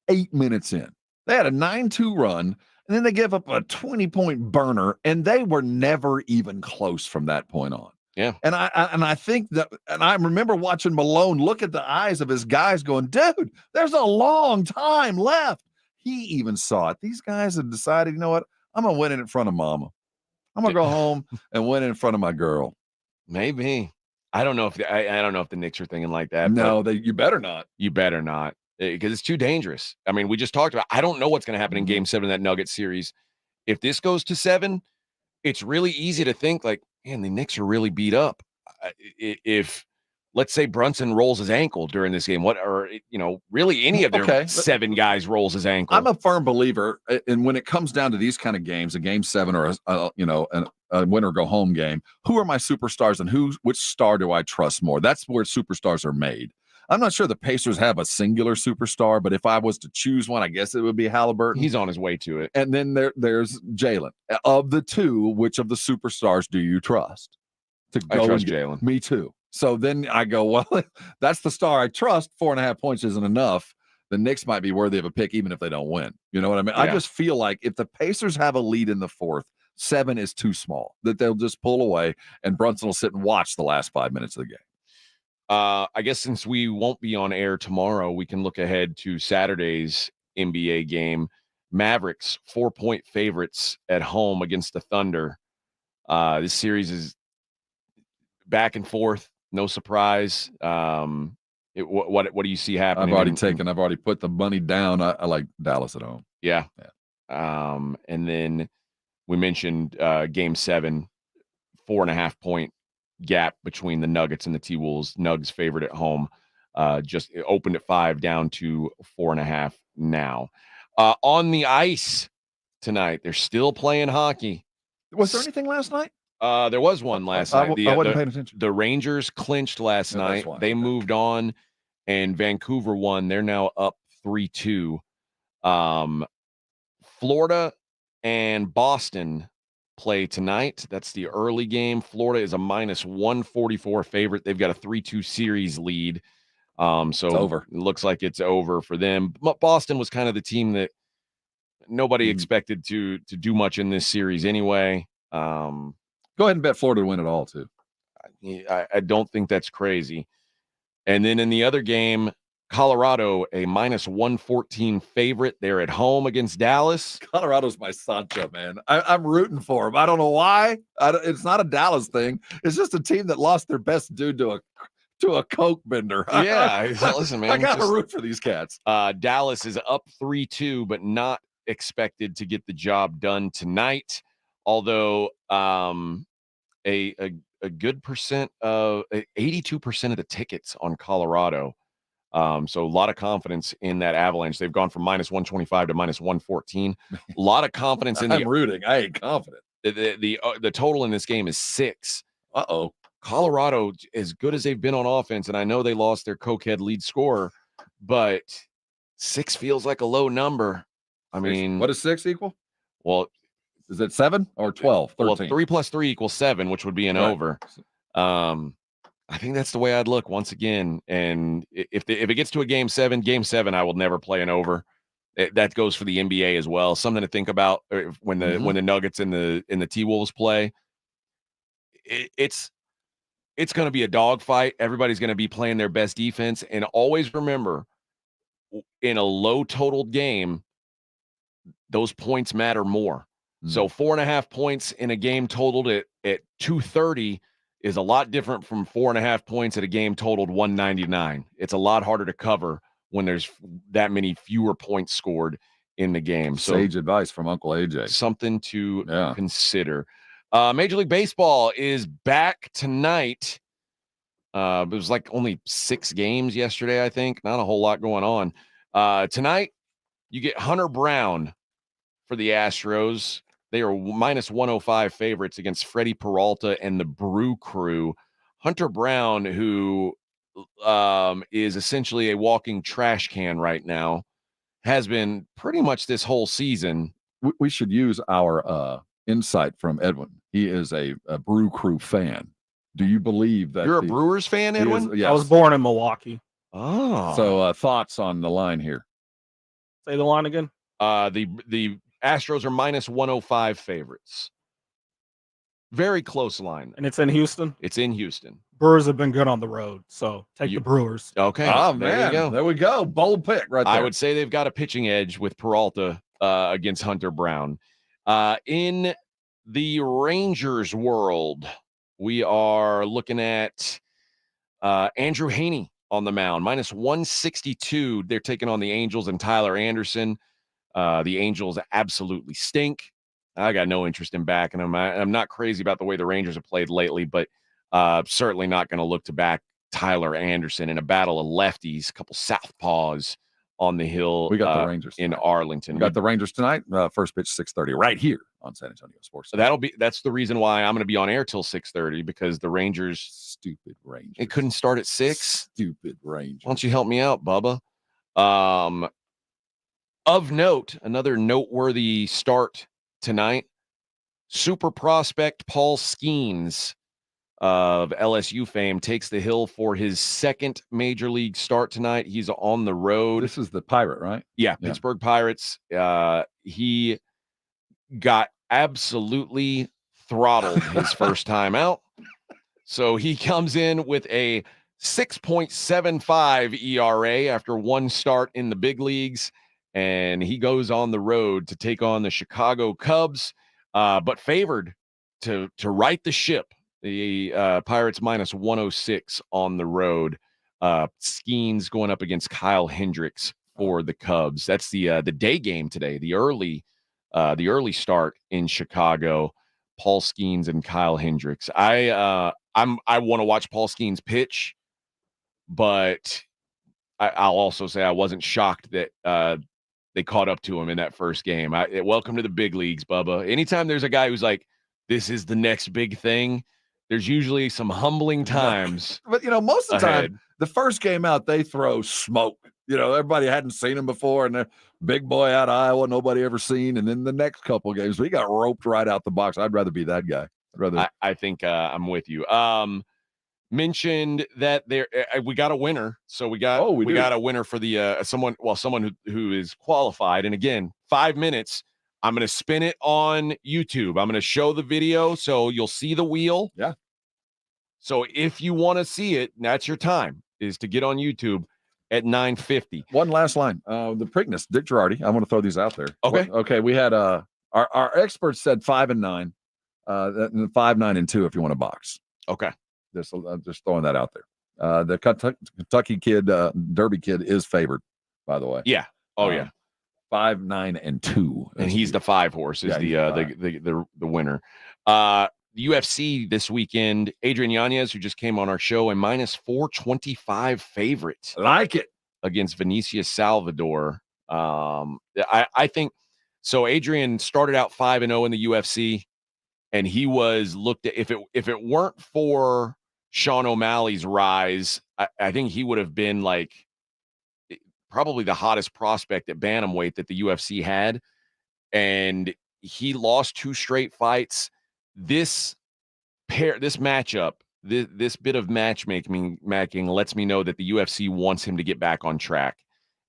8 minutes in. They had a 9-2 run, and then they gave up a 20-point burner, and they were never even close from that point on. Yeah. And I think that, and I remember watching Malone look at the eyes of his guys going, dude, there's a long time left. He even saw it. These guys have decided, you know what? I'm going to win it in front of mama. I'm going to go home and win it in front of my girl. Maybe. I don't know if I don't know if the Knicks are thinking like that. No, you better not. You better not, because it's too dangerous. I mean, we just talked about, I don't know what's going to happen in Game 7 of that Nuggets series. If this goes to 7, it's really easy to think like, man, the Knicks are really beat up. If let's say Brunson rolls his ankle during this game, really any of their 7 guys rolls his ankle. I'm a firm believer, and when it comes down to these kind of games, a Game 7 or a win or go home game, who are my superstars and which star do I trust more? That's where superstars are made. I'm not sure the Pacers have a singular superstar, but if I was to choose one, I guess it would be Halliburton. He's on his way to it. And then there's Jalen. Of the two, which of the superstars do you trust? I trust Jalen. Me too. So then I go, well, that's the star I trust. 4.5 points isn't enough. The Knicks might be worthy of a pick, even if they don't win. You know what I mean? Yeah. I just feel like if the Pacers have a lead in the 4th, 7 is too small, that they'll just pull away and Brunson will sit and watch the last 5 minutes of the game. I guess since we won't be on air tomorrow, we can look ahead to Saturday's NBA game. Mavericks 4-point favorites at home against the Thunder. This series is back and forth. No surprise. What do you see happening? I've already put the money down. I like Dallas at home. Yeah. And then we mentioned Game 7, 4.5 point gap between the Nuggets and the T-Wolves. Nuggets favored at home. Just opened at 5, down to 4.5 now. On the ice tonight, they're still playing hockey. Was there anything last night? There was one last night. I wasn't paying attention. The Rangers clinched last night. They moved on, and Vancouver won. They're now up 3-2. Florida and Boston play tonight. That's the early game. Florida is a -144 favorite. They've got a 3-2 series lead. So it's over. It looks like it's over for them. Boston was kind of the team that nobody expected to do much in this series anyway. Go ahead and bet Florida to win it all, too. I don't think that's crazy. And then in the other game, Colorado, a -114 favorite. They're at home against Dallas. Colorado's my Sancho, man. I'm rooting for him. I don't know why. It's not a Dallas thing. It's just a team that lost their best dude to a coke bender. Yeah, listen, man. I got to root for these cats. Dallas is up 3-2, but not expected to get the job done tonight. Although a good percent of 82% of the tickets on Colorado. So a lot of confidence in that Avalanche. They've gone from -125 to -114. A lot of confidence in I'm rooting. I ain't confident. The total in this game is 6. Uh-oh. Colorado, as good as they've been on offense, and I know they lost their cokehead lead scorer, but 6 feels like a low number. I mean, what does 6 equal? Well, is it 7 or 12? 13? Well, 3 + 3 equals 7, which would be an over. I think that's the way I'd look once again. And if it gets to a Game 7, I will never play an over. That goes for the NBA as well. Something to think about when the Nuggets and the T-Wolves play. It's going to be a dogfight. Everybody's going to be playing their best defense. And always remember, in a low totaled game, those points matter more. So 4.5 points in a game totaled at 230 is a lot different from 4.5 points at a game totaled 199. It's a lot harder to cover when there's that many fewer points scored in the game. So sage advice from Uncle AJ. Something to consider. Major League Baseball is back tonight. It was like only 6 games yesterday, I think. Not a whole lot going on. Tonight, you get Hunter Brown for the Astros. They are -105 favorites against Freddie Peralta and the Brew Crew. Hunter Brown, who is essentially a walking trash can right now, has been pretty much this whole season. We should use our insight from Edwin. He is a Brew Crew fan. Do you believe that you're a Brewers fan, Edwin? Yes. I was born in Milwaukee. Oh, so thoughts on the line here? Say the line again. The Astros are -105 favorites. Very close line. And it's in Houston? It's in Houston. Brewers have been good on the road, so take the Brewers. Okay. Oh, there man. you go. There we go. Bold pick right there. I would say they've got a pitching edge with Peralta against Hunter Brown. In the Rangers world, we are looking at Andrew Haney on the mound, minus 162. They're taking on the Angels and Tyler Anderson. The Angels absolutely stink. I got no interest in backing them. I'm not crazy about the way the Rangers have played lately, but certainly not going to look to back Tyler Anderson in a battle of lefties, a couple southpaws on the hill. We got the Rangers in tonight. Arlington. We got the Rangers tonight. First pitch 6:30 right here on San Antonio Sports. So that's the reason why I'm going to be on air till 6:30, because the Rangers, stupid Rangers, it couldn't start at 6. Stupid Rangers. Why don't you help me out, Bubba? Of note, another noteworthy start tonight. Super prospect Paul Skeens of LSU fame takes the hill for his second major league start tonight. He's on the road. This is the Pirate, right? Yeah, Pittsburgh Pirates. He got absolutely throttled his first time out. So he comes in with a 6.75 ERA after one start in the big leagues, and he goes on the road to take on the Chicago Cubs, but favored to right the ship. The Pirates minus 106 on the road. Skeens going up against Kyle Hendricks for the Cubs. That's the day game today. The early start in Chicago. Paul Skeens and Kyle Hendricks. I want to watch Paul Skeens pitch, but I'll also say I wasn't shocked that they caught up to him in that first game. Welcome to the big leagues, Bubba. Anytime there's a guy who's like, this is the next big thing, there's usually some humbling times. But, most of the ahead. time, the first game out, they throw smoke. Everybody hadn't seen him before, and the big boy out of Iowa, nobody ever seen. And then the next couple of games, we got roped right out the box. I'd rather be that guy. I think I'm with you. Mentioned that we got a winner. So we got a winner for the someone who is qualified. And again, 5 minutes. I'm going to spin it on YouTube. I'm going to show the video so you'll see the wheel. Yeah. So if you want to see it, that's your time, is to get on YouTube at 9:50. One last line. The Preakness, Dick Jerardi. I want to throw these out there. Okay. Okay. We had our experts said 5 and 9. 5, 9, and 2 if you want to box. Okay. Just throwing that out there. The Kentucky kid, Derby kid, is favored, by the way. Yeah. Oh yeah. 5, 9, and 2. And he's the 5 horse, is the winner. UFC this weekend, Adrien Yanes, who just came on our show, a minus 425 favorite. Like it. Against Vinicius Salvador. I think so. Adrien started out 5-0 in the UFC, and he was looked at, if it weren't for Sean O'Malley's rise, I think he would have been like probably the hottest prospect at bantamweight that the UFC had. And he lost 2 straight fights. This matchup, this bit of matchmaking lets me know that the UFC wants him to get back on track.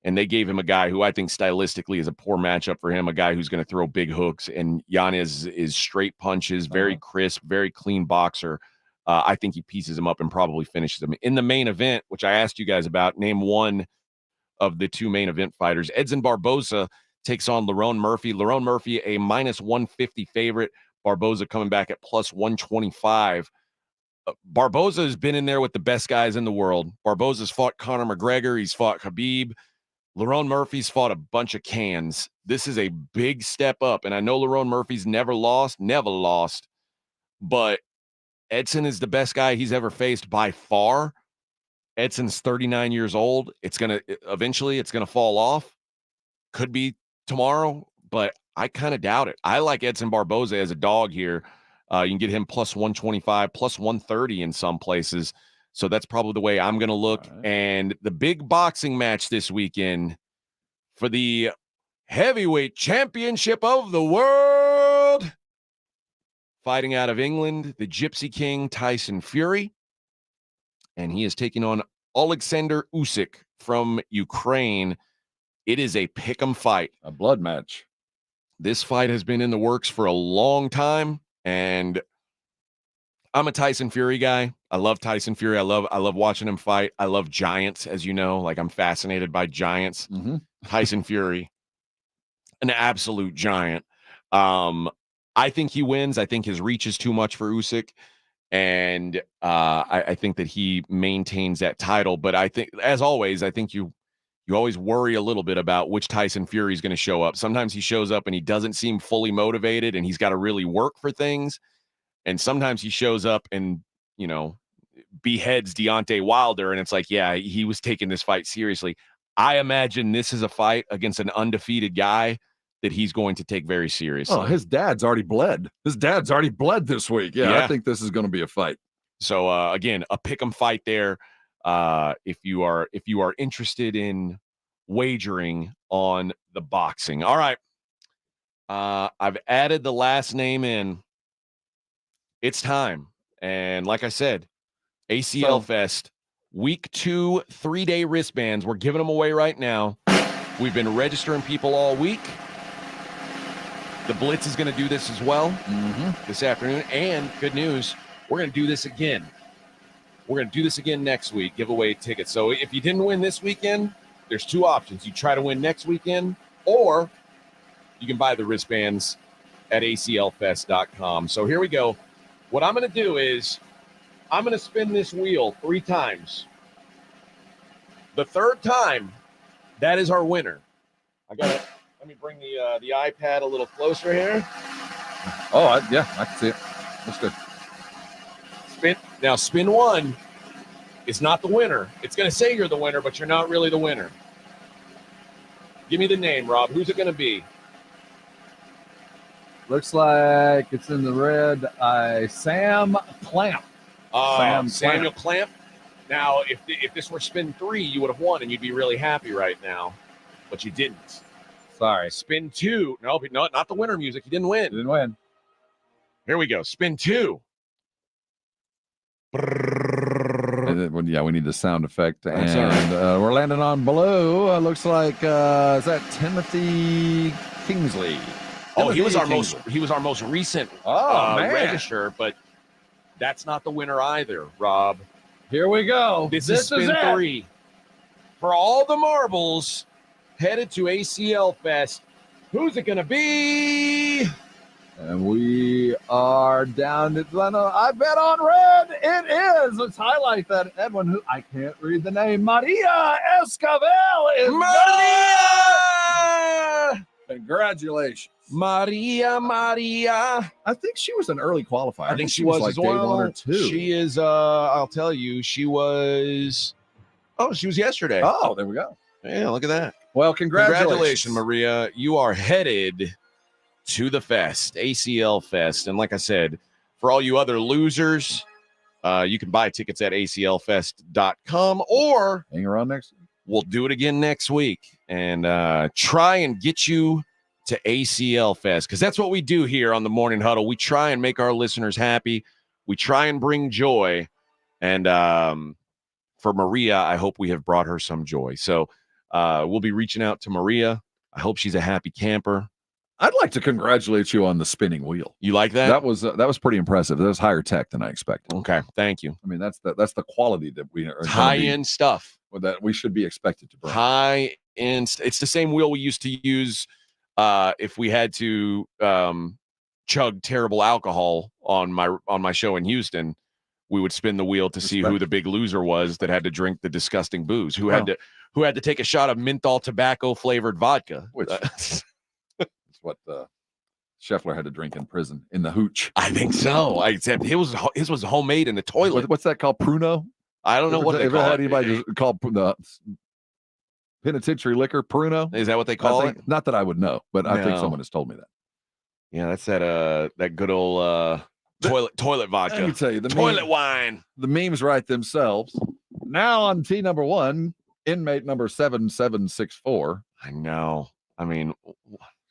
And they gave him a guy who I think stylistically is a poor matchup for him, a guy who's going to throw big hooks. And Yanes is straight punches, very crisp, very clean boxer. I think he pieces him up and probably finishes him. In the main event, which I asked you guys about, name one of the 2 main event fighters. Edson Barboza takes on Lerone Murphy. Lerone Murphy, a minus 150 favorite. Barboza coming back at plus 125. Barboza has been in there with the best guys in the world. Barboza's fought Conor McGregor. He's fought Khabib. Lerone Murphy's fought a bunch of cans. This is a big step up. And I know Lerone Murphy's never lost, but Edson is the best guy he's ever faced by far. Edson's 39 years old. It's going to fall off. Could be tomorrow, but I kind of doubt it. I like Edson Barboza as a dog here. You can get him plus 125, plus 130 in some places. So that's probably the way I'm going to look. Right. And the big boxing match this weekend for the heavyweight championship of the world, fighting out of England, the Gypsy King, Tyson Fury. And he is taking on Alexander Usyk from Ukraine. It is a pick'em fight. A blood match. This fight has been in the works for a long time, and I'm a Tyson Fury guy. I love Tyson Fury. I love watching him fight. I love giants, as you know. Like, I'm fascinated by giants. Tyson Fury, an absolute giant. I think he wins. I think his reach is too much for Usyk. And I think that he maintains that title. But I think, as always, I think you always worry a little bit about which Tyson Fury is going to show up. Sometimes he shows up and he doesn't seem fully motivated and he's got to really work for things. And sometimes he shows up and, beheads Deontay Wilder. And it's like, yeah, he was taking this fight seriously. I imagine this is a fight against an undefeated guy that he's going to take very seriously. Oh, his dad's already bled. His dad's already bled this week. Yeah. I think this is going to be a fight. So again, a pick'em fight there. If you are interested in wagering on the boxing. All right. I've added the last name in. It's time. And like I said, ACL Fest, week 2, 3-day wristbands. We're giving them away right now. We've been registering people all week. The Blitz is going to do this as well this afternoon. And good news, we're going to do this again. We're going to do this again next week, give away tickets. So if you didn't win this weekend, there's 2 options. You try to win next weekend, or you can buy the wristbands at aclfest.com. So here we go. What I'm going to do is I'm going to spin this wheel 3 times. The 3rd time, that is our winner. Let me bring the iPad a little closer here. Oh, I can see it. That's good. Spin 1 is not the winner. It's going to say you're the winner, but you're not really the winner. Give me the name, Rob. Who's it going to be? Looks like it's in the red. Sam Clamp. Samuel Clamp. Now, if this were spin 3, you would have won, and you'd be really happy right now, but you didn't. Sorry. Spin 2. No, not the winner music. You didn't win. Didn't win. Here we go. Spin 2. Yeah, we need the sound effect. That's and all right. We're landing on blue. Looks like is that Timothy Kingsley? Oh, he was our most recent register, but that's not the winner either, Rob. Here we go. This is spin 3. For all the marbles headed to ACL Fest, who's it going to be? And we are down to Atlanta. I bet on red. It is. Let's highlight that. Edwin, who I can't read the name. Maria Escovel is Maria. Congratulations. Maria. I think she was an early qualifier. I think she was was like as well. day 1 or 2. She is, I'll tell you, she was yesterday. Oh, there we go. Yeah, look at that. Well, congratulations, Maria. You are headed to the fest, ACL Fest. And like I said, for all you other losers, you can buy tickets at aclfest.com, or hang around next week. We'll do it again next week and try and get you to ACL Fest, because that's what we do here on the Morning Huddle. We try and make our listeners happy. We try and bring joy. And for Maria, I hope we have brought her some joy. So we'll be reaching out to Maria. I hope she's a happy camper. I'd like to congratulate you on the spinning wheel. You like that? That was pretty impressive. That was higher tech than I expected. Okay, thank you. I mean, that's the quality that we are high-end stuff that we should be expected to bring. High-end. It's the same wheel we used to use if we had to chug terrible alcohol on my show in Houston. We would spin the wheel to see who the big loser was that had to drink the disgusting booze. Who had to take a shot of menthol tobacco flavored vodka. Which is what Scheffler had to drink in prison in the hooch. I think so. His was homemade in the toilet. What's that called? Pruno? I don't know what they call it. Anybody just called the penitentiary liquor Pruno? Is that what they call it? Not that I would know, but I think someone has told me that. Yeah, that's that good old toilet vodka. Let me tell you, the toilet wine. The memes write themselves. Now on T number 1, inmate number 7764. I know. I mean,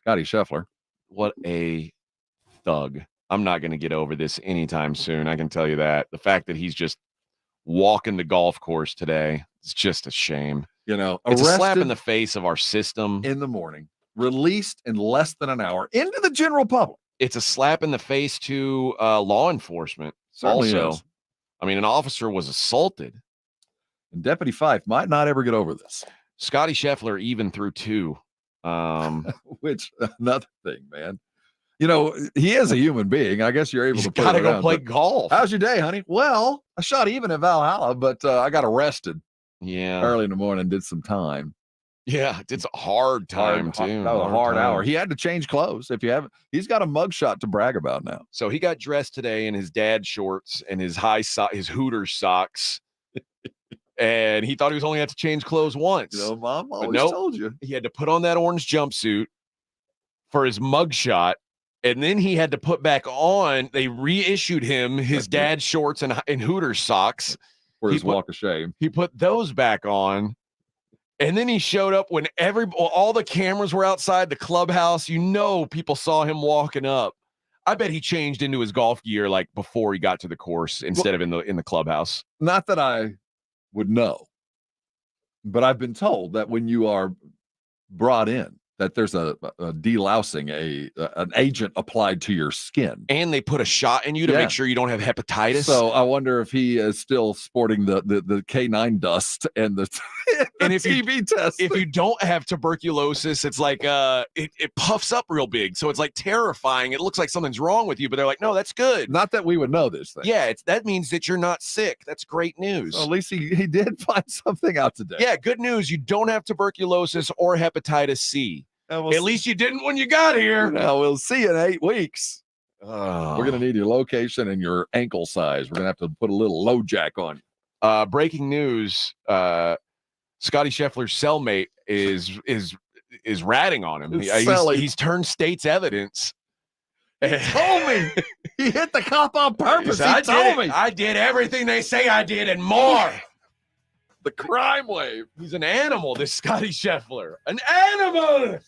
Scotty Scheffler. What a thug. I'm not going to get over this anytime soon. I can tell you that. The fact that he's just walking the golf course today is just a shame. You know, it's a slap in the face of our system. In the morning, released in less than an hour into the general public. It's a slap in the face to law enforcement Certainly also, is. I mean, an officer was assaulted. And Deputy Fife might not ever get over this. Scotty Scheffler even threw 2. Which, another thing, man. You know, he is a human being. I guess you're able to put gotta it go around, play but golf. How's your day, honey? Well, I shot even at Valhalla, but I got arrested. Yeah. Early in the morning, did some time. Yeah, it's a hard time too. That was a hard time. hour. He had to change clothes. If you haven't, he's got a mugshot to brag about now. So he got dressed today in his dad shorts and his his Hooters socks. And he thought he was only had to change clothes once. You know, Mom always nope, told you. He had to put on that orange jumpsuit for his mugshot. And then he had to put back on, they reissued him his dad shorts and Hooters socks. For his walk of shame. He put those back on. And then he showed up when all the cameras were outside the clubhouse. You know, people saw him walking up. I bet he changed into his golf gear like before he got to the course instead of in the clubhouse. Not that I would know, but I've been told that when you are brought in, that there's a delousing, an agent applied to your skin. And they put a shot in you to make sure you don't have hepatitis. So I wonder if he is still sporting the K9 dust and the and if TB test. If you don't have tuberculosis, it's like it puffs up real big. So it's like terrifying. It looks like something's wrong with you, but they're like, no, that's good. Not that we would know this thing. Yeah, that means that you're not sick. That's great news. So at least he did find something out today. Yeah, good news. You don't have tuberculosis or hepatitis C. At least you didn't when you got here. Now we'll see you in 8 weeks. Oh. We're going to need your location and your ankle size. We're going to have to put a little low jack on you. Breaking news. Scotty Scheffler's cellmate is ratting on him. He's turned state's evidence. He told me. He hit the cop on purpose. He told me. I did everything they say I did and more. The crime wave. He's an animal, this Scotty Scheffler. An animal.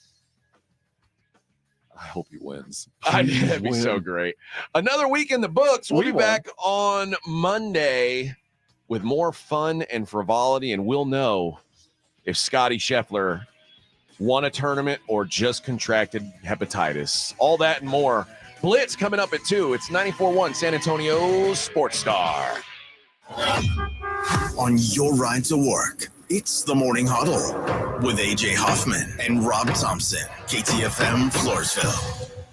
I hope he wins. That'd be so great. Another week in the books. We'll be back on Monday with more fun and frivolity, and we'll know if Scotty Scheffler won a tournament or just contracted hepatitis. All that and more. Blitz coming up at 2. It's 94.1 San Antonio Sports Star. On your ride to work, it's the Morning Huddle with AJ Hoffman and Rob Thompson, KTFM Floresville.